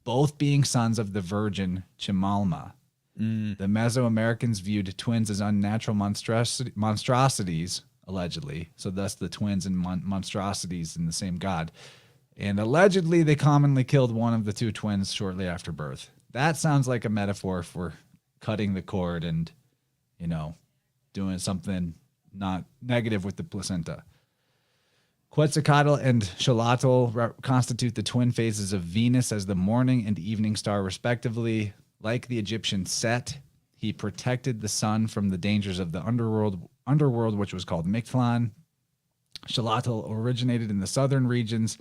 S1: both being sons of the virgin Chimalma. The Mesoamericans viewed twins as unnatural monstrosities, allegedly. So thus the twins and monstrosities in the same god. And allegedly they commonly killed one of the two twins shortly after birth. That sounds like a metaphor for cutting the cord and, doing something not negative with the placenta. Quetzalcoatl and Xolatl constitute the twin phases of Venus as the morning and evening star, respectively. Like the Egyptian Set, he protected the sun from the dangers of the underworld, which was called Mictlan. Xolatl originated in the southern regions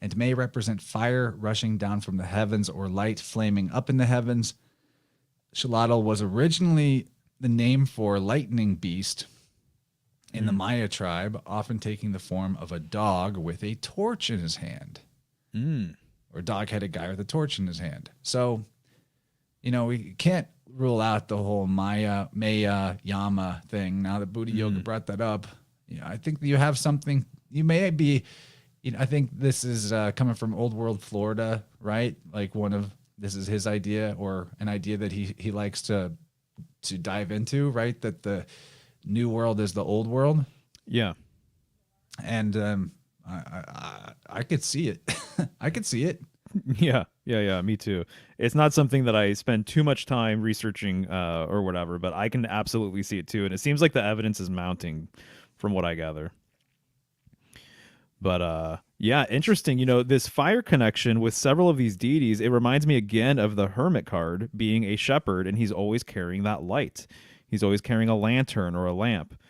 S1: and may represent fire rushing down from the heavens or light flaming up in the heavens. Xolatl was originally the name for lightning beast in the Maya tribe, often taking the form of a dog with a torch in his hand. Or a dog-headed guy with a torch in his hand. So, we can't rule out the whole Maya, Yama thing. Now that Buddha Yoga brought that up, I think you have something. You may be, I think this is coming from Old World Florida, right? Like this is his idea, or an idea that he likes to dive into, right? That the new world is the old world.
S2: Yeah.
S1: And I could see it. I could see it.
S2: Yeah, me too. It's not something that I spend too much time researching or whatever, but I can absolutely see it too. And it seems like the evidence is mounting from what I gather. But yeah, interesting. This fire connection with several of these deities, it reminds me again of the Hermit card being a shepherd, and he's always carrying that light. He's always carrying a lantern or a lamp.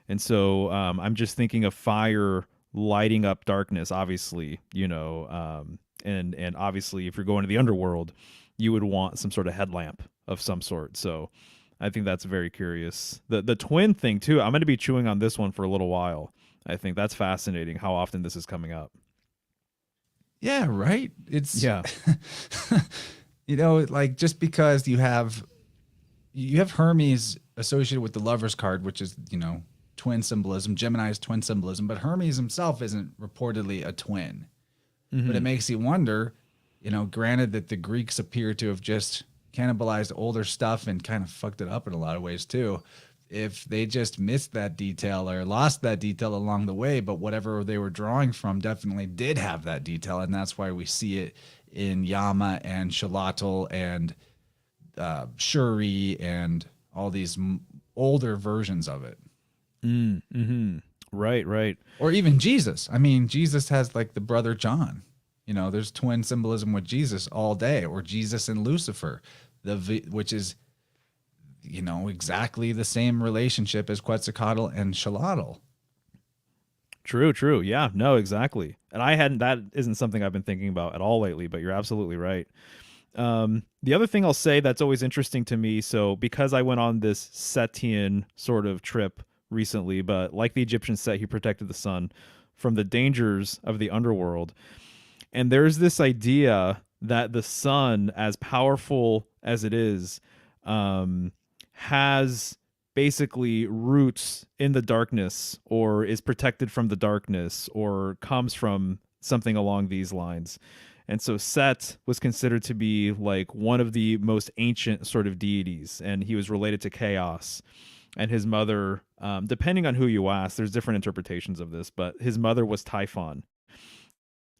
S2: And so I'm just thinking of fire lighting up darkness, obviously, and obviously if you're going to the underworld, you would want some sort of headlamp of some sort. So I think that's very curious. The twin thing too, I'm going to be chewing on this one for a little while. I think that's fascinating how often this is coming up.
S1: Yeah, right. Like just because you have Hermes associated with the Lover's card, which is, twin symbolism, Gemini's twin symbolism, but Hermes himself isn't reportedly a twin. But it makes you wonder, granted that the Greeks appear to have just cannibalized older stuff and kind of fucked it up in a lot of ways too, if they just missed that detail or lost that detail along the way, but whatever they were drawing from definitely did have that detail, and that's why we see it in Yama and Xolatl and Suri and all these older versions of it.
S2: Right.
S1: Or even Jesus. I mean, Jesus has like the brother John. There's twin symbolism with Jesus all day, or Jesus and Lucifer, which is, exactly the same relationship as Quetzalcoatl and Xolatl.
S2: True. Yeah, no, exactly. And that isn't something I've been thinking about at all lately, but you're absolutely right. The other thing I'll say that's always interesting to me, so because I went on this Setian sort of trip recently, but like the Egyptian Set, he protected the sun from the dangers of the underworld. And there's this idea that the sun, as powerful as it is, has basically roots in the darkness, or is protected from the darkness, or comes from something along these lines. And so Set was considered to be like one of the most ancient sort of deities, and he was related to chaos. And his mother, depending on who you ask, there's different interpretations of this, but his mother was Typhon.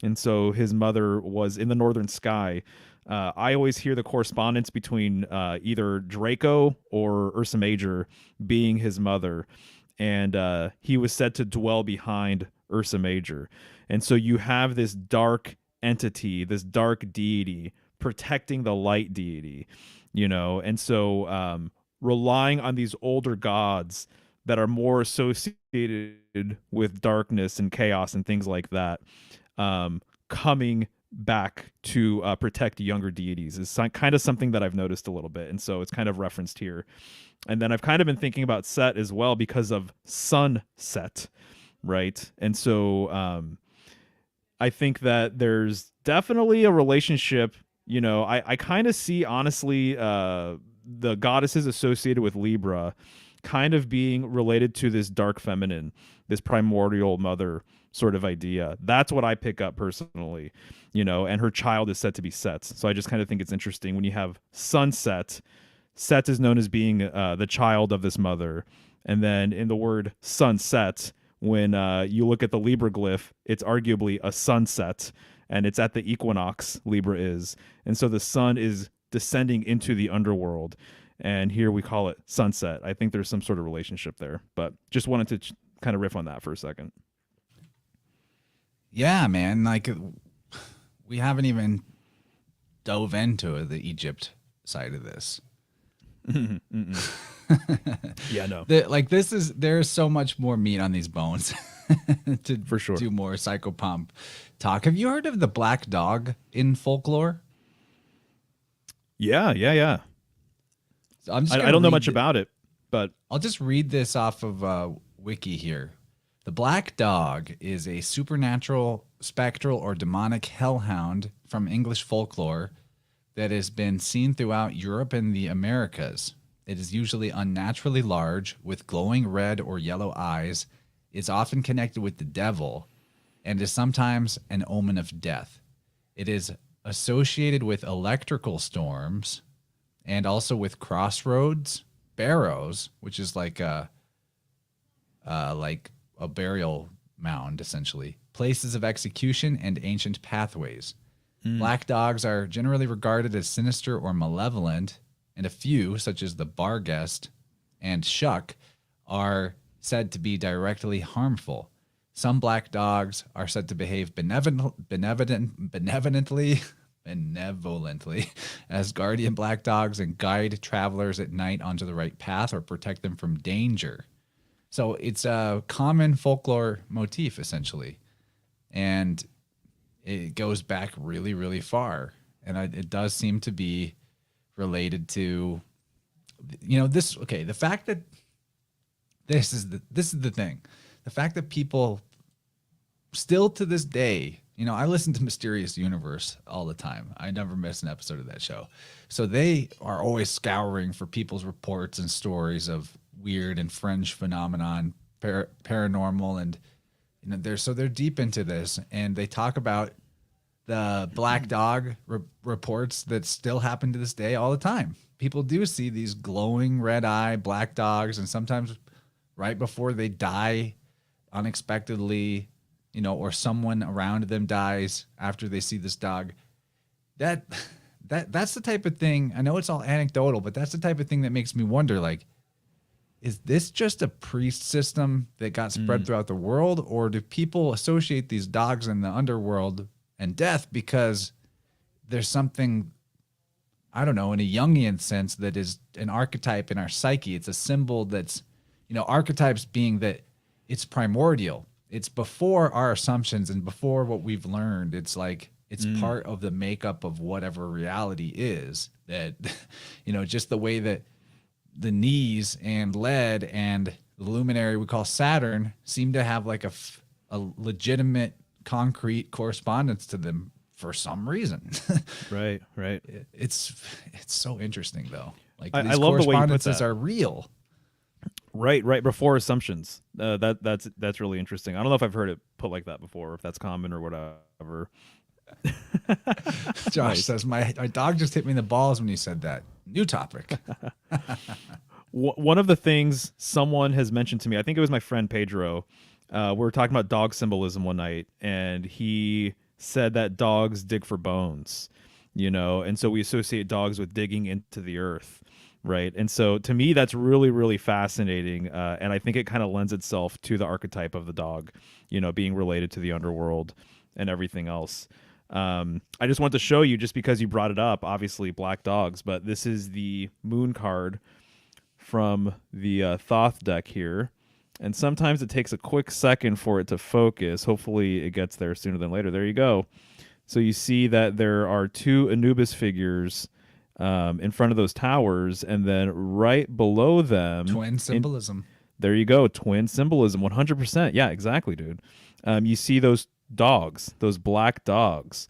S2: And so his mother was in the northern sky. I always hear the correspondence between either Draco or Ursa Major being his mother, and he was said to dwell behind Ursa Major. And so you have this dark entity, this dark deity protecting the light deity, and so relying on these older gods that are more associated with darkness and chaos and things like that, coming back to protect younger deities is kind of something that I've noticed a little bit. And so it's kind of referenced here. And then I've kind of been thinking about Set as well because of sunset, right? And so I think that there's definitely a relationship. I kind of see, honestly, the goddesses associated with Libra kind of being related to this dark feminine, this primordial mother sort of idea. That's what I pick up personally, and her child is said to be Set. So I just kind of think it's interesting when you have sunset. Set is known as being the child of this mother. And then in the word sunset, when you look at the Libra glyph, it's arguably a sunset, and it's at the equinox, Libra is. And so the sun is descending into the underworld. And here we call it sunset. I think there's some sort of relationship there, but just wanted to kind of riff on that for a second.
S1: Yeah, man. Like, we haven't even dove into the Egypt side of this.
S2: Yeah, no.
S1: There's so much more meat on these bones to
S2: for sure
S1: do more psychopomp talk. Have you heard of the black dog in folklore?
S2: Yeah.
S1: So
S2: I don't know much about it, but
S1: I'll just read this off of Wiki here. The black dog is a supernatural, spectral, or demonic hellhound from English folklore that has been seen throughout Europe and the Americas. It is usually unnaturally large, with glowing red or yellow eyes, is often connected with the devil, and is sometimes an omen of death. It is associated with electrical storms and also with crossroads, barrows, which is like a burial mound, essentially, places of execution, and ancient pathways. Black dogs are generally regarded as sinister or malevolent, and a few, such as the Barghest and Shuck, are said to be directly harmful. Some black dogs are said to behave benevolently as guardian black dogs and guide travelers at night onto the right path or protect them from danger. So it's a common folklore motif, essentially. And it goes back really, really far. And it does seem to be related to, this. Okay, the fact that this is the thing. The fact that people still to this day, I listen to Mysterious Universe all the time. I never miss an episode of that show. So they are always scouring for people's reports and stories of weird and fringe phenomenon, paranormal, and they're deep into this, and they talk about the black dog reports that still happen to this day all the time. People do see these glowing red eye black dogs, and sometimes right before they die unexpectedly, or someone around them dies after they see this dog. That's the type of thing. I know it's all anecdotal, but that's the type of thing that makes me wonder, like, is this just a priest system that got spread throughout the world, or do people associate these dogs in the underworld and death because there's something, I don't know, in a Jungian sense, that is an archetype in our psyche? It's a symbol that's, archetypes being that it's primordial. It's before our assumptions and before what we've learned. It's like, it's part of the makeup of whatever reality is, that, just the way that the knees and lead and the luminary we call Saturn seem to have like a legitimate concrete correspondence to them for some reason.
S2: Right.
S1: It's so interesting though. Like,
S2: I
S1: these
S2: love the way you put
S1: correspondences
S2: that.
S1: are real.
S2: Right before assumptions. That's really interesting. I don't know if I've heard it put like that before, if that's common or whatever.
S1: Josh says, my dog just hit me in the balls when you said that. New topic.
S2: One of the things someone has mentioned to me, I think it was my friend Pedro, we were talking about dog symbolism one night, and he said that dogs dig for bones, you know, and so we associate dogs with digging into the earth, right? And so to me, that's really, really fascinating, and I think it kind of lends itself to the archetype of the dog, you know, being related to the underworld and everything else. I just want to show you, just because you brought it up, obviously black dogs, but this is the moon card from the Thoth deck here. And sometimes it takes a quick second for it to focus. Hopefully it gets there sooner than later. There you go. So you see that there are two Anubis figures in front of those towers, and then right below them...
S1: Twin symbolism.
S2: There you go. Twin symbolism. 100%. Yeah, exactly, dude. You see those dogs, those black dogs.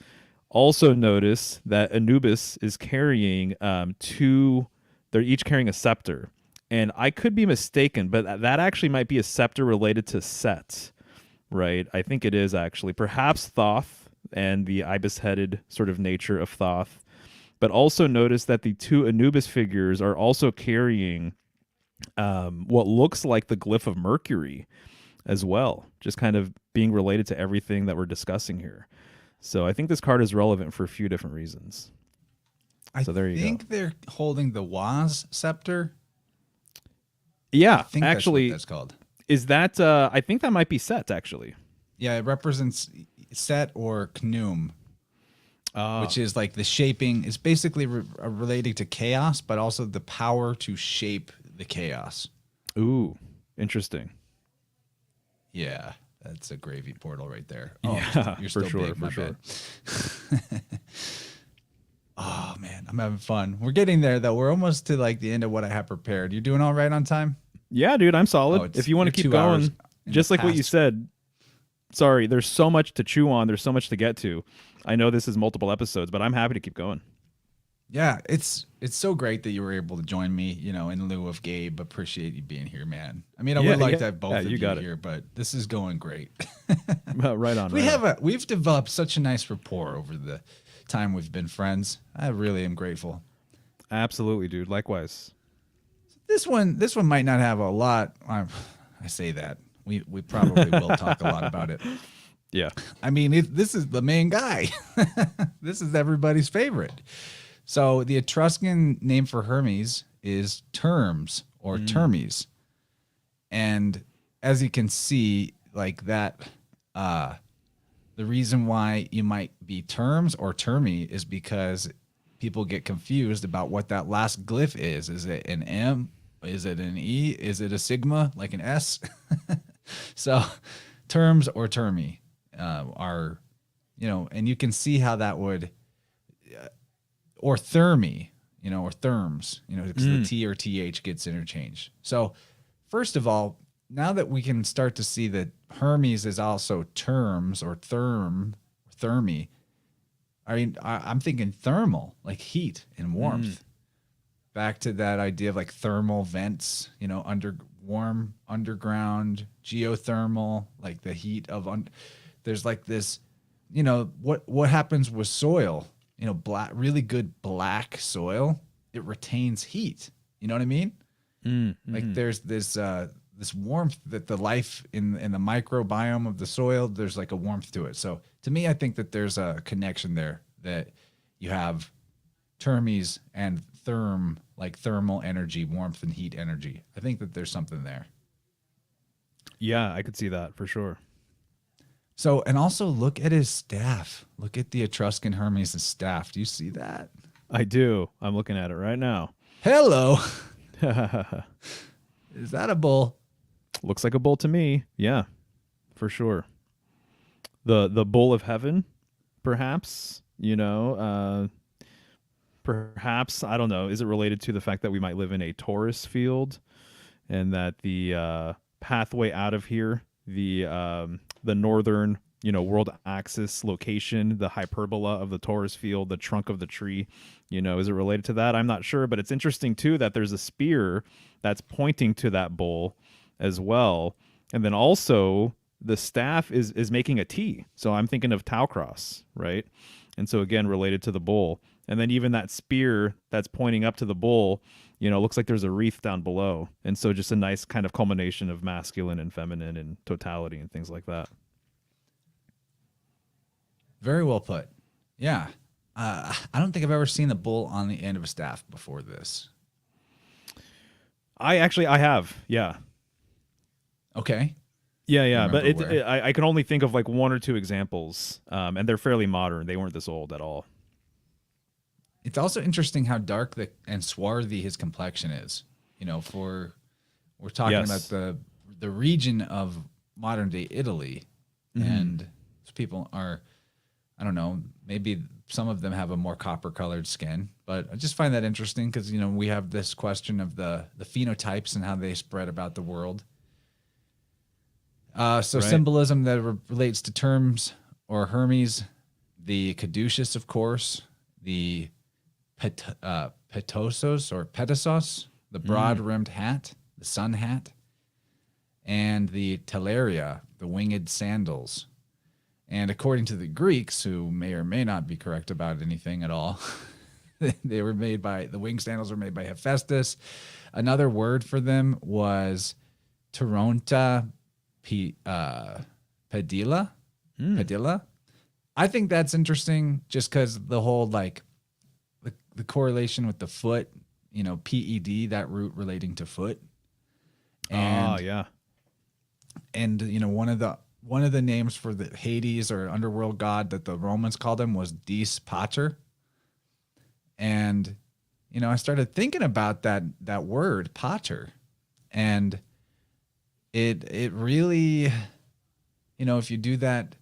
S2: Also notice that Anubis is carrying they're each carrying a scepter. And I could be mistaken, but that actually might be a scepter related to Set, right? I think it is actually. Perhaps Thoth and the ibis-headed sort of nature of Thoth. But also notice that the two Anubis figures are also carrying what looks like the glyph of Mercury as well, just kind of being related to everything that we're discussing here. So I think this card is relevant for a few different reasons. So there you go.
S1: I think they're holding the Waz scepter.
S2: Yeah,
S1: I think
S2: actually,
S1: that's what that's called.
S2: Is that? I think that might be Set, actually.
S1: Yeah, it represents Set or Knum, which is like the shaping. It's basically relating to chaos, but also the power to shape the chaos.
S2: Ooh, interesting.
S1: Yeah, that's a gravy portal right there.
S2: Yeah,
S1: you're still
S2: for sure,
S1: big, my
S2: for
S1: bad. Oh man, I'm having fun. We're getting there though. We're almost to like the end of what I have prepared. You doing all right on time?
S2: Yeah, dude, I'm solid. If you want to keep going, just like what you said. Sorry, there's so much to chew on. There's so much to get to. I know this is multiple episodes, but I'm happy to keep going.
S1: Yeah, it's so great that you were able to join me, you know, in lieu of Gabe. Appreciate you being here, man. I mean, I would like to have both of you here, but this is going great.
S2: Right on.
S1: We've developed such a nice rapport over the time we've been friends. I really am grateful.
S2: Absolutely, dude. Likewise.
S1: This one might not have a lot. I say that we probably will talk a lot about it.
S2: Yeah.
S1: I mean, this is the main guy. This is everybody's favorite. So the Etruscan name for Hermes is Termes or Termes. And as you can see, like that, the reason why you might be Termes or Termi is because people get confused about what that last glyph is. Is it an M? Is it an E? Is it a sigma, like an S? So Termes or Termi are, you know, and you can see how that would... or thermi, you know, or therms, you know, because the T or TH gets interchanged. So first of all, now that we can start to see that Hermes is also terms or thermi, I mean, I'm thinking thermal, like heat and warmth. Back to that idea of like thermal vents, you know, warm underground, geothermal, like the heat of, there's like this, you know, what happens with soil? You know, really good black soil, it retains heat. You know what I mean? Like there's this warmth that the life in the microbiome of the soil, there's like a warmth to it. So to me, I think that there's a connection there, that you have termes and therm, like thermal energy, warmth and heat energy. I think that there's something there.
S2: Yeah, I could see that for sure.
S1: So, and also look at his staff. Look at the Etruscan Hermes' staff. Do you see that?
S2: I do. I'm looking at it right now.
S1: Hello. Is that a bull?
S2: Looks like a bull to me. Yeah, for sure. The bull of heaven, perhaps, you know, perhaps, I don't know. Is it related to the fact that we might live in a Taurus field and that the pathway out of here, the northern, you know, world axis location, the hyperbola of the Taurus field, the trunk of the tree, you know, is it related to that? I'm not sure, but it's interesting too that there's a spear that's pointing to that bull as well. And then also the staff is making a T. So I'm thinking of Tau cross, right? And so again, related to the bull. And then even that spear that's pointing up to the bull, you know, looks like there's a wreath down below. And so just a nice kind of culmination of masculine and feminine and totality and things like that.
S1: Very well put. Yeah. I don't think I've ever seen a bull on the end of a staff before this.
S2: I have. Yeah.
S1: Okay.
S2: Yeah. But
S1: Remember
S2: I can only think of like one or two examples, and they're fairly modern. They weren't this old at all.
S1: It's also interesting how dark and swarthy his complexion is. You know, we're talking about the region of modern day Italy, and people are, I don't know, maybe some of them have a more copper colored skin, but I just find that interesting because, you know, we have this question of the phenotypes and how they spread about the world. Symbolism that relates to terms or Hermes, the caduceus, of course, the petosos or petasos, the broad-rimmed hat, the sun hat, and the teleria, the winged sandals. And according to the Greeks, who may or may not be correct about anything at all, the winged sandals were made by Hephaestus. Another word for them was Taronta pedilla. Pedilla. I think that's interesting just because the whole like the correlation with the foot, you know, PED, that root relating to foot. And, and you know, one of the names for the Hades or underworld god that the Romans called him was Dis Pater. And, you know, I started thinking about that word pater, and it really, you know, if you do that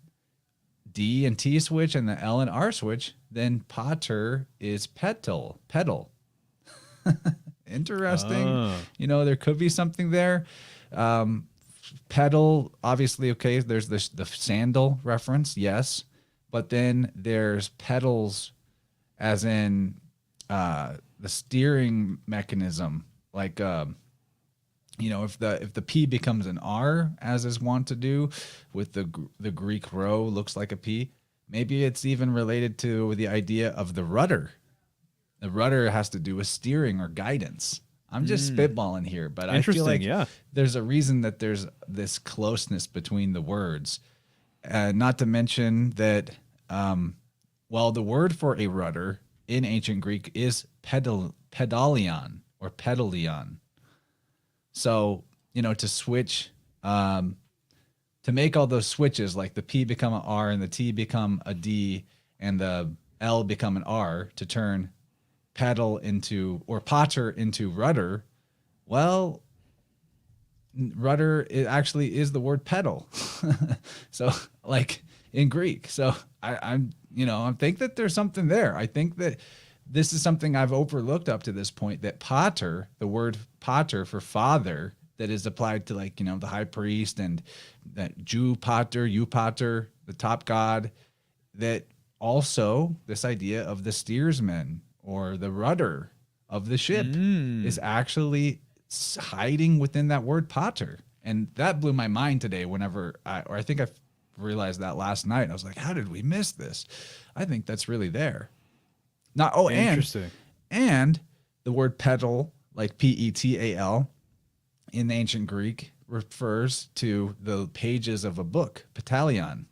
S1: D and T switch and the L and R switch, then pater is petal. Interesting. You know, there could be something there. Pedal, obviously, okay, there's the sandal reference, yes. But then there's pedals as in the steering mechanism. Like, you know, if the P becomes an R, as is wont to do with the Greek rho looks like a P, maybe it's even related to the idea of the rudder. The rudder has to do with steering or guidance. I'm just spitballing here, but I feel like there's a reason that there's this closeness between the words. Not to mention that, the word for a rudder in ancient Greek is pedalion or pedalion. So, you know, to switch, to make all those switches, like the P become an R and the T become a D and the L become an R to turn pedal into, or pater into rudder. Well, rudder, it actually is the word pedal. So like in Greek. So I think that there's something there. I think that this is something I've overlooked up to this point, that pater, the word pater for father, that is applied to, like, you know, the high priest and that Jew pater, Eupater, the top god, that also this idea of the steersman or the rudder of the ship is actually hiding within that word pater. And that blew my mind today I think I realized that last night. I was like, how did we miss this? I think that's really there. Interesting. And the word petal, like Petal, in the ancient Greek refers to the pages of a book, petalion.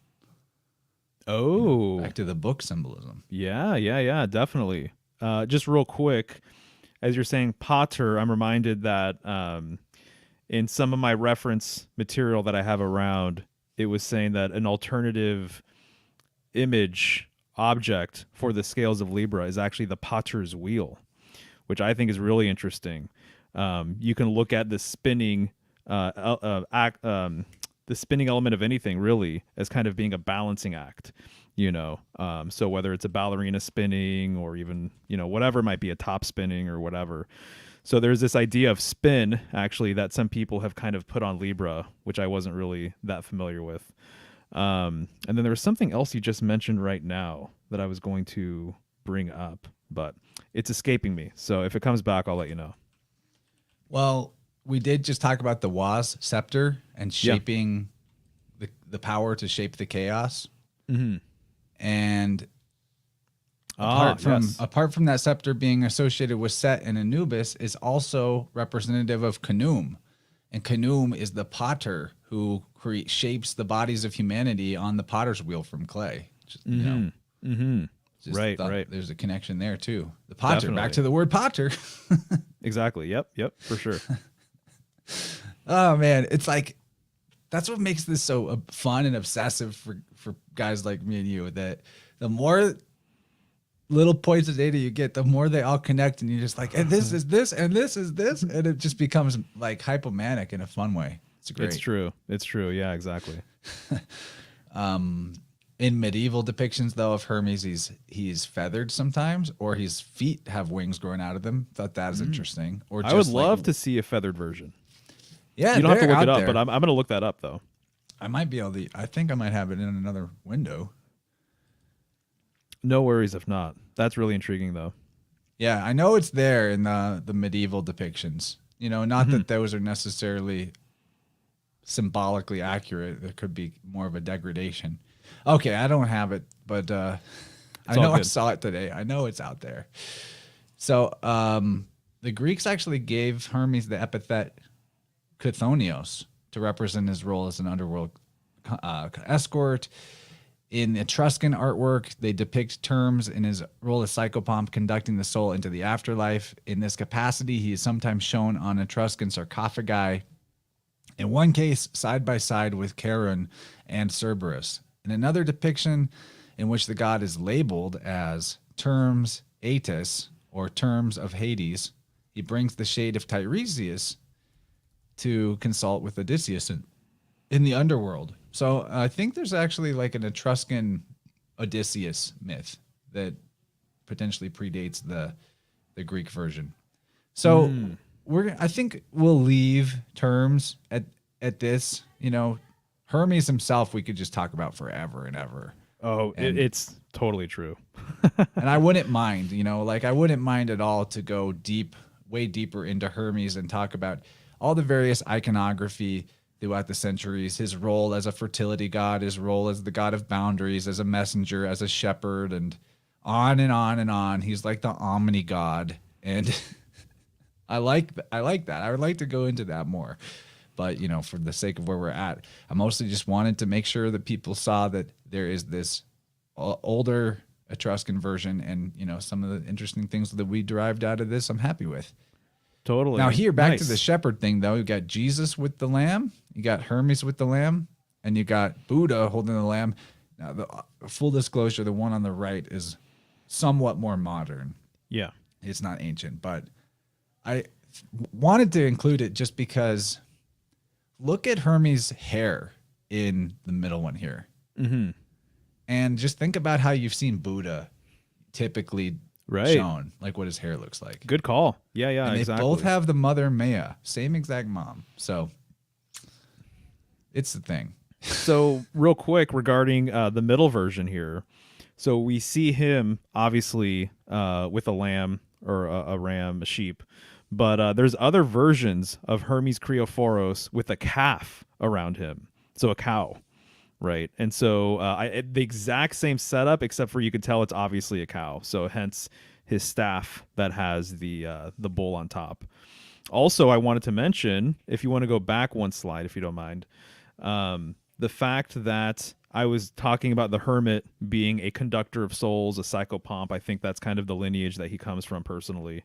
S2: Oh.
S1: Back to the book symbolism.
S2: Yeah, definitely. Just real quick, as you're saying pater, I'm reminded that in some of my reference material that I have around, it was saying that an alternative image object for the scales of Libra is actually the pater's wheel, which I think is really interesting. You can look at the spinning the spinning element of anything really as kind of being a balancing act, you know. So whether it's a ballerina spinning or even, you know, whatever might be a top spinning or whatever. So there's this idea of spin actually that some people have kind of put on Libra, which I wasn't really that familiar with. And then there was something else you just mentioned right now that I was going to bring up, but it's escaping me. So if it comes back, I'll let you know.
S1: Well, we did just talk about the Waz scepter and shaping the power to shape the chaos. Mm-hmm. And apart from that scepter being associated with Set and Anubis, is also representative of Khnum. And Khnum is the potter who shapes the bodies of humanity on the potter's wheel from clay. Just, you know, just
S2: Right,
S1: thought
S2: right.
S1: there's a connection there too. The Potter,
S2: Definitely.
S1: back to the word Potter.
S2: Exactly. Yep, for sure.
S1: Oh man, it's like that's what makes this so fun and obsessive for guys like me and you. That the more little points of data you get, the more they all connect, and you're just like, and this is this, and this is this, and it just becomes like hypomanic in a fun way. It's great.
S2: It's true. Yeah, exactly.
S1: In medieval depictions, though, of Hermes, he's feathered sometimes, or his feet have wings growing out of them. Thought that was interesting. Or
S2: I would love to see a feathered version.
S1: Yeah,
S2: You don't have to
S1: they're
S2: look it
S1: out
S2: up,
S1: there.
S2: but I'm going to look that up though.
S1: I might be able to. I think I might have it in another window.
S2: No worries if not. That's really intriguing though.
S1: Yeah, I know it's there in the medieval depictions. You know, not that those are necessarily symbolically accurate. There could be more of a degradation. Okay, I don't have it, but I
S2: all
S1: know I
S2: good.
S1: saw it today. I know it's out there. So the Greeks actually gave Hermes the epithet Chthonios to represent his role as an underworld escort. In Etruscan artwork, they depict terms in his role as psychopomp conducting the soul into the afterlife. In this capacity, he is sometimes shown on Etruscan sarcophagi, in one case side by side with Charon and Cerberus. In another depiction, in which the god is labeled as terms Atis, or terms of Hades, he brings the shade of Tiresias to consult with Odysseus in the underworld. So I think there's actually like an Etruscan Odysseus myth that potentially predates the Greek version. So I think we'll leave terms at this. You know, Hermes himself we could just talk about forever and ever.
S2: Oh, it's totally true.
S1: And I wouldn't mind, you know, like I wouldn't mind at all to go way deeper into Hermes and talk about all the various iconography throughout the centuries, his role as a fertility god, his role as the god of boundaries, as a messenger, as a shepherd, and on and on and on. He's like the omni god. And I like that. I would like to go into that more. But, you know, for the sake of where we're at, I mostly just wanted to make sure that people saw that there is this older Etruscan version, and, you know, some of the interesting things that we derived out of this, I'm happy with.
S2: Totally.
S1: Now here, back to
S2: Nice.
S1: the shepherd thing, though. You got Jesus with the lamb, you got Hermes with the lamb, and you got Buddha holding the lamb. Now, the full disclosure, the one on the right is somewhat more modern.
S2: Yeah.
S1: It's not ancient, but I wanted to include it just because look at Hermes' hair in the middle one here. And just think about how you've seen Buddha typically shown, like what his hair looks like.
S2: Good call. Yeah,
S1: And
S2: exactly.
S1: they both have the mother Maya, same exact mom. So it's the thing.
S2: So real quick regarding the middle version here. So we see him obviously with a lamb or a ram, a sheep. But there's other versions of Hermes Kriophoros with a calf around him. So a cow, right? And so the exact same setup, except for you could tell it's obviously a cow. So hence his staff that has the bull on top. Also, I wanted to mention, if you want to go back one slide, if you don't mind, the fact that I was talking about the hermit being a conductor of souls, a psychopomp. I think that's kind of the lineage that he comes from personally.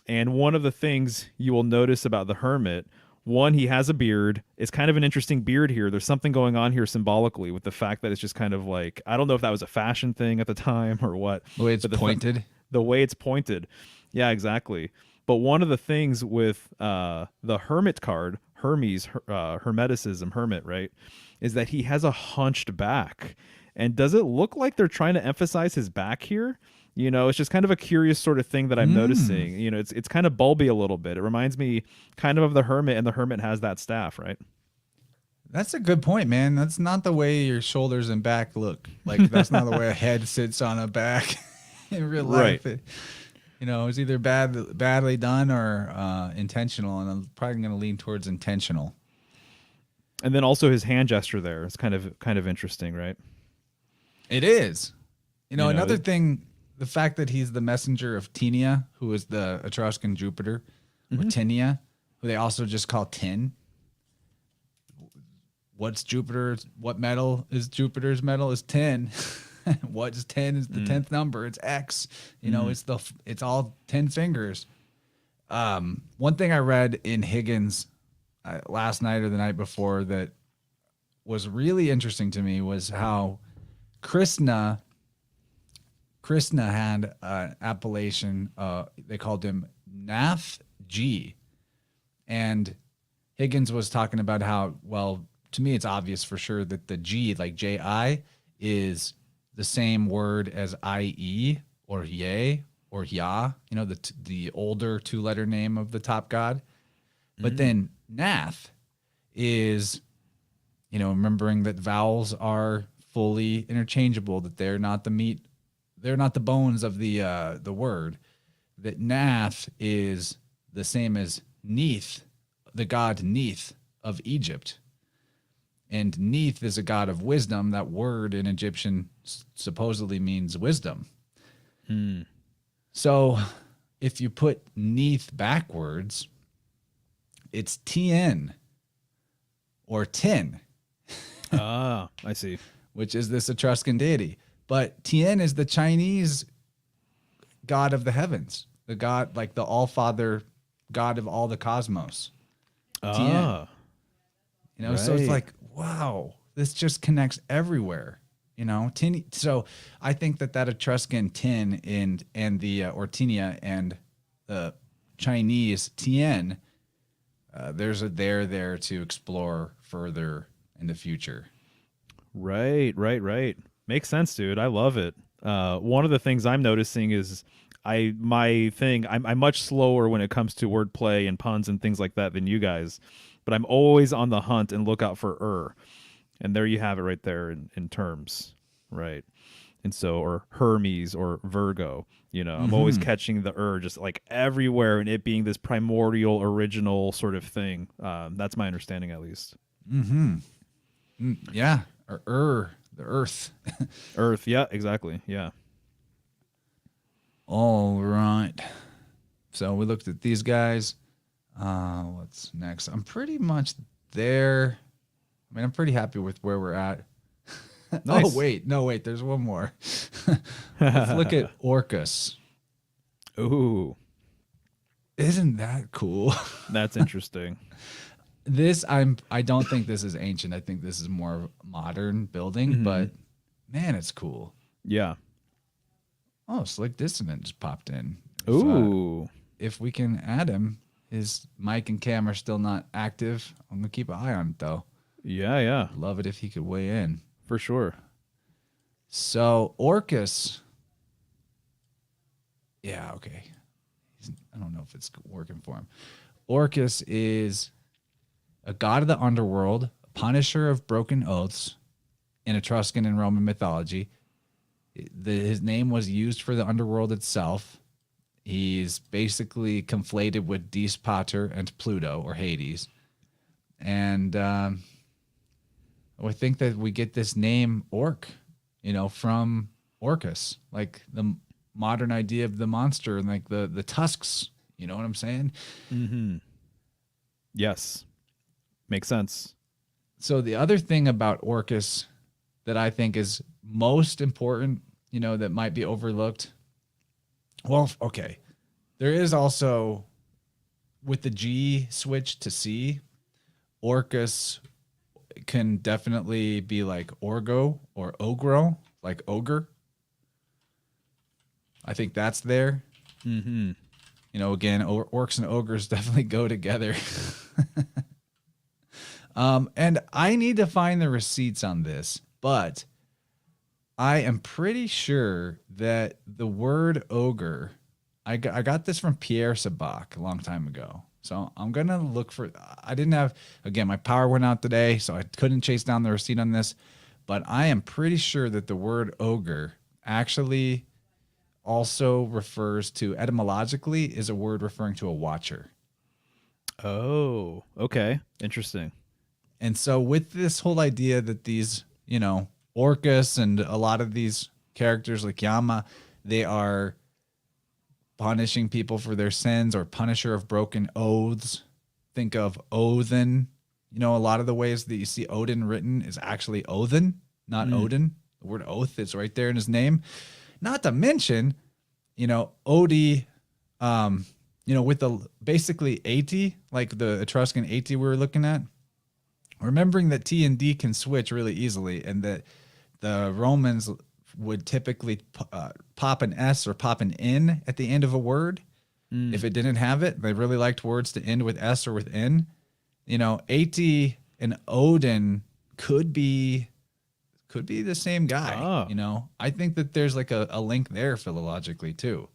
S2: And one of the things you will notice about the hermit, one, he has a beard. It's kind of an interesting beard here. There's something going on here symbolically with the fact that it's just kind of like, I don't know if that was a fashion thing at the time or what.
S1: The way it's pointed.
S2: The way it's pointed. Yeah, exactly. But one of the things with the hermit card, Hermes, Hermeticism, hermit, right, is that he has a hunched back. And does it look like they're trying to emphasize his back here? You know, it's just kind of a curious sort of thing that I'm noticing. You know, it's kind of bulby a little bit. It reminds me kind of the hermit, and the hermit has that staff, right?
S1: That's a good point, man. That's not the way your shoulders and back look. Like, that's not the way a head sits on a back in real life.
S2: Right.
S1: It, you know, it's either badly done or intentional, and I'm probably going to lean towards intentional.
S2: And then also his hand gesture there is kind of interesting, right?
S1: It is. You know, another
S2: it-
S1: thing, the fact that he's the messenger of Tinia, who is the Etruscan Jupiter, or Tinia, who they also just call Tin. What's Jupiter's? What metal is Jupiter's metal? Is tin. What is 10 is the 10th number. It's X. You know, it's all 10 fingers. One thing I read in Higgins last night or the night before that was really interesting to me was how Krishna had an appellation. They called him Nath G. And Higgins was talking about how, well, to me, it's obvious for sure that the G, like J-I, is the same word as I-E or Ye or Ya, you know, the older two-letter name of the top god. But then Nath is, you know, remembering that vowels are fully interchangeable, that they're not the bones of the word. That Nath is the same as Neith, the god Neith of Egypt. And Neith is a god of wisdom. That word in Egyptian supposedly means wisdom. So if you put Neith backwards, it's Tien or Tin.
S2: Ah, I see.
S1: Which is this Etruscan deity. But Tien is the Chinese god of the heavens, the god, like the all-father god of all the cosmos. Tien. You know, so it's like, wow, this just connects everywhere. You know, so I think that Etruscan Tin and the Ortinia and the Chinese Tien, there's a there to explore further in the future.
S2: Right. Makes sense, dude. I love it. One of the things I'm noticing is I'm much slower when it comes to wordplay and puns and things like that than you guys, but I'm always on the hunt and look out for and there you have it right there in terms, right? And so, or Hermes or Virgo, you know, I'm always catching the just like everywhere, and it being this primordial original sort of thing. That's my understanding, at least.
S1: Yeah, or the earth.
S2: Earth, yeah, exactly, yeah.
S1: All right. So we looked at these guys. What's next? I'm pretty much there. I mean, I'm pretty happy with where we're at.
S2: Nice.
S1: Oh, wait. No, wait. There's one more. Let's look at Orcus.
S2: Ooh.
S1: Isn't that cool?
S2: That's interesting.
S1: I don't think this is ancient. I think this is more modern building, but man, it's cool.
S2: Yeah.
S1: Oh, Slick Dissonant just popped in.
S2: Ooh.
S1: If we can add him, his mic and cam are still not active. I'm going to keep an eye on it, though.
S2: Yeah.
S1: Love it if he could weigh in.
S2: For sure.
S1: So, Orcus. Yeah, okay. I don't know if it's working for him. Orcus is a god of the underworld, a punisher of broken oaths in Etruscan and Roman mythology. His name was used for the underworld itself. He's basically conflated with Dis Pater and Pluto, or Hades. And I think that we get this name Orc, you know, from Orcus, like the modern idea of the monster and like the tusks. You know what I'm saying?
S2: Yes. Makes sense.
S1: So the other thing about Orcus that I think is most important, you know, that might be overlooked. Well, okay. There is also, with the G switch to C, Orcus can definitely be like Orgo or Ogro, like ogre. I think that's there. You know, again, orcs and ogres definitely go together. And I need to find the receipts on this, but I am pretty sure that the word ogre, I got this from Pierre Sabak a long time ago. So I'm going to look for, I didn't have, again, my power went out today, so I couldn't chase down the receipt on this, but I am pretty sure that the word ogre actually also refers to, etymologically, is a word referring to a watcher.
S2: Oh, okay. Interesting.
S1: And so with this whole idea that these, you know, Orcus and a lot of these characters like Yama, they are punishing people for their sins, or punisher of broken oaths. Think of Odin. You know, a lot of the ways that you see Odin written is actually Othin, not Odin. word oath is right there in his name. Not to mention, Odie, with the basically 80, like the Etruscan 80 we were looking at, remembering that T and D can switch really easily, and that the Romans would typically pop an S or pop an N at the end of a word. If it didn't have it, they really liked words to end with S or with N. 80 and Odin could be the same guy. I think that there's like a link there philologically too.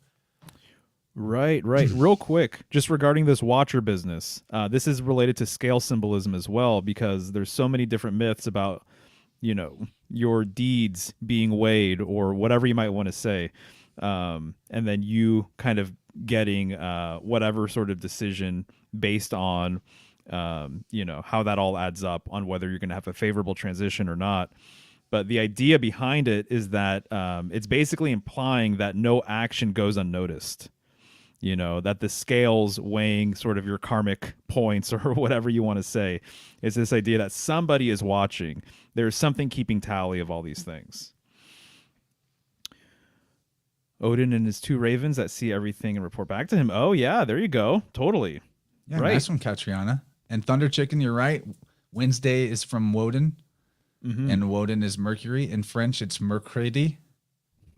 S2: Right. Real quick, just regarding this watcher business, this is related to scale symbolism as well, because there's so many different myths about, your deeds being weighed or whatever you might want to say. And then you kind of getting whatever sort of decision based on, how that all adds up on whether you're going to have a favorable transition or not. But the idea behind it is that it's basically implying that no action goes unnoticed. That the scales weighing sort of your karmic points or whatever you want to say is this idea that somebody is watching. There's something keeping tally of all these things. Odin and his 2 ravens that see everything and report back to him. Oh, yeah, there you go. Totally.
S1: Yeah,
S2: right.
S1: Nice one, Catriona. And Thunder Chicken, you're right. Wednesday is from Woden, and Woden is Mercury. In French, it's Mercredi.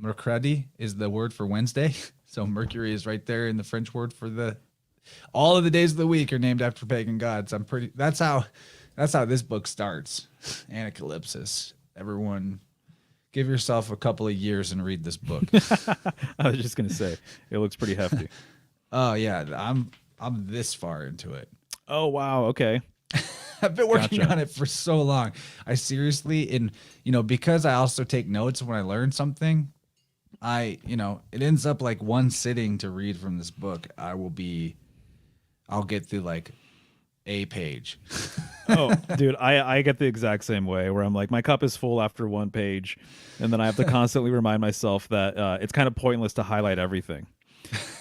S1: Mercredi is the word for Wednesday. So Mercury is right there in the French word for all of the days of the week are named after pagan gods. That's how this book starts. Anacalypsis. Everyone, give yourself a couple of years and read this book.
S2: I was just gonna say it looks pretty hefty.
S1: Oh yeah, I'm this far into it.
S2: Oh wow, okay.
S1: I've been working on it for so long. I seriously, because I also take notes when I learn something, it ends up like one sitting to read from this book. I'll get through like a page.
S2: Oh, dude, I get the exact same way where I'm like, my cup is full after one page, and then I have to constantly remind myself that it's kind of pointless to highlight everything.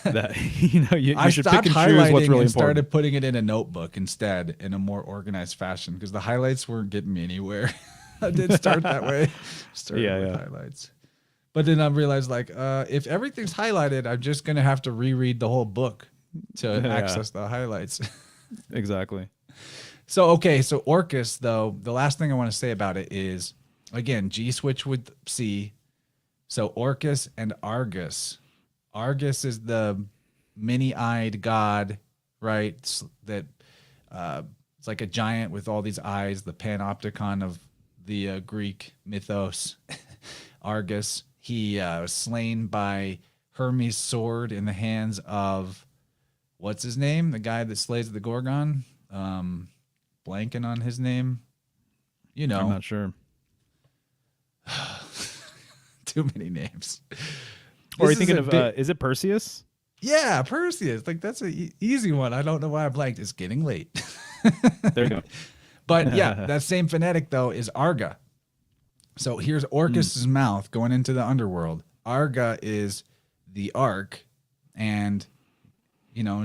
S2: That you should pick and choose what's really important.
S1: Started putting it in a notebook instead in a more organized fashion because the highlights weren't getting me anywhere. I did start that way. Started with highlights. But then I realized, if everything's highlighted, I'm just going to have to reread the whole book to access the highlights.
S2: Exactly.
S1: So Orcus, though, the last thing I want to say about it is, again, G switch with C. So Orcus and Argus. Argus is the many-eyed god, right? That it's like a giant with all these eyes, the panopticon of the Greek mythos. Argus. He was slain by Hermes' sword in the hands of, what's his name? The guy that slays the Gorgon? Blanking on his name. I'm
S2: not sure.
S1: Too many names.
S2: Or are you thinking of, is it Perseus?
S1: Yeah, Perseus. Like, that's an easy one. I don't know why I blanked. It's getting late.
S2: There you go.
S1: But yeah, that same phonetic, though, is Arga. So here's Orcus's mouth going into the underworld. Arga is the ark. And,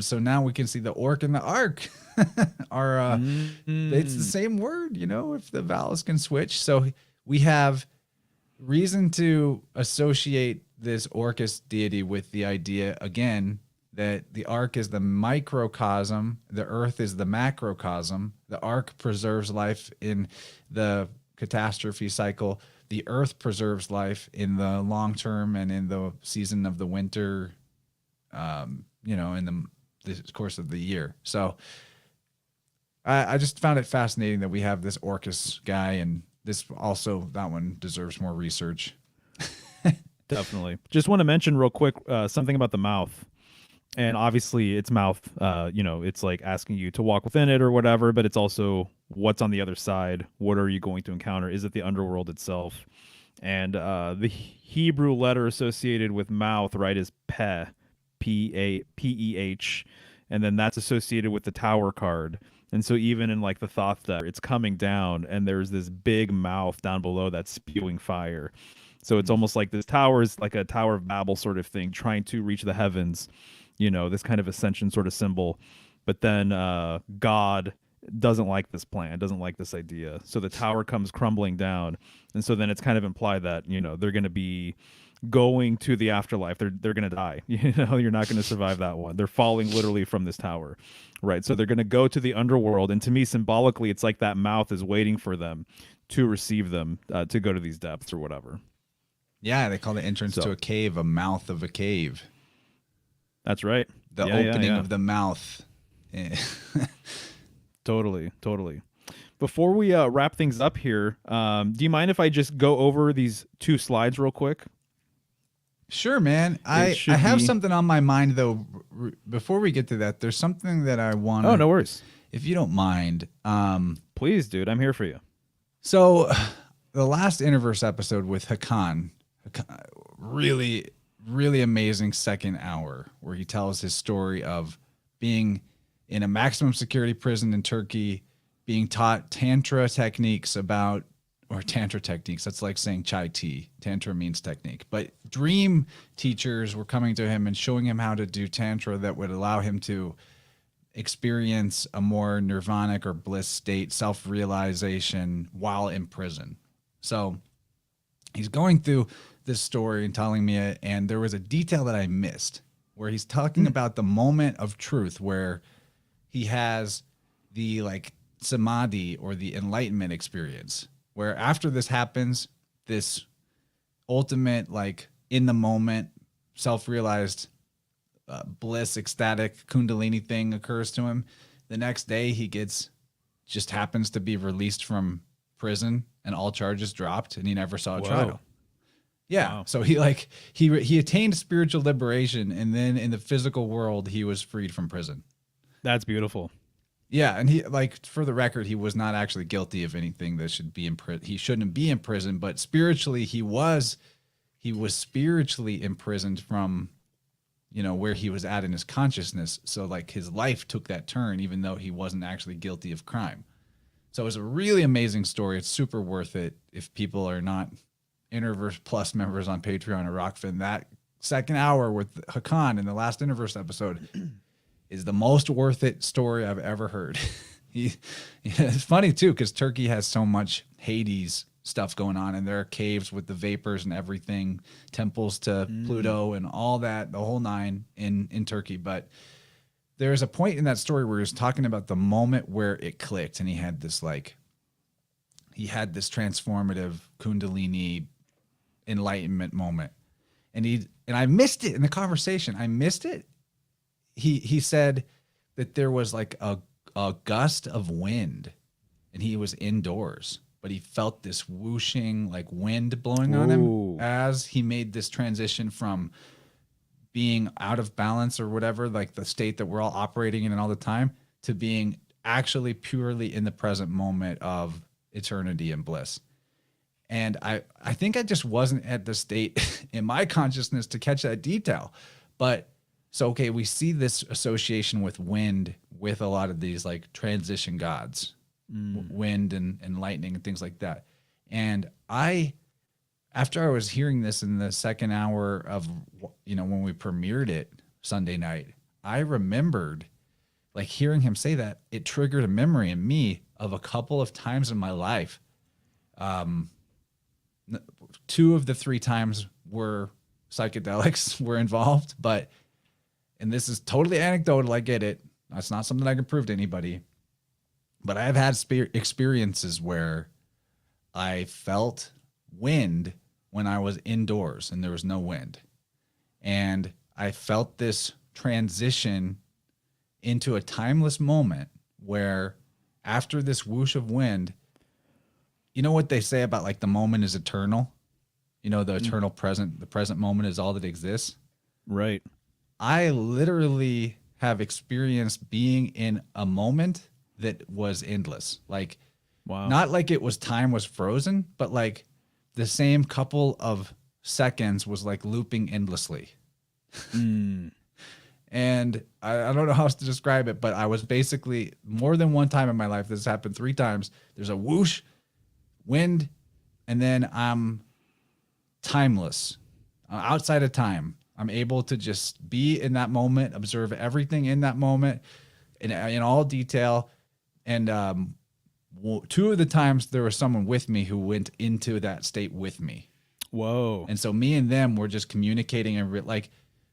S1: so now we can see the orc and the ark are, it's the same word, if the vowels can switch. So we have reason to associate this Orcus deity with the idea, again, that the ark is the microcosm, the earth is the macrocosm. The ark preserves life in the catastrophe cycle. The earth preserves life in the long term and in the season of the winter, in the course of the year. So I just found it fascinating that we have this Orcus guy, and that one deserves more research.
S2: Definitely. Just want to mention real quick something about the mouth. And obviously its mouth, it's like asking you to walk within it or whatever, but it's also what's on the other side. What are you going to encounter? Is it the underworld itself? And the Hebrew letter associated with mouth, right, is Peh, P-E-H. And then that's associated with the Tower card. And so even in like the thought that it's coming down and there's this big mouth down below that's spewing fire. So it's almost like this tower is like a Tower of Babel sort of thing, trying to reach the heavens, this kind of ascension sort of symbol. But then God doesn't like this plan, doesn't like this idea. So the tower comes crumbling down. And so then it's kind of implied that, they're going to be going to the afterlife. They're going to die. You're not going to survive that one. They're falling literally from this tower. Right. So they're going to go to the underworld. And to me, symbolically, it's like that mouth is waiting for them to receive them, to go to these depths or whatever.
S1: Yeah. They call the entrance to a cave a mouth of a cave.
S2: That's right.
S1: The opening of the mouth.
S2: Totally. Before we wrap things up here, do you mind if I just go over these 2 slides real quick?
S1: Sure, man. I have something on my mind, though. Before we get to that, there's something that I want to...
S2: Oh, no worries.
S1: If you don't mind.
S2: Please, dude. I'm here for you.
S1: So the last InnerVerse episode with Hakan, really, really amazing second hour where he tells his story of being in a maximum security prison in Turkey, being taught tantra techniques tantra techniques. That's like saying chai tea. Tantra means technique. But dream teachers were coming to him and showing him how to do tantra that would allow him to experience a more nirvanic or bliss state, self-realization while in prison. So he's going through this story and telling me it, and there was a detail that I missed where he's talking about the moment of truth where he has the like samadhi or the enlightenment experience, where after this happens, this ultimate, like in the moment, self-realized bliss, ecstatic kundalini thing occurs to him. The next day he just happens to be released from prison and all charges dropped and he never saw a trial. Yeah. Wow. So he attained spiritual liberation, and then in the physical world, he was freed from prison.
S2: That's beautiful.
S1: Yeah, and he, like, for the record, he was not actually guilty of anything that should be in prison. He shouldn't be in prison, but spiritually he was spiritually imprisoned from, where he was at in his consciousness. So like his life took that turn, even though he wasn't actually guilty of crime. So it was a really amazing story. It's super worth it. If people are not InnerVerse Plus members on Patreon or Rockfin, that second hour with Hakan in the last InnerVerse episode is the most worth it story I've ever heard. It's funny too, because Turkey has so much Hades stuff going on, and there are caves with the vapors and everything, temples to Pluto and all that, the whole nine in Turkey. But there's a point in that story where he was talking about the moment where it clicked, and he had this transformative Kundalini enlightenment moment, and I missed it in the conversation. I missed it. He said that there was like a gust of wind and he was indoors, but he felt this whooshing like wind blowing on him as he made this transition from being out of balance or whatever, like the state that we're all operating in all the time, to being actually purely in the present moment of eternity and bliss. And I think I just wasn't at the state in my consciousness to catch that detail. But so, okay, we see this association with wind with a lot of these like transition gods, wind and lightning and things like that. And after I was hearing this in the second hour of, when we premiered it Sunday night, I remembered like hearing him say that. It triggered a memory in me of a couple of times in my life. 2 of the 3 times were psychedelics were involved, and this is totally anecdotal, I get it. That's not something I can prove to anybody. But I've had experiences where I felt wind when I was indoors and there was no wind. And I felt this transition into a timeless moment where after this whoosh of wind, you know what they say about like the moment is eternal? The eternal present, the present moment is all that exists.
S2: Right.
S1: I literally have experienced being in a moment that was endless. Like, wow. Not like time was frozen, but like the same couple of seconds was like looping endlessly. And I don't know how else to describe it, but I was basically more than one time in my life, this has happened 3 times. There's a whoosh, wind, and then I'm timeless, outside of time. I'm able to just be in that moment, observe everything in that moment in all detail. And two of the times there was someone with me who went into that state with me.
S2: Whoa.
S1: And so me and them were just communicating, and like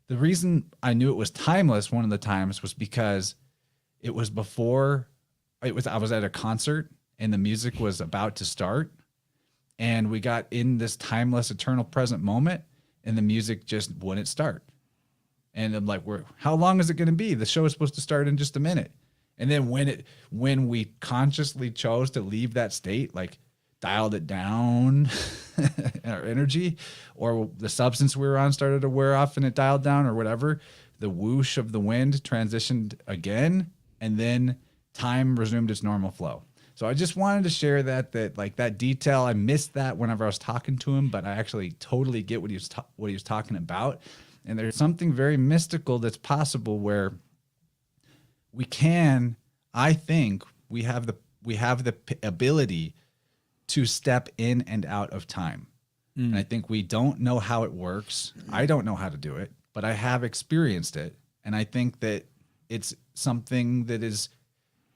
S1: the reason I knew it was timeless one of the times was because it was before I was at a concert and the music was about to start, and we got in this timeless eternal present moment and the music just wouldn't start. And I'm like, how long is it going to be? The show is supposed to start in just a minute. And then when we consciously chose to leave that state, like dialed it down, our energy, or the substance we were on started to wear off and it dialed down or whatever, the whoosh of the wind transitioned again, and then time resumed its normal flow. So I just wanted to share that like that detail. I missed that whenever I was talking to him, but I actually totally get what he was talking about. And there's something very mystical that's possible where we can, I think we have the ability to step in and out of time. And I think we don't know how it works. I don't know how to do it, but I have experienced it. And I think that it's something that is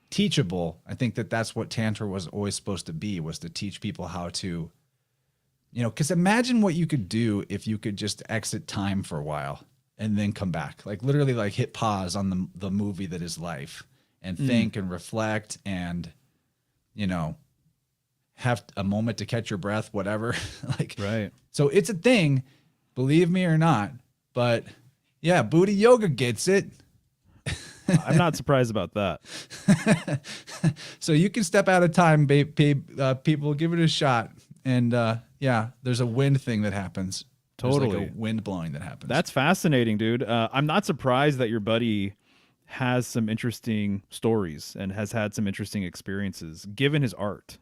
S1: teachable. I think that that's what Tantra was always supposed to be, was to teach people how to, because imagine what you could do if you could just exit time for a while and then come back, like literally like hit pause on the movie that is life and think and reflect and, have a moment to catch your breath, whatever. Like,
S2: right.
S1: So it's a thing, believe me or not, but yeah, Booty Yoga gets it.
S2: I'm not surprised about that.
S1: So you can step out of time, people, give it a shot. And yeah, there's a wind thing that happens.
S2: Totally.
S1: There's like a wind blowing that happens.
S2: That's fascinating, dude. I'm not surprised that your buddy has some interesting stories and has had some interesting experiences given his art.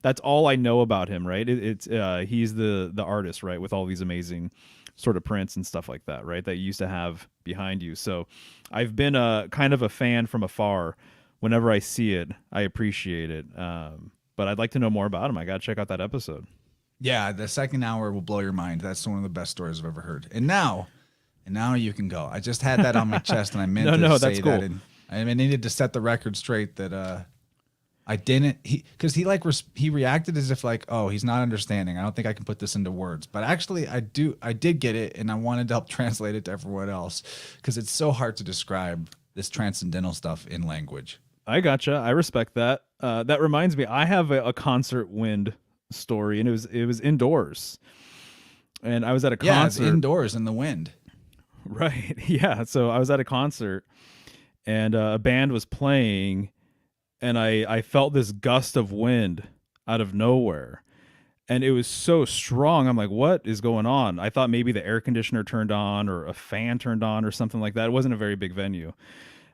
S2: That's all I know about him, right? It's he's the artist, right, with all these amazing sort of prints and stuff like that, right, that you used to have behind you. So I've been kind of a fan from afar. Whenever I see it, I appreciate it. But I'd like to know more about him. I got to check out that episode. Yeah,
S1: the second hour will blow your mind. That's one of the best stories I've ever heard. And now you can go. I just had that on my chest, and I meant to say
S2: that's cool.
S1: that. And I needed to set the record straight that I didn't. Because he reacted as if like, oh, he's not understanding. I don't think I can put this into words. But actually, I did get it, and I wanted to help translate it to everyone else because it's so hard to describe this transcendental stuff in language.
S2: I gotcha. I respect that. That reminds me, I have a concert wind story, and it was indoors, and I was at a concert.
S1: Yeah, it's indoors in the wind.
S2: Right. Yeah. So I was at a concert, and a band was playing, and I felt this gust of wind out of nowhere, and it was so strong. I'm like, what is going on? I thought maybe the air conditioner turned on or a fan turned on or something like that. It wasn't a very big venue.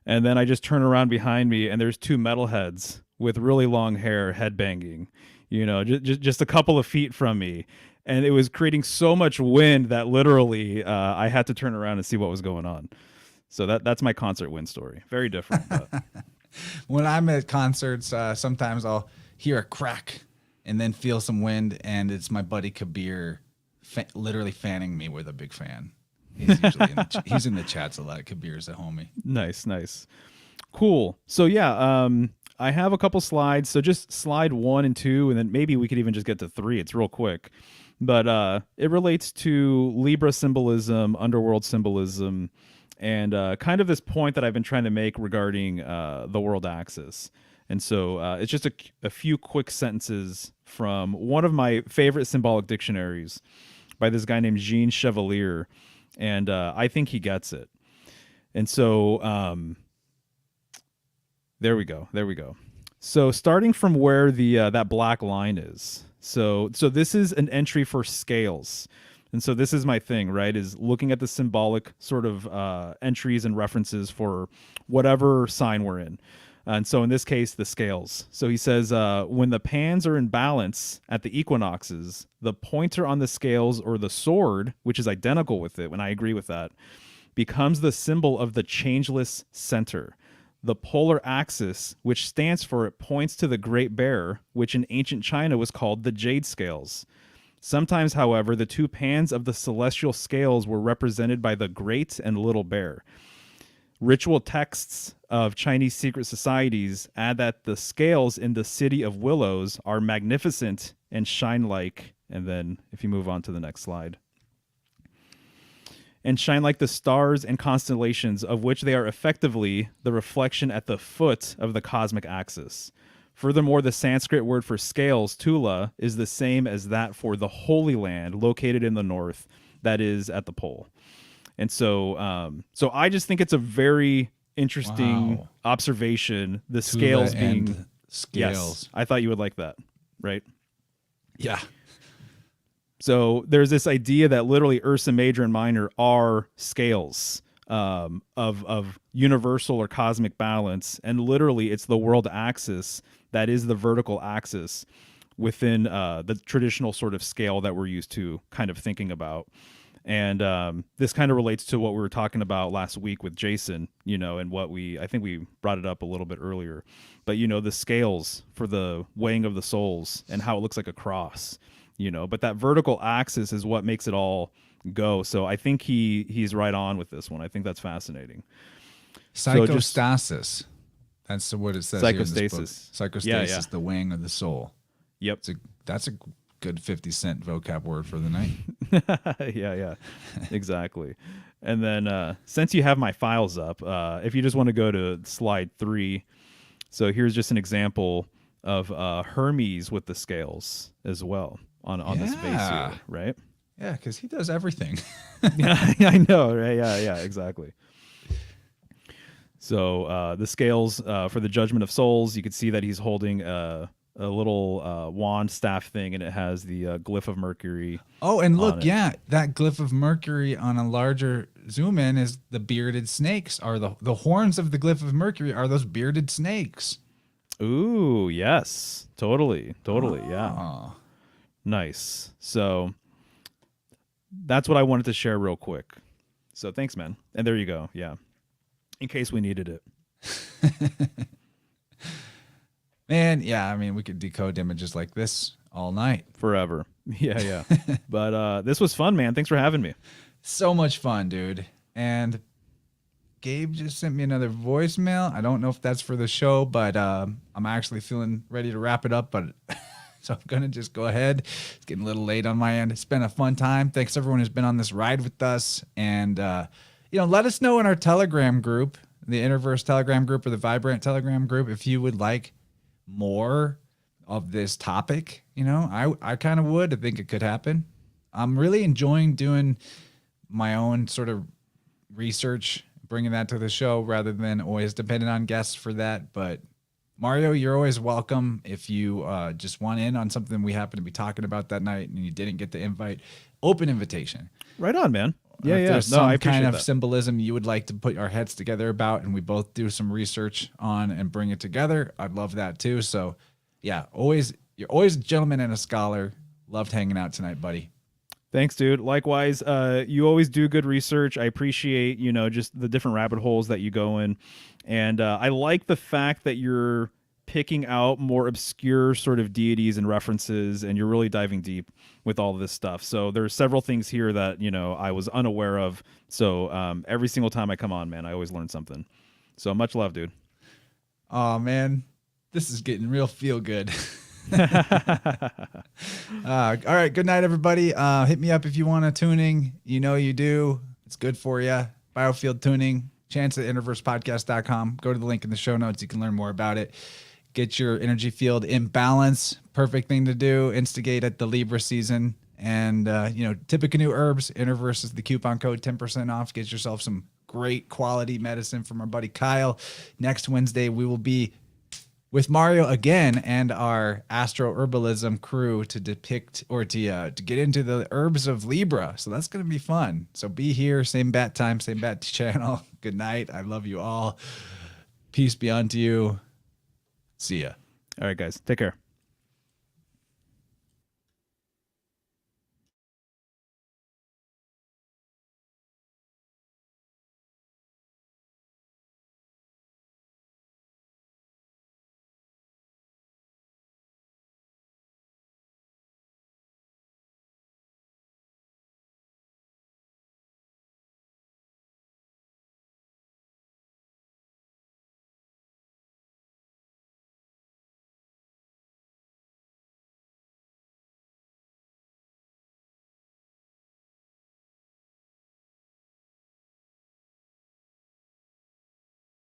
S2: And then I just turn around behind me, and there's two metalheads with really long hair headbanging, just a couple of feet from me. And it was creating so much wind that literally I had to turn around and see what was going on. So that's my concert wind story. Very different. But.
S1: When I'm at concerts, sometimes I'll hear a crack and then feel some wind, and it's my buddy Kabir literally fanning me with a big fan. He's usually he's in the chats a lot. Kabir's a homie. Nice.
S2: Cool. So yeah, I have a couple slides. So just slide 1 and 2, and then maybe we could even just get to 3. It's real quick. But it relates to Libra symbolism, underworld symbolism, and kind of this point that I've been trying to make regarding the world axis. And so it's just a few quick sentences from one of my favorite symbolic dictionaries by this guy named Jean Chevalier. And I think he gets it. And so there we go. So starting from where the that black line is. So this is an entry for scales. And so this is my thing, right, is looking at the symbolic sort of entries and references for whatever sign we're in. And so in this case, the scales. So he says, when the pans are in balance at the equinoxes, the pointer on the scales, or the sword, which is identical with it, and I agree with that, becomes the symbol of the changeless center. The polar axis, which stands for it, points to the Great Bear, which in ancient China was called the jade scales. Sometimes, however, the two pans of the celestial scales were represented by the Great and Little Bear. Ritual texts of Chinese secret societies add that the scales in the City of Willows are magnificent and shine like, and then if you move on to the next slide, and shine like the stars and constellations, of which they are effectively the reflection at the foot of the cosmic axis. Furthermore, the Sanskrit word for scales, tula, is the same as that for the Holy Land located in the north, that is at the pole. And so so I just think it's a very interesting observation, the scales being
S1: scales.
S2: Yes, I thought you would like that, right?
S1: Yeah.
S2: So there's this idea that literally Ursa Major and Minor are scales of universal or cosmic balance, and literally it's the world axis that is the vertical axis within the traditional sort of scale that we're used to kind of thinking about. And this kind of relates to what we were talking about last week with Jason, and what I think we brought it up a little bit earlier, but the scales for the weighing of the souls and how it looks like a cross, but that vertical axis is what makes it all go. So I think he's right on with this one. I think that's fascinating.
S1: Psychostasis. That's what it says.
S2: Psychostasis.
S1: Psychostasis, the weighing of the soul.
S2: Yep.
S1: That's a good 50-cent vocab word for the night.
S2: yeah, exactly. And then since you have my files up, if you just want to go to slide 3, so here's just an example of Hermes with the scales as well on this vase here, right?
S1: Yeah, because he does everything.
S2: Yeah, I know, right? Yeah, exactly. So the scales for the Judgment of Souls, you can see that he's holding a little wand staff thing, and it has the glyph of Mercury.
S1: Oh, and look, that glyph of Mercury on a larger zoom in is the bearded snakes. Are the horns of the glyph of Mercury are those bearded snakes?
S2: Ooh, yes, totally, yeah,
S1: Oh.
S2: Nice. So that's what I wanted to share real quick. So thanks, man. And there you go. Yeah, in case we needed it.
S1: Man, yeah, I mean, we could decode images like this all night.
S2: Forever. Yeah. But this was fun, man. Thanks for having me.
S1: So much fun, dude. And Gabe just sent me another voicemail. I don't know if that's for the show, but I'm actually feeling ready to wrap it up. But so I'm going to just go ahead. It's getting a little late on my end. It's been a fun time. Thanks everyone who's been on this ride with us. And, let us know in our Telegram group, the InnerVerse Telegram group or the Vibe Rant Telegram group, if you would like more of this topic. I kind of would. I think it could happen. I'm really enjoying doing my own sort of research, bringing that to the show rather than always depending on guests for that. But Mario, you're always welcome if you just want in on something we happen to be talking about that night and you didn't get the invite. Open invitation.
S2: Right on, man.
S1: Yeah. If there's some
S2: I
S1: kind of
S2: that.
S1: symbolism you would like to put our heads together about, and we both do some research on and bring it together, I'd love that too. So, yeah, you're always a gentleman and a scholar. Loved hanging out tonight, buddy.
S2: Thanks, dude. Likewise, you always do good research. I appreciate, just the different rabbit holes that you go in. And I like the fact that you're picking out more obscure sort of deities and references, and you're really diving deep with all of this stuff. So there's several things here that, I was unaware of. So every single time I come on, man, I always learn something. So much love, dude.
S1: Oh, man, this is getting real feel good. All right. Good night, everybody. Hit me up if you want a tuning. You do. It's good for you. Biofield tuning. Chance at InnerVersePodcast.com. Go to the link in the show notes. You can learn more about it. Get your energy field in balance. Perfect thing to do. Instigate at the Libra season. And, Tippecanoe Herbs. InnerVerse is the coupon code. 10% off. Get yourself some great quality medicine from our buddy Kyle. Next Wednesday, we will be with Mario again and our Astro Herbalism crew to depict or to get into the herbs of Libra. So that's going to be fun. So be here. Same bat time, same bat channel. Good night. I love you all. Peace be unto you. See ya.
S2: All right, guys. Take care.